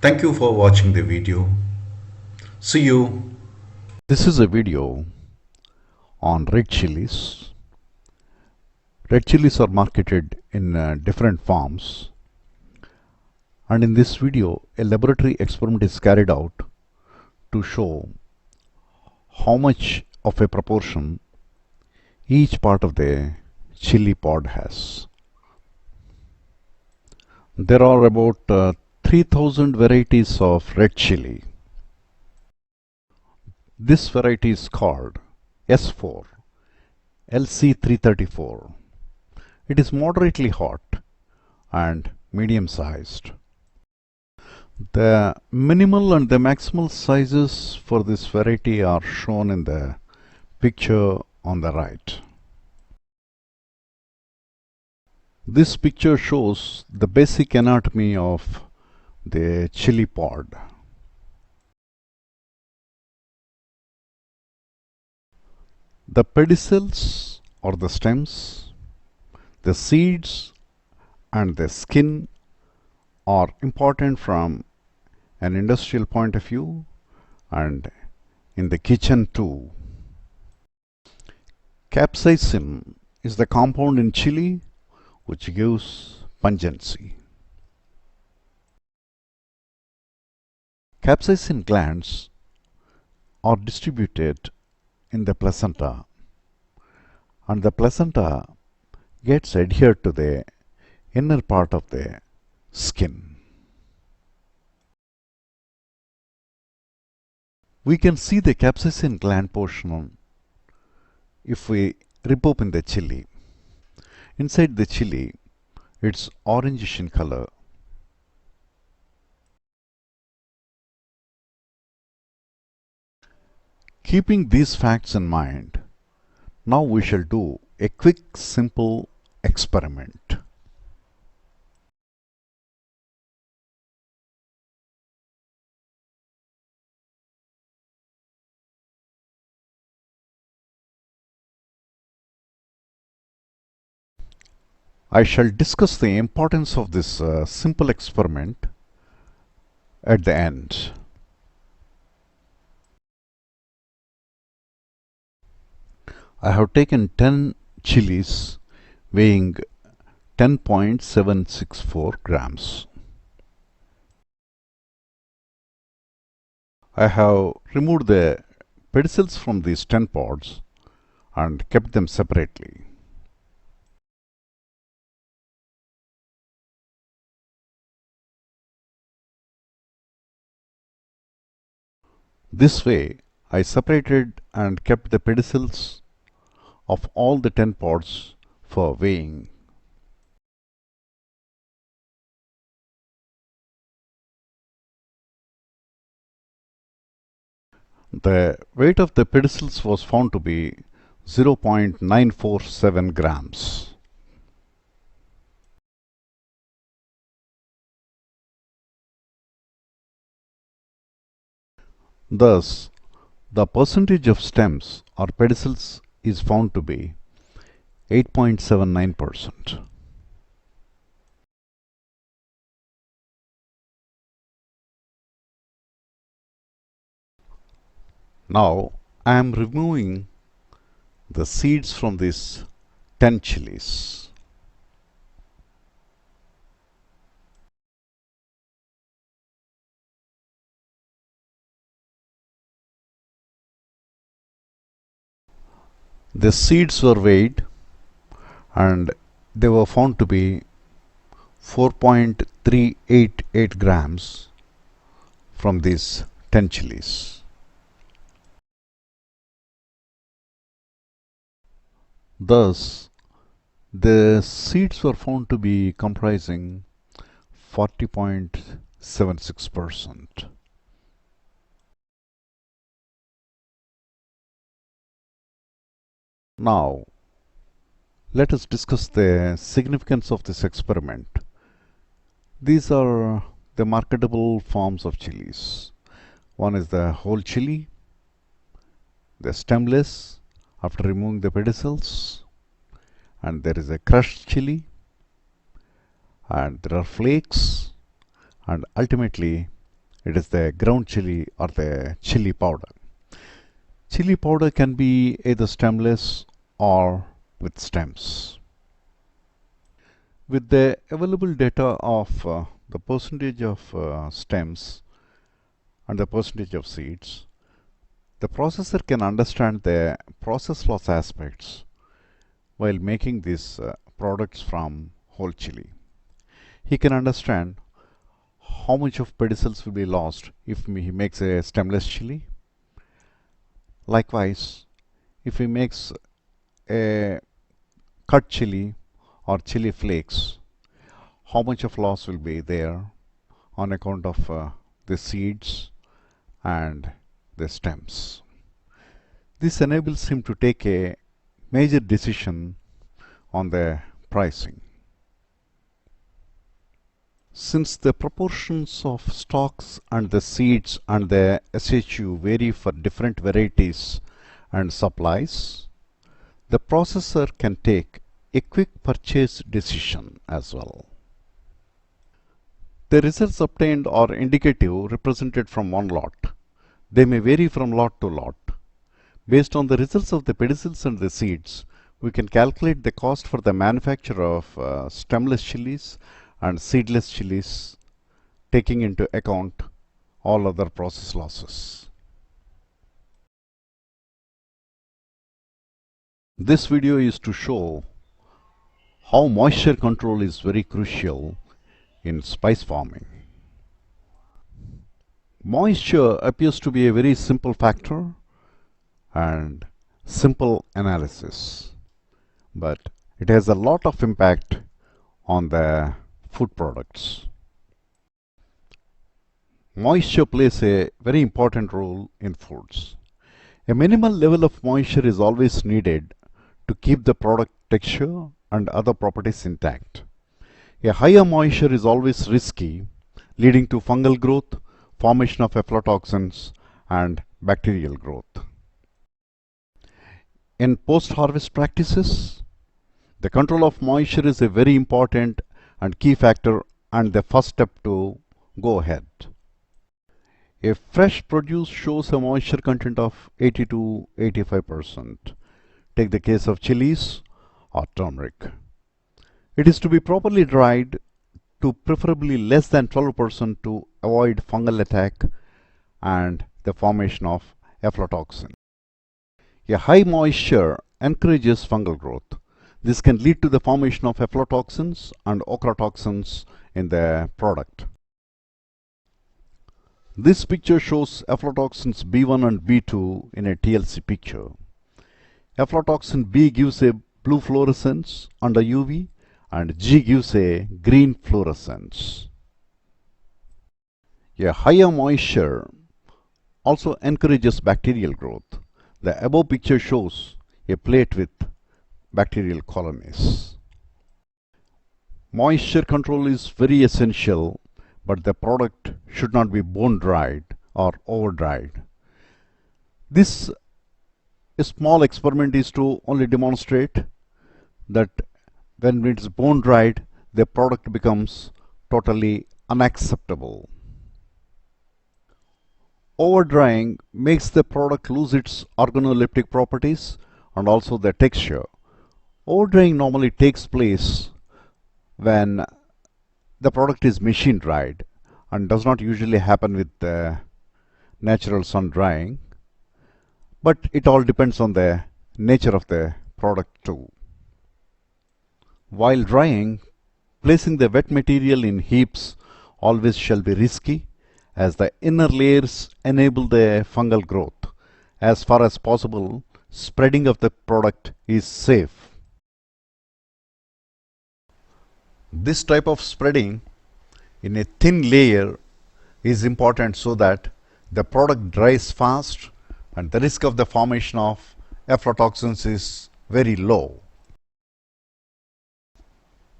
Thank you for watching the video. See you. This is a video on red chilies. Red chilies are marketed in different forms, and in this video a laboratory experiment is carried out to show how much of a proportion each part of the chili pod has. There are about 3000 varieties of red chili. This variety is called S4 LC334. It is moderately hot and medium sized. The minimal and the maximal sizes for this variety are shown in the picture on the right. This picture shows the basic anatomy of the chili pod. The pedicels or the stems, the seeds and the skin are important from an industrial point of view and in the kitchen too. Capsaicin is the compound in chili which gives pungency. Capsaicin glands are distributed in the placenta, and the placenta gets adhered to the inner part of the skin. We can see the capsaicin gland portion if we rip open the chili. Inside the chili, it's orangish in color. Keeping these facts in mind, now we shall do a quick, simple experiment. I shall discuss the importance of this simple experiment at the end. I have taken 10 chilies weighing 10.764 grams. I have removed the pedicels from these 10 pods and kept them separately. This way, I separated and kept the pedicels of all the 10 pods for weighing. The weight of the pedicels was found to be 0.947 grams. Thus, the percentage of stems or pedicels is found to be 8.79%. Now, I am removing the seeds from these 10 chilies. The seeds were weighed and they were found to be 4.388 grams from these 10 chilies. Thus, the seeds were found to be comprising 40.76%. Now, let us discuss the significance of this experiment. These are the marketable forms of chilies. One is the whole chili, the stemless after removing the pedicels, and there is a crushed chili, and there are flakes, and ultimately it is the ground chili or the chili powder. Chili powder can be either stemless or with stems. With the available data of the percentage of stems and the percentage of seeds, the processor can understand the process loss aspects while making these products from whole chili. He can understand how much of pedicels will be lost if he makes a stemless chili. Likewise, if he makes a cut chili or chili flakes, how much of loss will be there on account of the seeds and the stems. This enables him to take a major decision on the pricing. Since the proportions of stalks and the seeds and the SHU vary for different varieties and supplies, the processor can take a quick purchase decision as well. The results obtained are indicative, represented from one lot. They may vary from lot to lot. Based on the results of the pedicels and the seeds, we can calculate the cost for the manufacture of stemless chilies and seedless chilies, taking into account all other process losses. This video is to show how moisture control is very crucial in spice farming. Moisture appears to be a very simple factor and simple analysis, but it has a lot of impact on the food products. Moisture plays a very important role in foods. A minimal level of moisture is always needed to keep the product texture and other properties intact. A higher moisture is always risky, leading to fungal growth, formation of aflatoxins, and bacterial growth. In post-harvest practices, the control of moisture is a very important and key factor and the first step to go ahead. If fresh produce shows a moisture content of 80 to 85%, take the case of chilies or turmeric. It is to be properly dried to preferably less than 12% to avoid fungal attack and the formation of aflatoxin. A high moisture encourages fungal growth. This can lead to the formation of aflatoxins and ochratoxins in the product. This picture shows aflatoxins B1 and B2 in a TLC picture. Aflatoxin B gives a blue fluorescence under UV and G gives a green fluorescence. A higher moisture also encourages bacterial growth. The above picture shows a plate with bacterial colonies. Moisture control is very essential, but the product should not be bone dried or over dried. This small experiment is to only demonstrate that when it is bone dried, the product becomes totally unacceptable. Over drying makes the product lose its organoleptic properties and also the texture. Over drying normally takes place when the product is machine dried and does not usually happen with the natural sun drying, but it all depends on the nature of the product too. While drying, placing the wet material in heaps always shall be risky, as the inner layers enable the fungal growth. As far as possible, spreading of the product is safe. This type of spreading in a thin layer is important so that the product dries fast and the risk of the formation of aflatoxins is very low.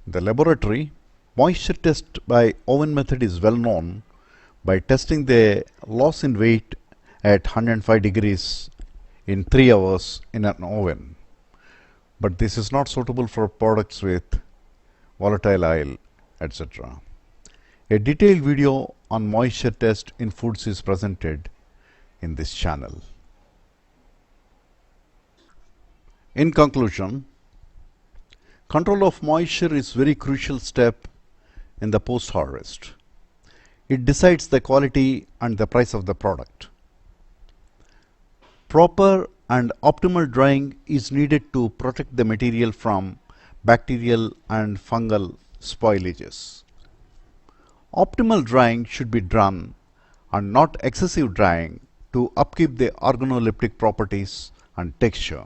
The laboratory moisture test by oven method is well known by testing the loss in weight at 105 degrees in 3 hours in an oven. But this is not suitable for products with volatile oil, etc. A detailed video on moisture test in foods is presented in this channel. In conclusion, control of moisture is very crucial step in the post-harvest. It decides the quality and the price of the product. Proper and optimal drying is needed to protect the material from bacterial and fungal spoilages. Optimal drying should be done and not excessive drying to upkeep the organoleptic properties and texture.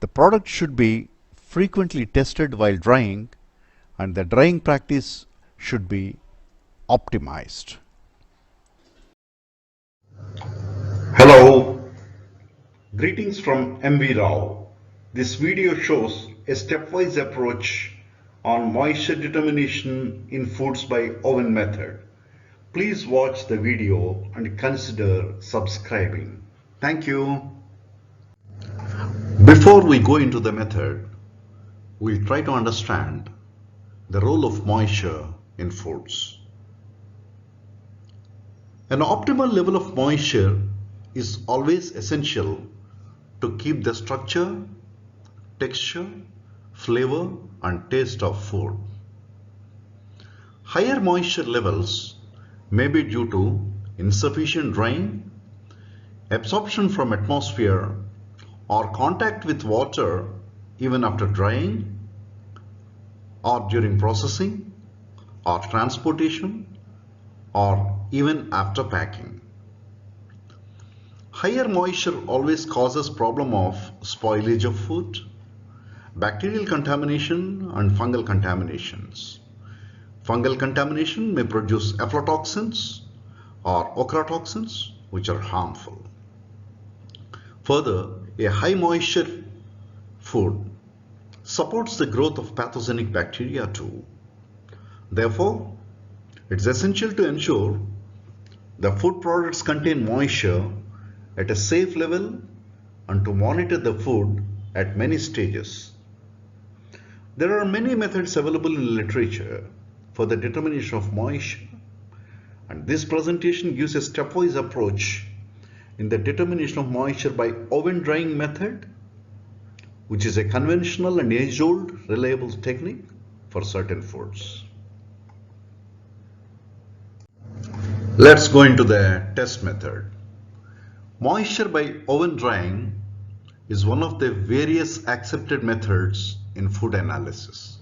The product should be frequently tested while drying and the drying practice should be optimized. Hello, greetings from MV Rao. This video shows a stepwise approach on moisture determination in foods by oven method. Please watch the video and consider subscribing. Thank you. Before we go into the method, we'll try to understand the role of moisture in foods. An optimal level of moisture is always essential to keep the structure, texture, flavor and taste of food. Higher moisture levels may be due to insufficient drying, absorption from atmosphere or contact with water even after drying or during processing or transportation or even after packing. Higher moisture always causes problem of spoilage of food, bacterial contamination and fungal contaminations. Fungal contamination may produce aflatoxins or ochratoxins which are harmful. Further, a high moisture food supports the growth of pathogenic bacteria too. Therefore, it's essential to ensure the food products contain moisture at a safe level and to monitor the food at many stages. There are many methods available in literature for the determination of moisture, and this presentation gives a stepwise approach in the determination of moisture by oven drying method, which is a conventional and age-old reliable technique for certain foods. Let's go into the test method. Moisture by oven drying is one of the various accepted methods in food analysis.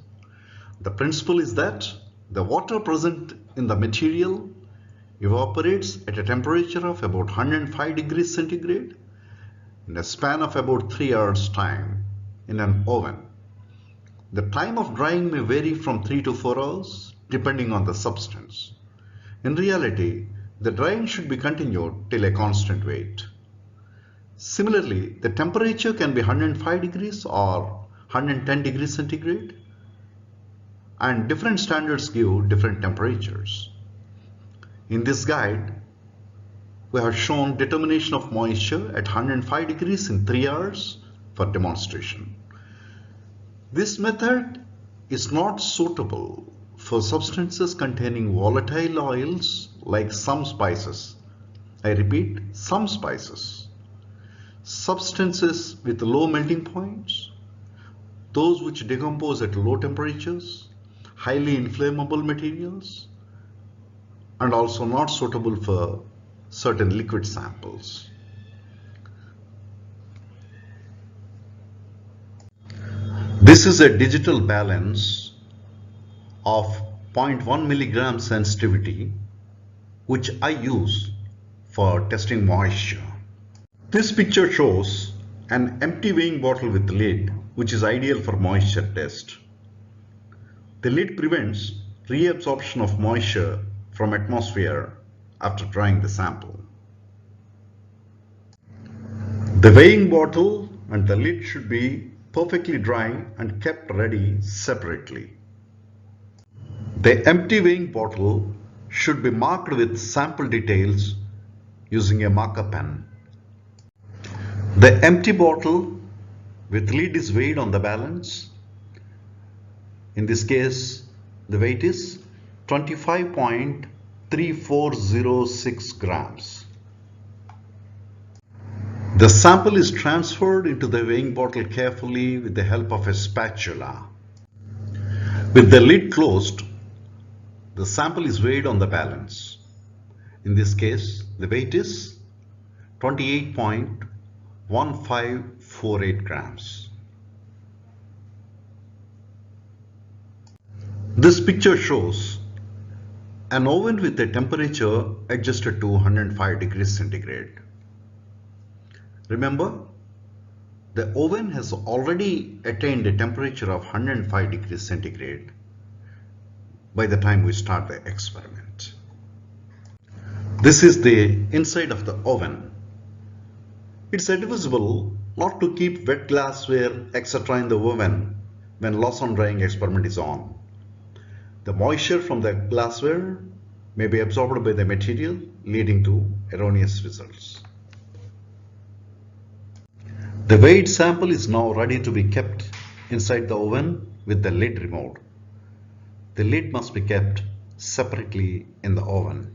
The principle is that the water present in the material evaporates at a temperature of about 105 degrees centigrade in a span of about 3 hours time in an oven. The time of drying may vary from 3 to 4 hours depending on the substance. In reality, the drying should be continued till a constant weight. Similarly, the temperature can be 105 degrees or 110 degrees centigrade, and different standards give different temperatures. In this guide, we have shown determination of moisture at 105 degrees in 3 hours for demonstration. This method is not suitable for substances containing volatile oils like some spices. I repeat, some spices. Substances with low melting points, those which decompose at low temperatures, highly inflammable materials, and also not suitable for certain liquid samples. This is a digital balance of 0.1 milligram sensitivity, which I use for testing moisture. This picture shows an empty weighing bottle with lid, which is ideal for moisture test. The lid prevents reabsorption of moisture from atmosphere after drying the sample. The weighing bottle and the lid should be perfectly dry and kept ready separately. The empty weighing bottle should be marked with sample details using a marker pen. The empty bottle with lid is weighed on the balance. In this case, the weight is 25.3406 grams. The sample is transferred into the weighing bottle carefully with the help of a spatula. With the lid closed, the sample is weighed on the balance. In this case, the weight is 28.1548 grams. This picture shows an oven with a temperature adjusted to 105 degrees centigrade. Remember, the oven has already attained a temperature of 105 degrees centigrade by the time we start the experiment. This is the inside of the oven. It's advisable not to keep wet glassware, etc. in the oven when loss on drying experiment is on. The moisture from the glassware may be absorbed by the material, leading to erroneous results. The weighed sample is now ready to be kept inside the oven with the lid removed. The lid must be kept separately in the oven.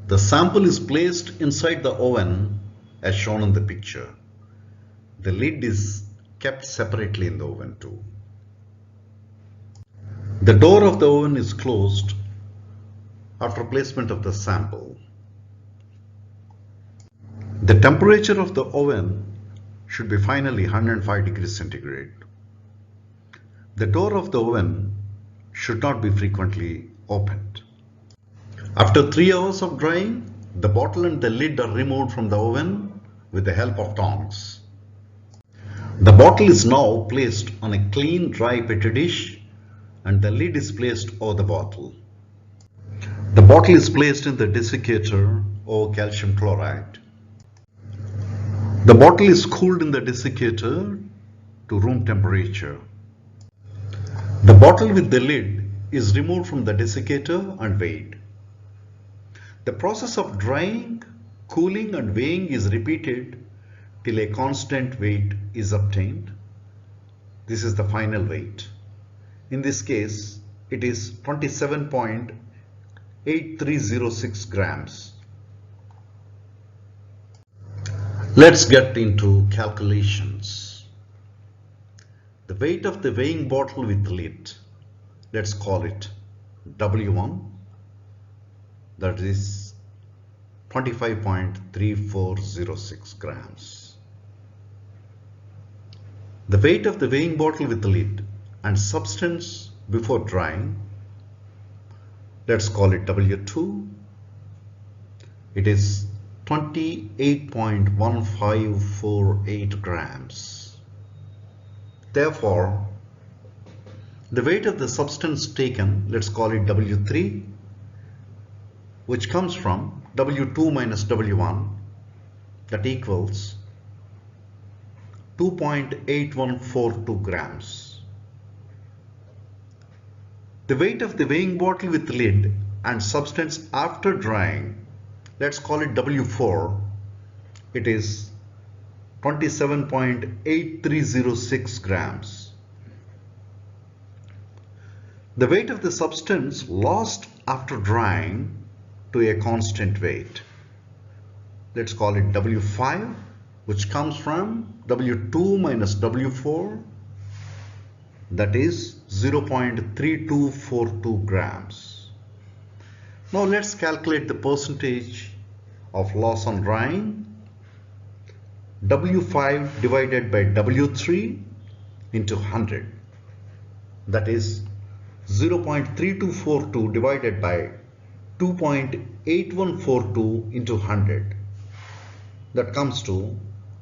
The sample is placed inside the oven as shown in the picture. The lid is kept separately in the oven too. The door of the oven is closed after placement of the sample. The temperature of the oven should be finally 105 degrees centigrade. The door of the oven should not be frequently opened. After 3 hours of drying, the bottle and the lid are removed from the oven with the help of tongs. The bottle is now placed on a clean dry petri dish and the lid is placed over the bottle. The bottle is placed in the desiccator or calcium chloride. The bottle is cooled in the desiccator to room temperature. The bottle with the lid is removed from the desiccator and weighed. The process of drying, cooling and weighing is repeated till a constant weight is obtained. This is the final weight. In this case, it is 27.8306 grams. Let's get into calculations. The weight of the weighing bottle with lid, let's call it W1, that is 25.3406 grams. The weight of the weighing bottle with lid and substance before drying, let's call it W2, it is 28.1548 grams. Therefore, the weight of the substance taken, let's call it W3, which comes from W2 minus W1, that equals 2.8142 grams. The weight of the weighing bottle with lid and substance after drying, let's call it W4, it is 27.8306 grams. The weight of the substance lost after drying to a constant weight, let's call it W5, which comes from W2 minus W4, that is 0.3242 grams. Now let's calculate the percentage of loss on drying. W5 divided by W3 into 100, that is 0.3242 divided by 2.8142 into 100, that comes to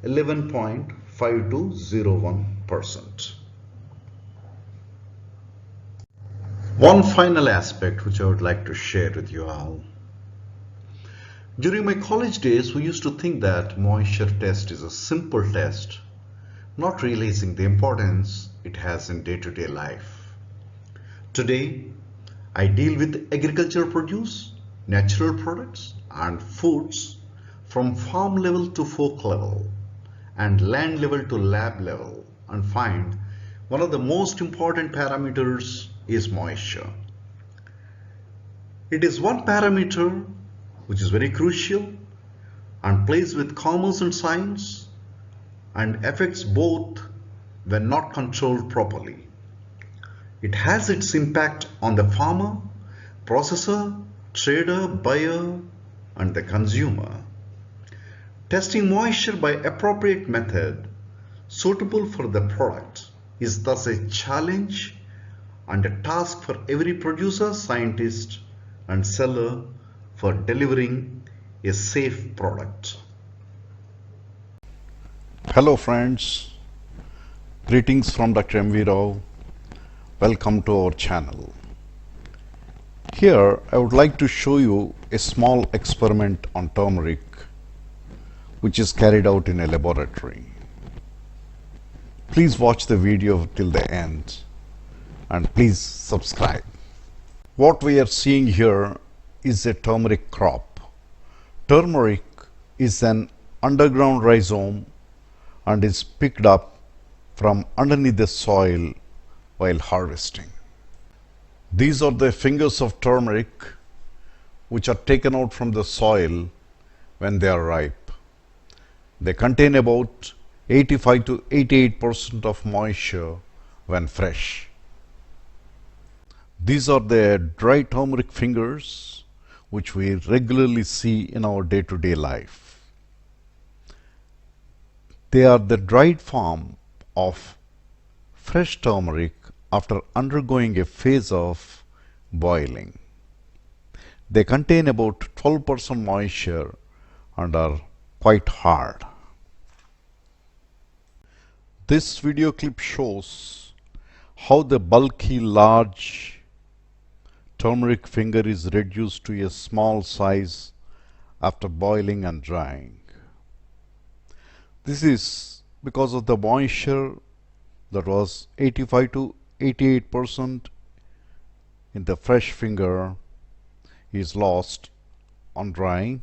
11.5201%. One final aspect which I would like to share with you all. During my college days, we used to think that moisture test is a simple test, not realizing the importance it has in day-to-day life. Today, I deal with agricultural produce, natural products and foods from farm level to fork level and land level to lab level, and find one of the most important parameters is moisture. It is one parameter which is very crucial and plays with commerce and science and affects both when not controlled properly. It has its impact on the farmer, processor, trader, buyer and the consumer. Testing moisture by appropriate method suitable for the product is thus a challenge and a task for every producer, scientist and seller for delivering a safe product. Hello friends, greetings from Dr. M. V. Rao. Welcome to our channel. Here I would like to show you a small experiment on turmeric which is carried out in a laboratory. Please watch the video till the end and please subscribe. What we are seeing here is a turmeric crop. Turmeric is an underground rhizome and is picked up from underneath the soil while harvesting. These are the fingers of turmeric which are taken out from the soil when they are ripe. They contain about 85 to 88% of moisture when fresh. These are the dry turmeric fingers which we regularly see in our day-to-day life. They are the dried form of fresh turmeric after undergoing a phase of boiling. They contain about 12% moisture and are quite hard. This video clip shows how the bulky large turmeric finger is reduced to a small size after boiling and drying. This is because of the moisture that was 85 to 88% in the fresh finger is lost on drying,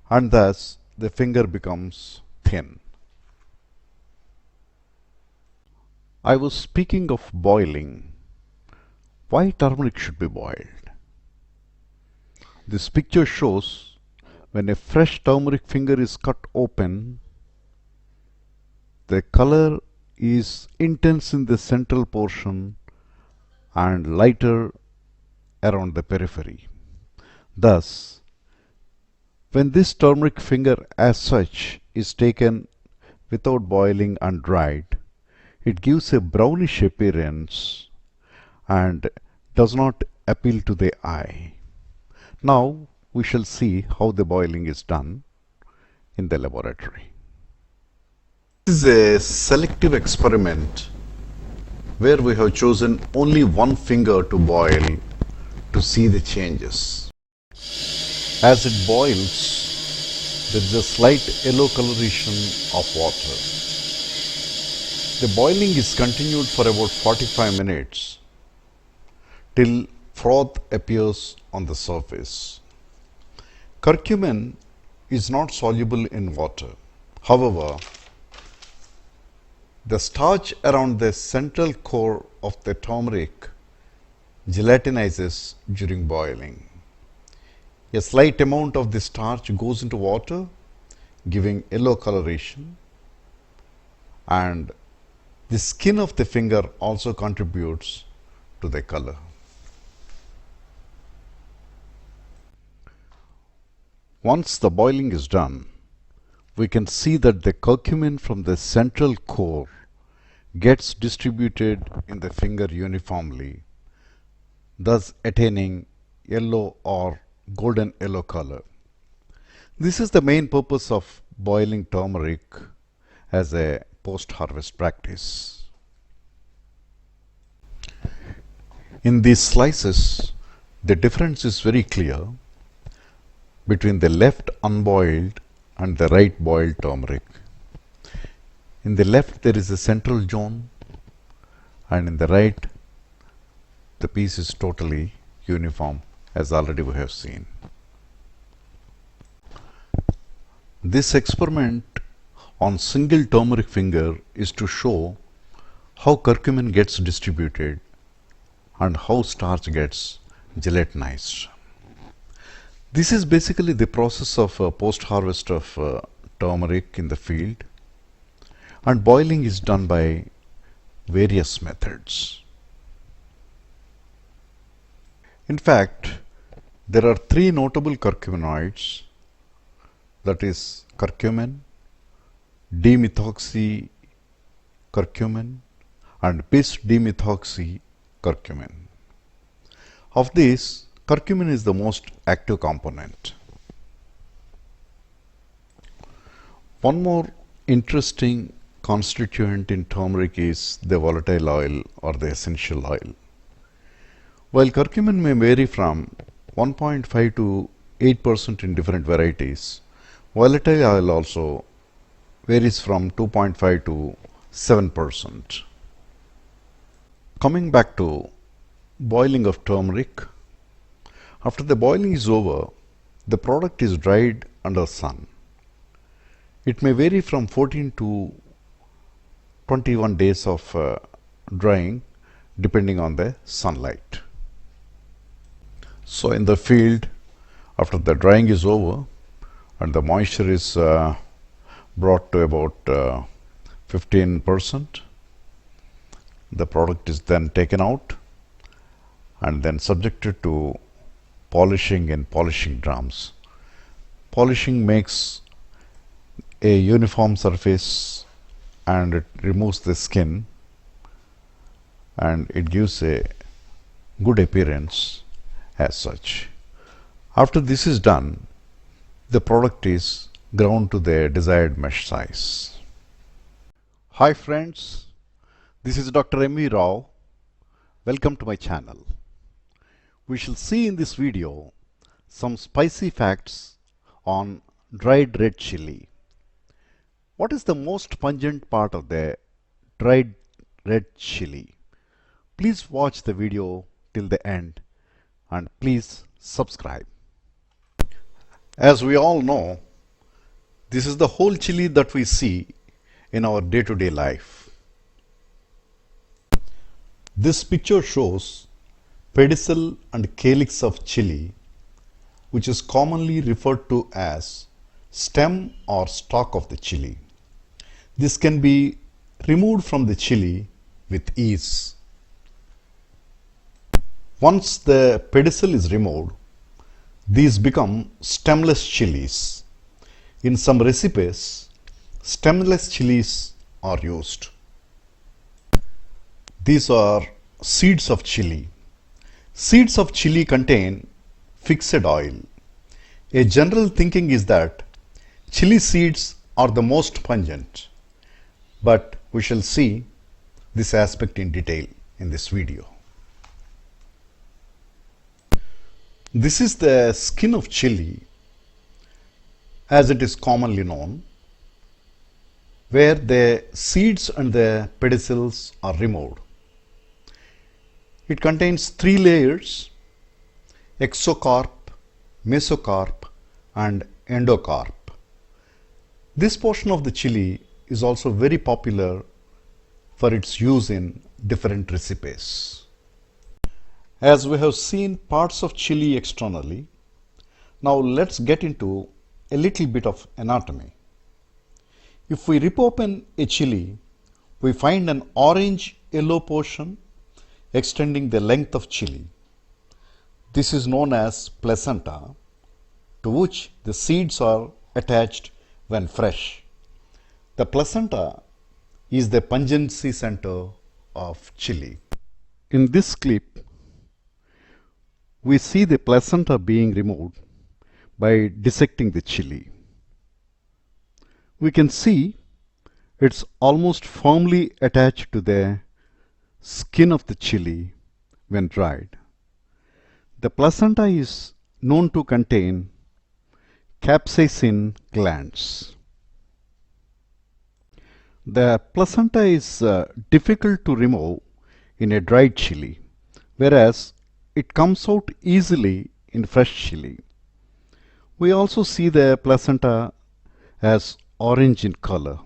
and thus the finger becomes thin. I was speaking of boiling. Why turmeric should be boiled? This picture shows when a fresh turmeric finger is cut open, the color is intense in the central portion and lighter around the periphery. Thus, when this turmeric finger as such is taken without boiling and dried, it gives a brownish appearance and does not appeal to the eye. Now we shall see how the boiling is done in the laboratory. This is a selective experiment where we have chosen only one finger to boil to see the changes. As it boils, there is a slight yellow coloration of water. The boiling is continued for about 45 minutes till froth appears on the surface. Curcumin is not soluble in water. However, the starch around the central core of the turmeric gelatinizes during boiling. A slight amount of the starch goes into water, giving yellow coloration, and the skin of the finger also contributes to the color. Once the boiling is done, we can see that the curcumin from the central core gets distributed in the finger uniformly, thus attaining yellow or golden yellow color. This is the main purpose of boiling turmeric as a post-harvest practice. In these slices, the difference is very clear between the left unboiled and the right boiled turmeric. In the left there is a central zone, and in the right the piece is totally uniform, as already we have seen. This experiment on single turmeric finger is to show how curcumin gets distributed and how starch gets gelatinized. This is basically the process of post-harvest of turmeric in the field, and boiling is done by various methods. In fact, there are three notable curcuminoids, that is curcumin, dimethoxycurcumin, and bis-dimethoxycurcumin. Of these, curcumin is the most active component. One more interesting constituent in turmeric is the volatile oil or the essential oil. While curcumin may vary from 1.5 to 8% in different varieties, volatile oil also varies from 2.5 to 7%. Coming back to boiling of turmeric, after the boiling is over, the product is dried under sun. It may vary from 14 to 21 days of drying depending on the sunlight. So in the field, after the drying is over and the moisture is brought to about 15%, the product is then taken out and then subjected to polishing in polishing drums. Polishing makes a uniform surface and it removes the skin and it gives a good appearance as such. After this is done, the product is ground to the desired mesh size. Hi friends, this is Dr. M. V. Rao. Welcome to my channel. We shall see in this video some spicy facts on dried red chili. What is the most pungent part of the dried red chili. Please watch the video till the end and please subscribe. As we all know, this is the whole chili that we see in our day-to-day life. This picture shows pedicel and calyx of chili, which is commonly referred to as stem or stalk of the chili. This can be removed from the chili with ease. Once the pedicel is removed, these become stemless chilies. In some recipes, stemless chilies are used. These are seeds of chili. Seeds of chili contain fixed oil. A general thinking is that chili seeds are the most pungent, but we shall see this aspect in detail in this video. This is the skin of chili, as it is commonly known, where the seeds and the pedicels are removed. It contains 3 layers: exocarp, mesocarp and endocarp. This portion of the chili is also very popular for its use in different recipes. As we have seen parts of chili externally, now let's get into a little bit of anatomy. If we rip open a chili, we find an orange-yellow portion extending the length of chili. This is known as placenta, to which the seeds are attached when fresh. The placenta is the pungency center of chili. In this clip, we see the placenta being removed by dissecting the chili. We can see it's almost firmly attached to the skin of the chili when dried. The placenta is known to contain capsaicin glands. The placenta is difficult to remove in a dried chili, whereas it comes out easily in fresh chili. We also see the placenta as orange in color.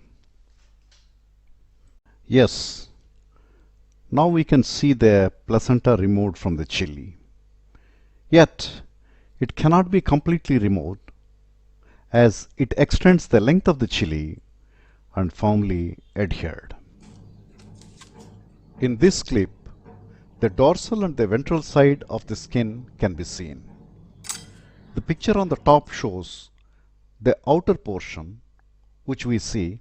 Yes, now we can see the placenta removed from the chili. Yet, it cannot be completely removed, as it extends the length of the chili and firmly adhered. In this clip, the dorsal and the ventral side of the skin can be seen. The picture on the top shows the outer portion, which we see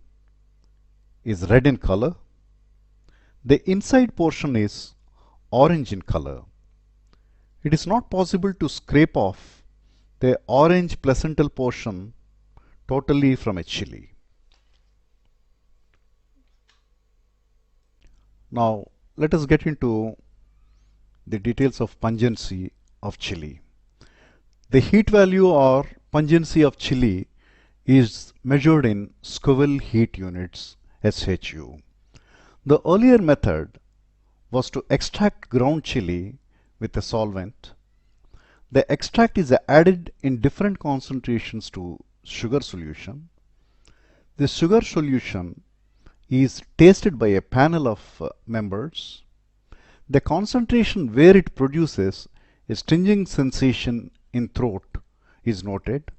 is red in color. The inside portion is orange in color. It is not possible to scrape off the orange placental portion totally from a chili. Now let us get into the details of pungency of chili. The heat value or pungency of chili is measured in Scoville heat units, SHU. The earlier method was to extract ground chili with a solvent. The extract is added in different concentrations to sugar solution. The sugar solution is tasted by a panel of members. The concentration where it produces a stinging sensation in throat is noted.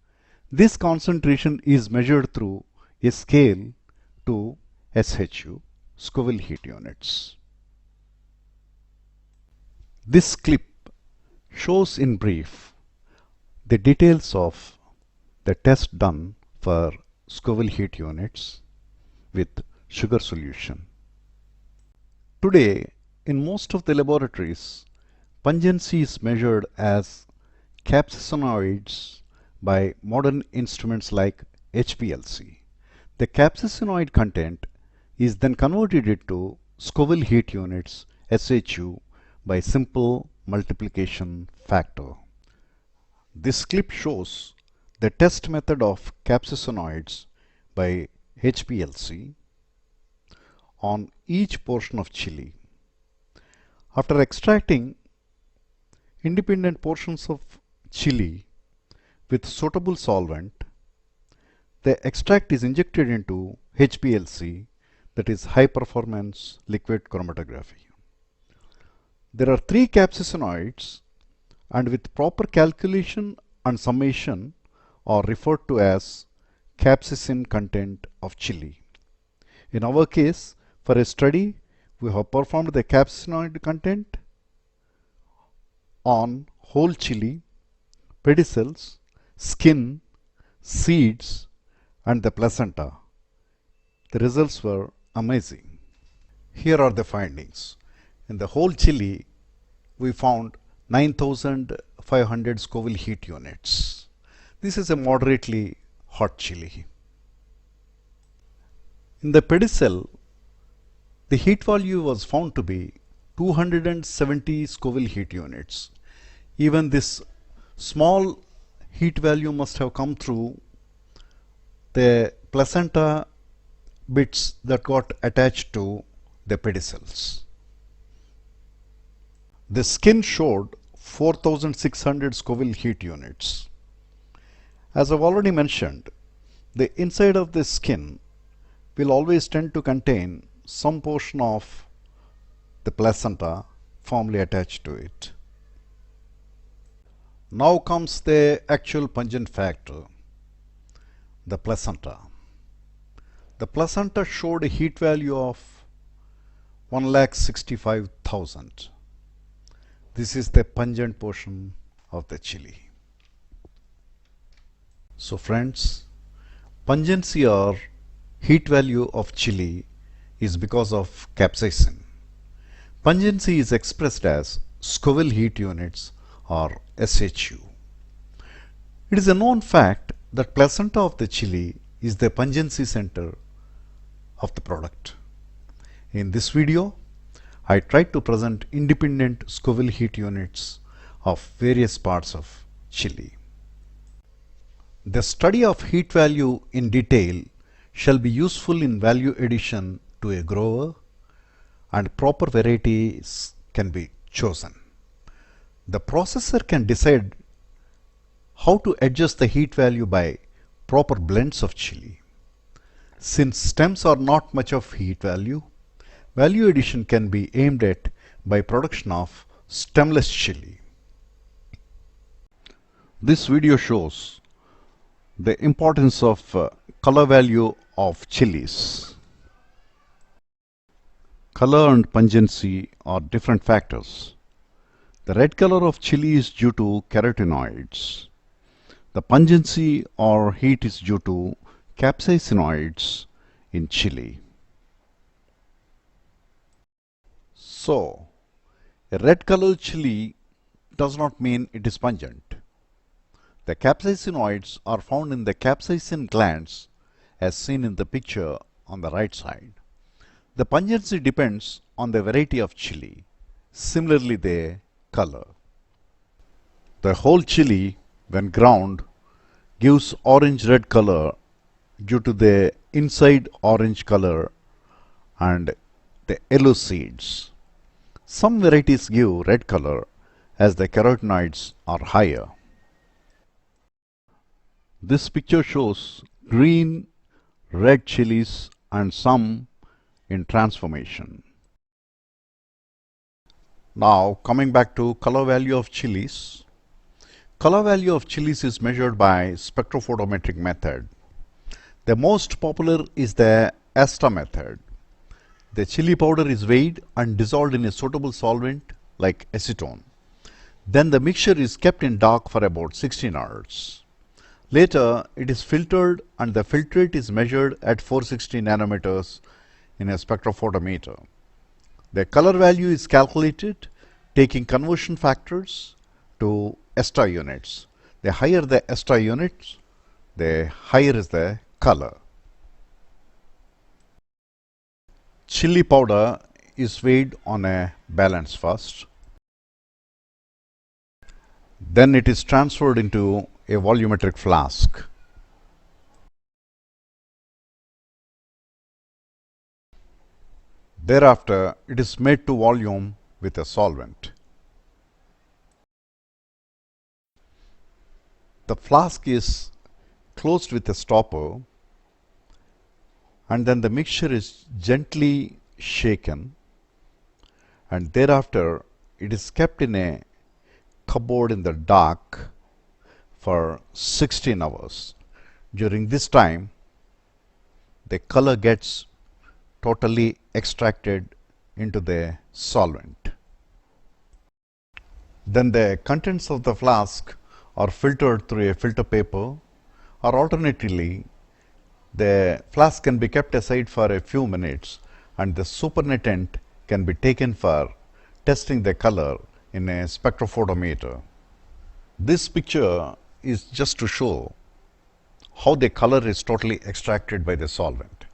This concentration is measured through a scale to SHU, Scoville heat units. This clip shows in brief the details of the test done for Scoville heat units with sugar solution. Today, in most of the laboratories, pungency is measured as capsaicinoids by modern instruments like HPLC. The capsaicinoid content is then converted into Scoville heat units, SHU, by simple multiplication factor. This clip shows the test method of capsaicinoids by HPLC. on each portion of chili. After extracting independent portions of chili with suitable solvent, the extract is injected into HPLC, that is high performance liquid chromatography. There are three capsaicinoids, and with proper calculation and summation are referred to as capsaicin content of chili. In our case, for a study, we have performed the capsaicinoid content on whole chili, pedicels, skin, seeds, and the placenta. The results were amazing. Here are the findings. In the whole chili, we found 9,500 Scoville heat units. This is a moderately hot chili. In the pedicel, the heat value was found to be 270 Scoville heat units. Even this small heat value must have come through the placenta bits that got attached to the pedicels. The skin showed 4,600 Scoville heat units. As I've already mentioned, the inside of the skin will always tend to contain some portion of the placenta firmly attached to it. Now comes the actual pungent factor, the placenta. The placenta showed a heat value of 1,65,000. This is the pungent portion of the chili. So friends, pungency or heat value of chili is because of capsaicin. Pungency is expressed as Scoville heat units or SHU. It is a known fact that placenta of the chili is the pungency center of the product. In this video, I tried to present independent Scoville heat units of various parts of chili. The study of heat value in detail shall be useful in value addition to a grower, and proper varieties can be chosen. The processor can decide how to adjust the heat value by proper blends of chili. Since stems are not much of heat value, value addition can be aimed at by production of stemless chili. This video shows the importance of color value of chilies. Color and pungency are different factors. The red color of chili is due to carotenoids. The pungency or heat is due to capsaicinoids in chili. So, a red colored chili does not mean it is pungent. The capsaicinoids are found in the capsaicin glands as seen in the picture on the right side. The pungency depends on the variety of chili, similarly the color. The whole chili, when ground, gives orange-red color due to the inside orange color and the yellow seeds. Some varieties give red color as the carotenoids are higher. This picture shows green, red chilies and some in transformation. Now coming back to color value of chilies. Color value of chilies is measured by spectrophotometric method. The most popular is the ASTA method. The chili powder is weighed and dissolved in a suitable solvent like acetone. Then the mixture is kept in dark for about 16 hours. Later, it is filtered and the filtrate is measured at 460 nanometers in a spectrophotometer. The color value is calculated taking conversion factors to SI units. The higher the SI units, the higher is the color. Chili powder is weighed on a balance first. Then it is transferred into a volumetric flask. Thereafter, it is made to volume with a solvent. The flask is closed with a stopper, and then the mixture is gently shaken, and thereafter it is kept in a cupboard in the dark for 16 hours. During this time, the color gets totally extracted into the solvent. Then the contents of the flask are filtered through a filter paper, or alternatively, the flask can be kept aside for a few minutes and the supernatant can be taken for testing the color in a spectrophotometer. This picture is just to show how the color is totally extracted by the solvent.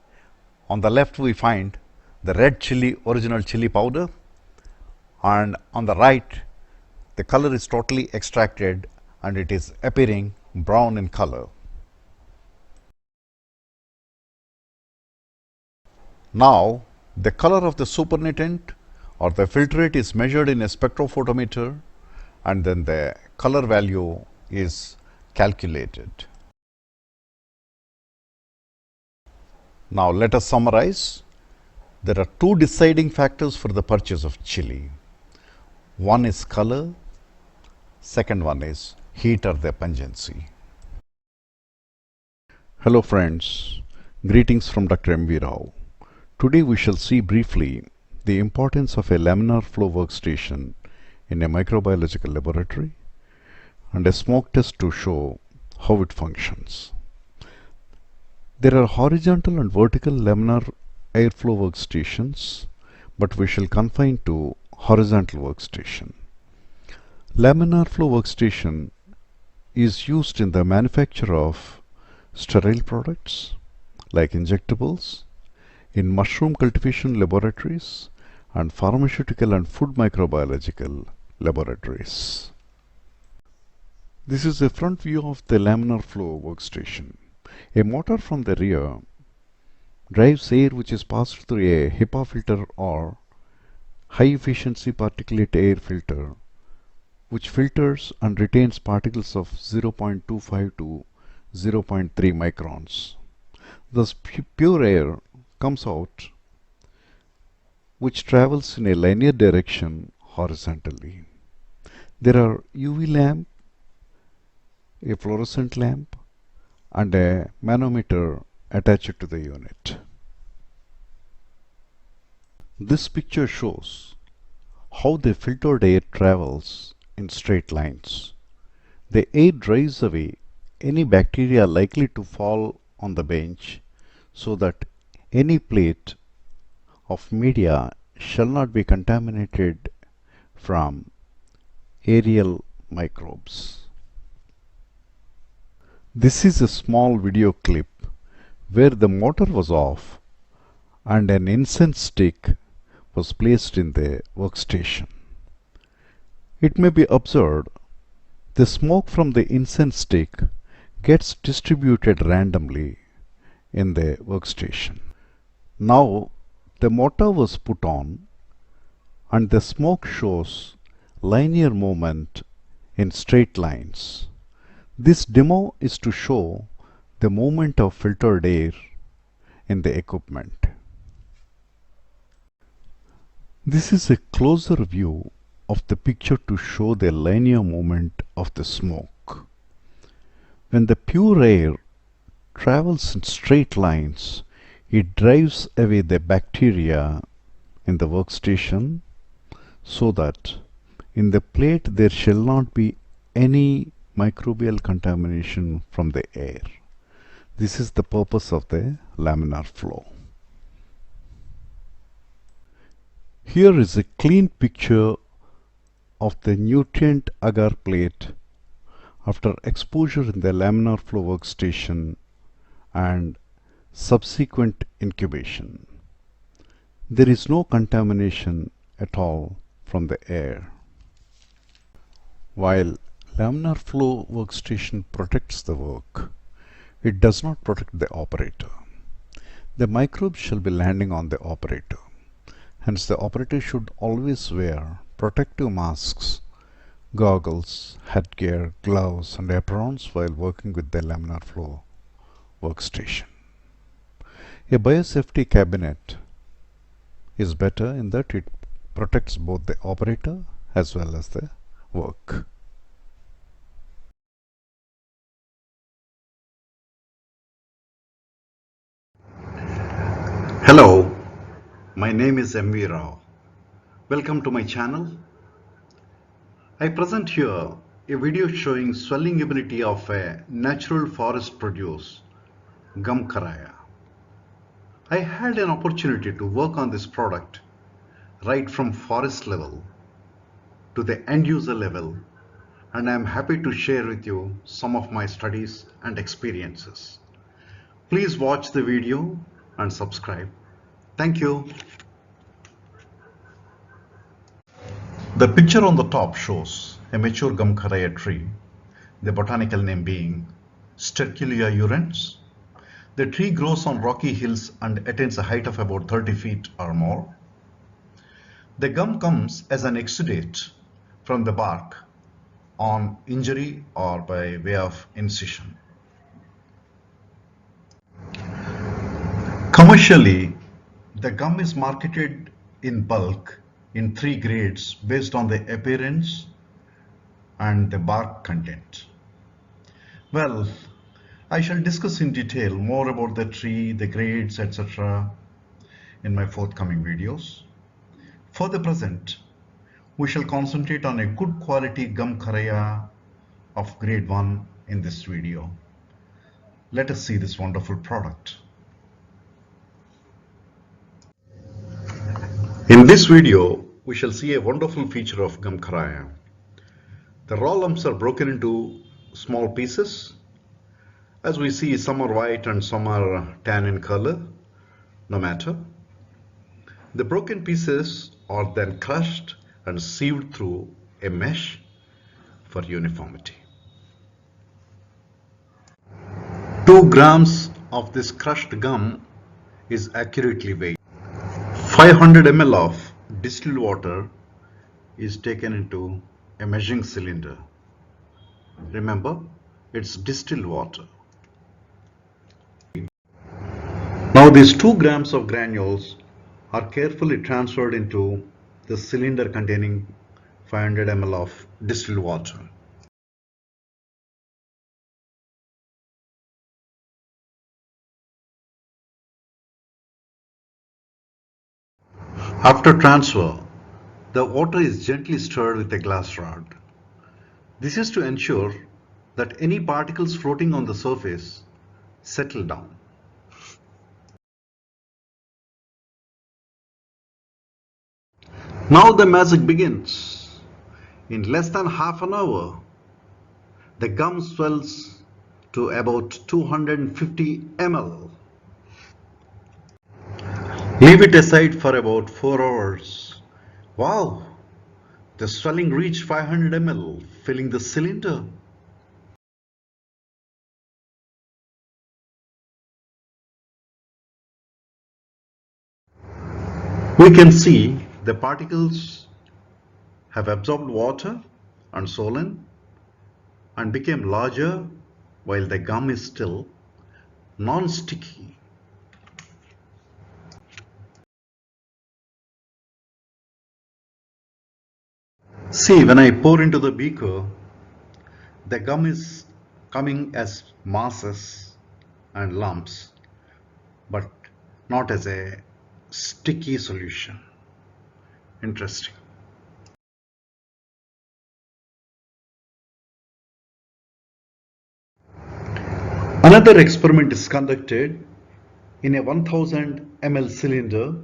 On the left we find the red chili, original chili powder, and on the right the color is totally extracted and it is appearing brown in color. Now the color of the supernatant or the filtrate is measured in a spectrophotometer, and then the color value is calculated. Now let us summarize. There are two deciding factors for the purchase of chili. One is color, second one is heat or the pungency. Hello friends, greetings from Dr. M. V. Rao. Today we shall see briefly the importance of a laminar flow workstation in a microbiological laboratory and a smoke test to show how it functions. There are horizontal and vertical laminar airflow workstations, but we shall confine to horizontal workstation. Laminar flow workstation is used in the manufacture of sterile products like injectables, in mushroom cultivation laboratories, and pharmaceutical and food microbiological laboratories. This is a front view of the laminar flow workstation. A motor from the rear drives air which is passed through a HEPA filter or high efficiency particulate air filter, which filters and retains particles of 0.25 to 0.3 microns. Thus pure air comes out, which travels in a linear direction horizontally. There are UV lamp, a fluorescent lamp, and a manometer attached to the unit. This picture shows how the filtered air travels in straight lines. The air drives away any bacteria likely to fall on the bench so that any plate of media shall not be contaminated from aerial microbes. This is a small video clip where the motor was off and an incense stick was placed in the workstation. It may be observed the smoke from the incense stick gets distributed randomly in the workstation. Now the motor was put on and the smoke shows linear movement in straight lines. This demo is to show the movement of filtered air in the equipment. This is a closer view of the picture to show the linear movement of the smoke. When the pure air travels in straight lines, it drives away the bacteria in the workstation so that in the plate there shall not be any microbial contamination from the air. This is the purpose of the laminar flow. Here is a clean picture of the nutrient agar plate after exposure in the laminar flow workstation and subsequent incubation. There is no contamination at all from the air. While laminar flow workstation protects the work, it does not protect the operator. The microbes shall be landing on the operator. Hence, the operator should always wear protective masks, goggles, headgear, gloves, and aprons while working with the laminar flow workstation. A biosafety cabinet is better in that it protects both the operator as well as the work. Hello, my name is M.V. Rao. Welcome to my channel. I present here a video showing swelling ability of a natural forest produce, gum karaya. I had an opportunity to work on this product right from forest level to the end user level, and I am happy to share with you some of my studies and experiences. Please watch the video and subscribe. Thank you. The picture on the top shows a mature gum karaya tree, the botanical name being Sterculia urens. The tree grows on rocky hills and attains a height of about 30 feet or more. The gum comes as an exudate from the bark on injury or by way of incision. Commercially, the gum is marketed in bulk in 3 grades based on the appearance and the bark content. Well, I shall discuss in detail more about the tree, the grades, etc. in my forthcoming videos. For the present, we shall concentrate on a good quality gum karaya of grade 1 in this video. Let us see this wonderful product. In this video, we shall see a wonderful feature of gum karaya. The raw lumps are broken into small pieces. As we see, some are white and some are tan in color, no matter. The broken pieces are then crushed and sieved through a mesh for uniformity. 2 grams of this crushed gum is accurately weighed. 500 ml of distilled water is taken into a measuring cylinder. Remember, it's distilled water. Now these 2 grams of granules are carefully transferred into the cylinder containing 500 ml of distilled water. After transfer, the water is gently stirred with a glass rod. This is to ensure that any particles floating on the surface settle down. Now the magic begins. In less than half an hour, the gum swells to about 250 ml. Leave it aside for about 4 hours. Wow! The swelling reached 500 ml, filling the cylinder. We can see the particles have absorbed water and swollen and became larger while the gum is still non-sticky. See, when I pour into the beaker, the gum is coming as masses and lumps, but not as a sticky solution. Interesting. Another experiment is conducted in a 1000 ml cylinder.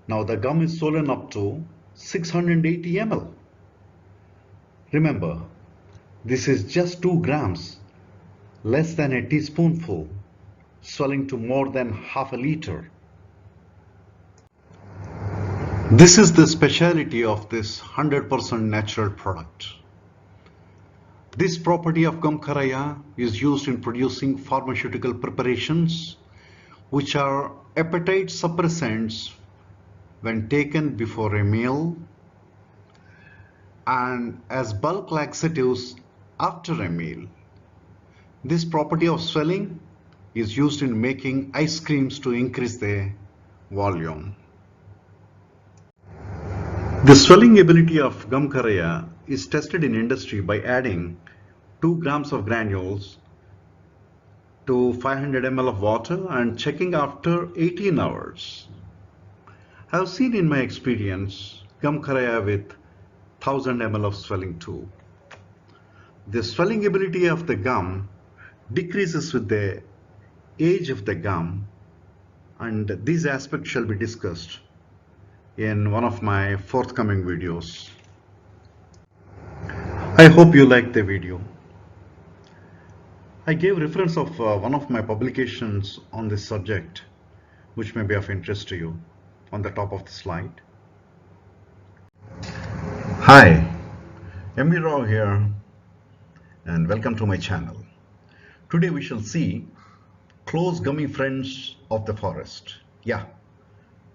Now the gum is swollen up to 680 ml. Remember, this is just 2 grams, less than a teaspoonful, swelling to more than half a liter. This is the speciality of this 100% natural product. This property of gum karaya is used in producing pharmaceutical preparations, which are appetite suppressants when taken before a meal and as bulk laxatives after a meal. This property of swelling is used in making ice creams to increase the volume. The swelling ability of gum karaya is tested in industry by adding 2 grams of granules to 500 ml of water and checking after 18 hours. I have seen in my experience gum karaya with 1000 ml of swelling too. The swelling ability of the gum decreases with the age of the gum, and these aspects shall be discussed in one of my forthcoming videos. I hope you liked the video. I gave reference of one of my publications on this subject, which may be of interest to you, on the top of the slide. Hi, M.V. Rao here, and welcome to my channel. Today we shall see close gummy friends of the forest. Yeah,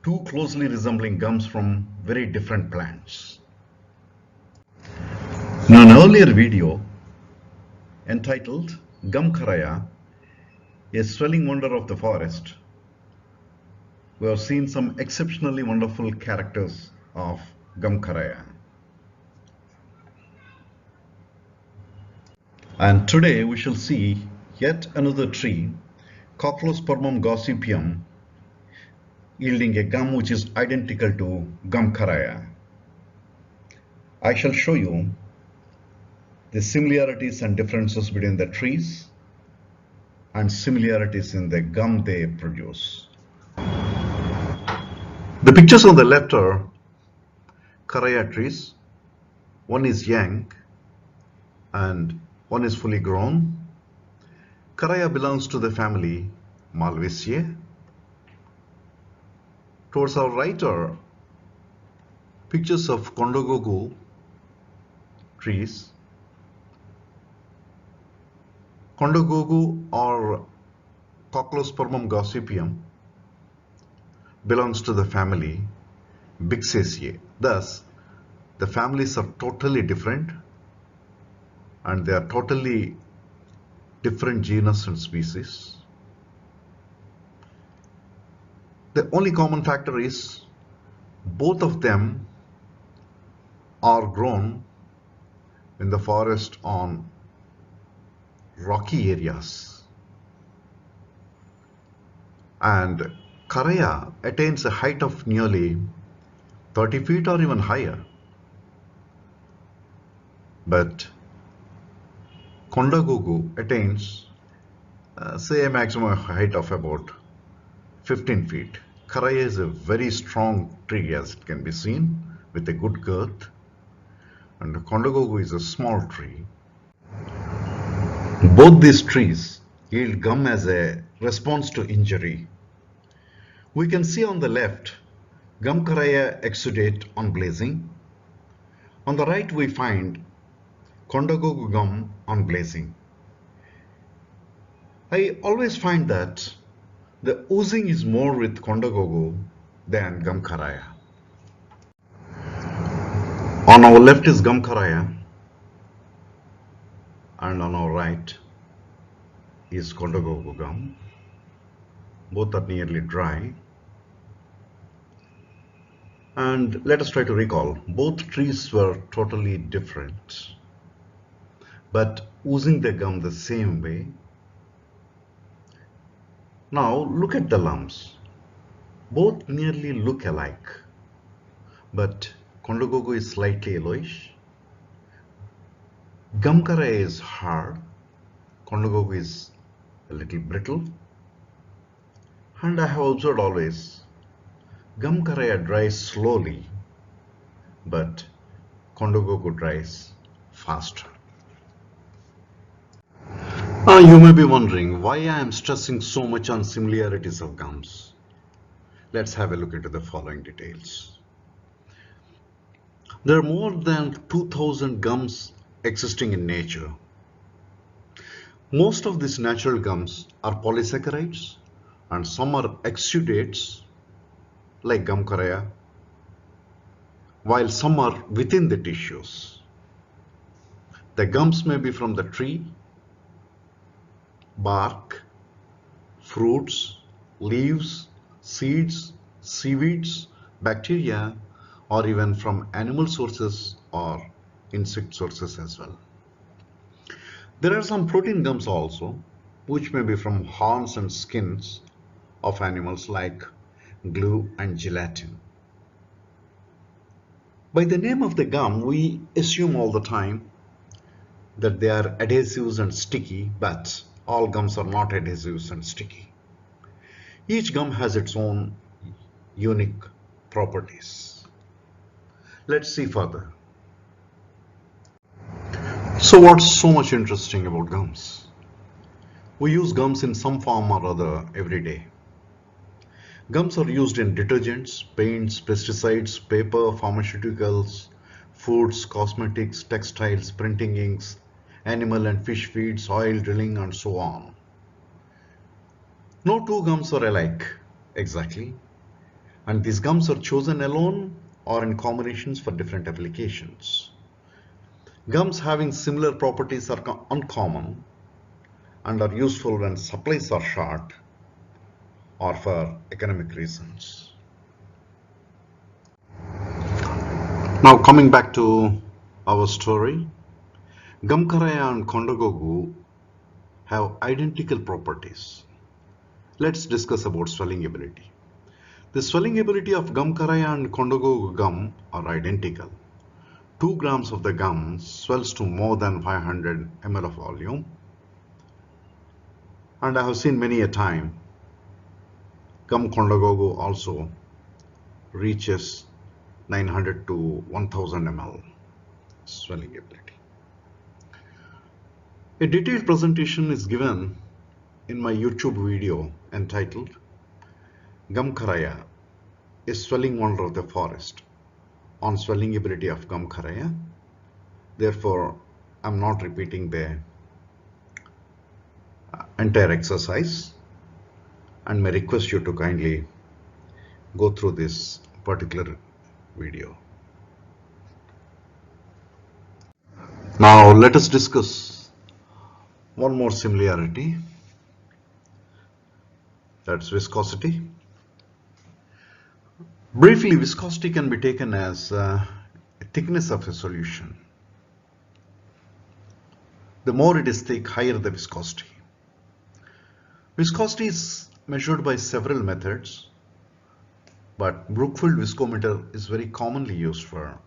two closely resembling gums from very different plants. In an earlier video entitled Gum Karaya, a swelling wonder of the forest, we have seen some exceptionally wonderful characters of gum karaya. And today we shall see yet another tree, Cochlospermum gossypium, yielding a gum which is identical to gum karaya. I shall show you the similarities and differences between the trees and similarities in the gum they produce. The pictures on the left are karaya trees. One is young and one is fully grown. Karaya belongs to the family Malvaceae. Towards our right are pictures of Kondogogu trees. Kondogogu or Cochlospermum gossypium belongs to the family Bixaceae. Thus, the families are totally different and they are totally different genus and species. The only common factor is both of them are grown in the forest on rocky areas, and karaya attains a height of nearly 30 feet or even higher, but Kondogogu attains say a maximum height of about 15 feet. Karaya is a very strong tree, as it can be seen, with a good girth, and Kondogogu is a small tree. Both these trees yield gum as a response to injury. We can see on the left gum karaya exudate on blazing. On the right we find Kondogogu gum on blazing. I always find that the oozing is more with Kondogogu than gum karaya. On our left is gum karaya and on our right is Kondogogu gum. Both are nearly dry. And let us try to recall, both trees were totally different, but oozing the gum the same way. Now look at the lumps. Both nearly look alike, but Kondogogu is slightly yellowish. Gum karaya is hard, Kondogogu is a little brittle. And I have observed always, gum karaya dries slowly, but Kondogogu dries faster. You may be wondering why I am stressing so much on similarities of gums. Let's have a look into the following details. There are more than 2000 gums existing in nature. Most of these natural gums are polysaccharides and some are exudates like gum karaya while some are within the tissues. The gums may be from the tree, bark, fruits, leaves, seeds, seaweeds, bacteria, or even from animal sources or insect sources as well. There are some protein gums also, which may be from horns and skins of animals like glue and gelatin. By the name of the gum, we assume all the time that they are adhesives and sticky, but all gums are not adhesives and sticky. Each gum has its own unique properties. Let's see further. So what's so much interesting about gums? We use gums in some form or other every day. Gums are used in detergents, paints, pesticides, paper, pharmaceuticals, foods, cosmetics, textiles, printing inks, animal and fish feeds, oil drilling, and so on. No two gums are alike, exactly, and these gums are chosen alone or in combinations for different applications. Gums having similar properties are uncommon and are useful when supplies are short or for economic reasons. Now coming back to our story, gum karaya and kondagogu have identical properties. Let's discuss about swelling ability. The swelling ability of gum karaya and kondagogu gum are identical. 2 grams of the gum swells to more than 500 ml of volume, and I have seen many a time gum kondagogu also reaches 900 to 1000 ml swelling ability. A detailed presentation is given in my YouTube video entitled Gum Karaya, a swelling wonder of the forest, on swelling ability of gum karaya. Therefore, I'm not repeating the entire exercise and may request you to kindly go through this particular video. Now let us discuss one more similarity, that's viscosity. Briefly, viscosity can be taken as a thickness of a solution. The more it is thick, higher the viscosity. Viscosity is measured by several methods, but Brookfield viscometer is very commonly used for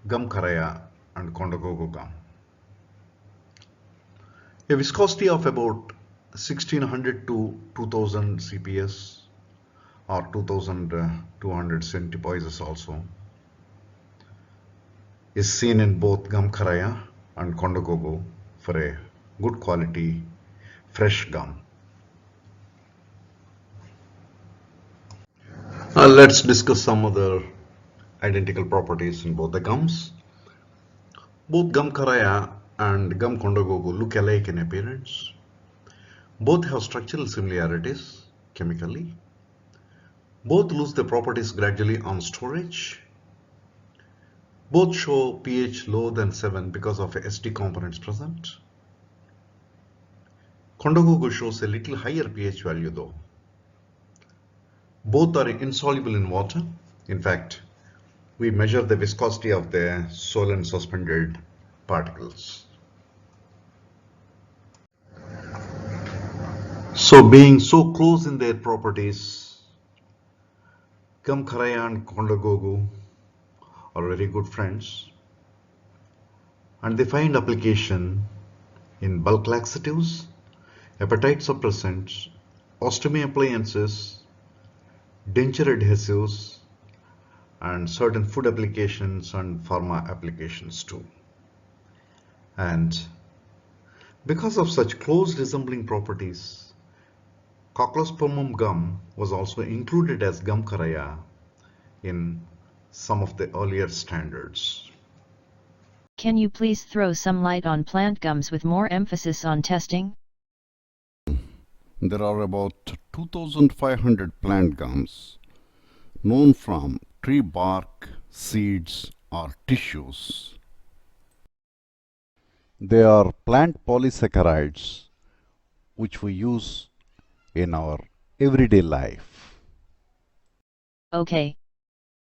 gum karaya and kondagogu gum. A viscosity of about 1600 to 2000 CPS or 2200 centipoises also is seen in both gum karaya and kondagogu for a good quality fresh gum. Let's discuss some other identical properties in both the gums. Both gum karaya and gum kondagogu look alike in appearance. Both have structural similarities chemically. Both lose their properties gradually on storage. Both show pH lower than 7 because of SD components present. Kondagogu shows a little higher pH value though. Both are insoluble in water. In fact, we measure the viscosity of the solvent suspended particles. So being so close in their properties, gum karaya and kondagogu are very good friends, and they find application in bulk laxatives, appetite suppressants, ostomy appliances, denture adhesives, and certain food applications and pharma applications too. And because of such close resembling properties, Cochlospermum gum was also included as gum karaya in some of the earlier standards. Can you please throw some light on plant gums with more emphasis on testing? There are about 2500 plant gums known from tree bark, seeds, or tissues. They are plant polysaccharides which we use in our everyday life. Okay.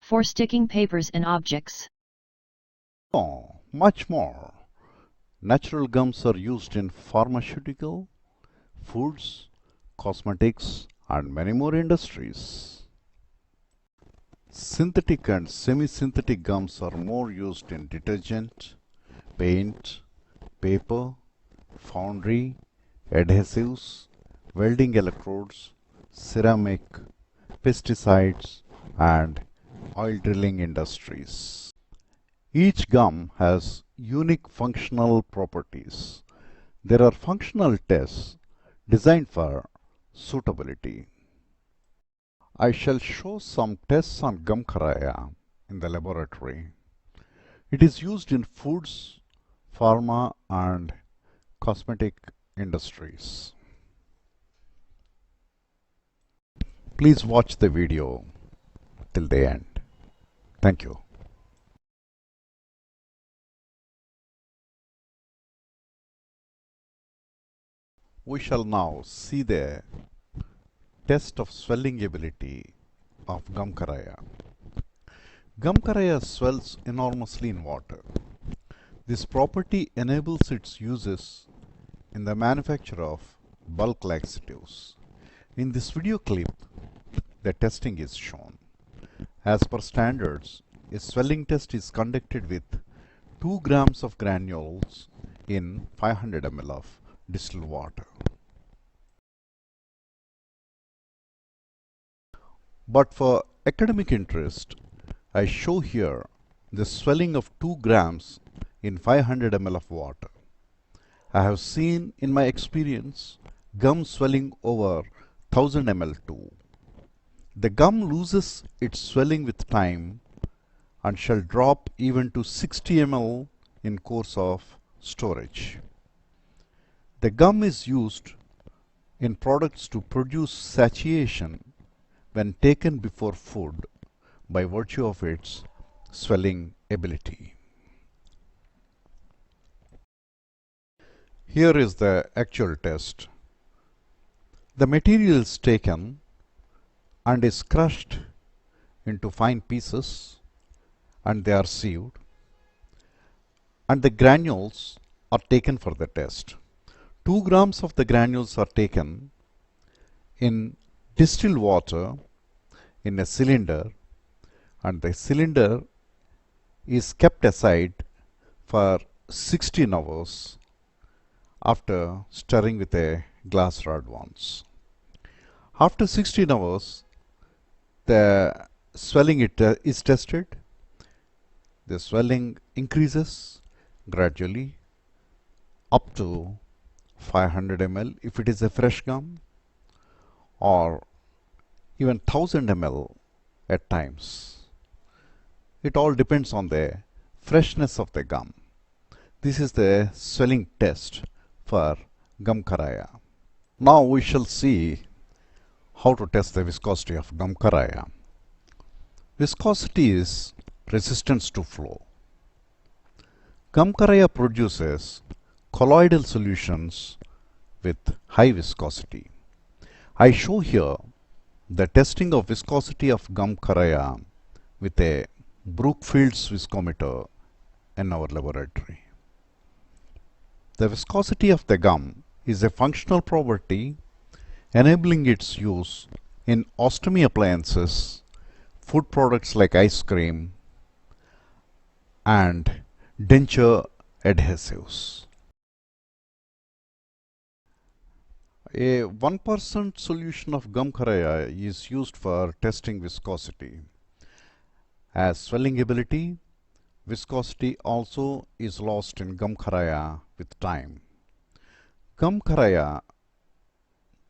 For sticking papers and objects. Oh, much more. Natural gums are used in pharmaceutical, foods, cosmetics, and many more industries. Synthetic and semi-synthetic gums are more used in detergent, paint, paper, foundry, adhesives, welding electrodes, ceramic, pesticides, and oil drilling industries. Each gum has unique functional properties. There are functional tests designed for suitability. I shall show some tests on gum karaya in the laboratory. It is used in foods, pharma, and cosmetic industries. Please watch the video till the end. Thank you. We shall now see the test of swelling ability of gum karaya. Gum karaya swells enormously in water. This property enables its uses in the manufacture of bulk laxatives. In this video clip, the testing is shown. As per standards, a swelling test is conducted with 2 grams of granules in 500 ml of distilled water. But for academic interest, I show here the swelling of 2 grams in 500 ml of water. I have seen in my experience gum swelling over 1000 ml too. The gum loses its swelling with time and shall drop even to 60 ml in course of storage. The gum is used in products to produce satiation when taken before food by virtue of its swelling ability. Here is the actual test. The material is taken and is crushed into fine pieces and they are sieved, and the granules are taken for the test. 2 grams of the granules are taken in distilled water in a cylinder, and the cylinder is kept aside for 16 hours after stirring with a glass rod once. After 16 hours, the swelling is tested. The swelling increases gradually up to 500 ml if it is a fresh gum, or even 1000 ml at times. It all depends on the freshness of the gum. This is the swelling test for gum karaya. Now we shall see how to test the viscosity of gum karaya. Viscosity is resistance to flow. Gum karaya produces colloidal solutions with high viscosity. I show here the testing of viscosity of gum karaya with a Brookfield's viscometer in our laboratory. The viscosity of the gum is a functional property enabling its use in ostomy appliances, food products like ice cream, and denture adhesives. A 1% solution of gum karaya is used for testing viscosity. As swelling ability, viscosity also is lost in gum karaya with time. Gum karaya,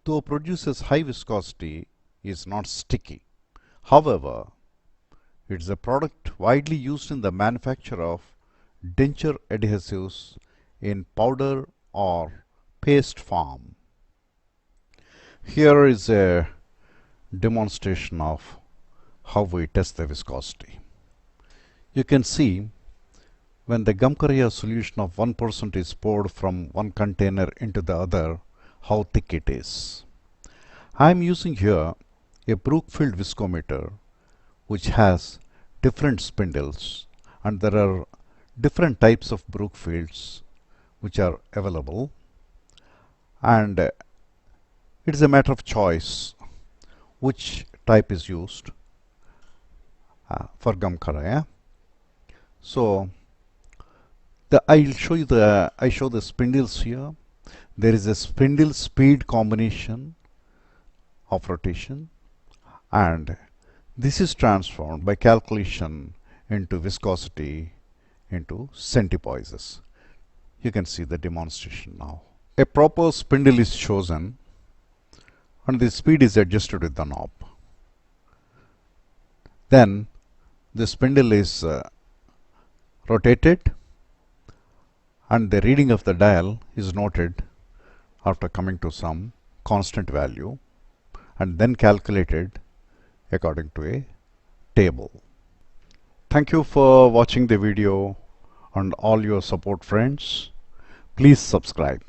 though produces high viscosity, is not sticky. However, it is a product widely used in the manufacture of denture adhesives in powder or paste form. Here is a demonstration of how we test the viscosity. You can see when the gum karaya solution of 1% is poured from one container into the other, how thick it is. I am using here a Brookfield viscometer which has different spindles, and there are different types of Brookfields which are available, and it is a matter of choice which type is used for gum karaya. So I show the spindles here. There is a spindle speed combination of rotation, and this is transformed by calculation into viscosity into centipoises. You can see the demonstration now. A proper spindle is chosen and the speed is adjusted with the knob. Then the spindle is rotated and the reading of the dial is noted after coming to some constant value and then calculated according to a table. Thank you for watching the video and all your support, friends. Please subscribe.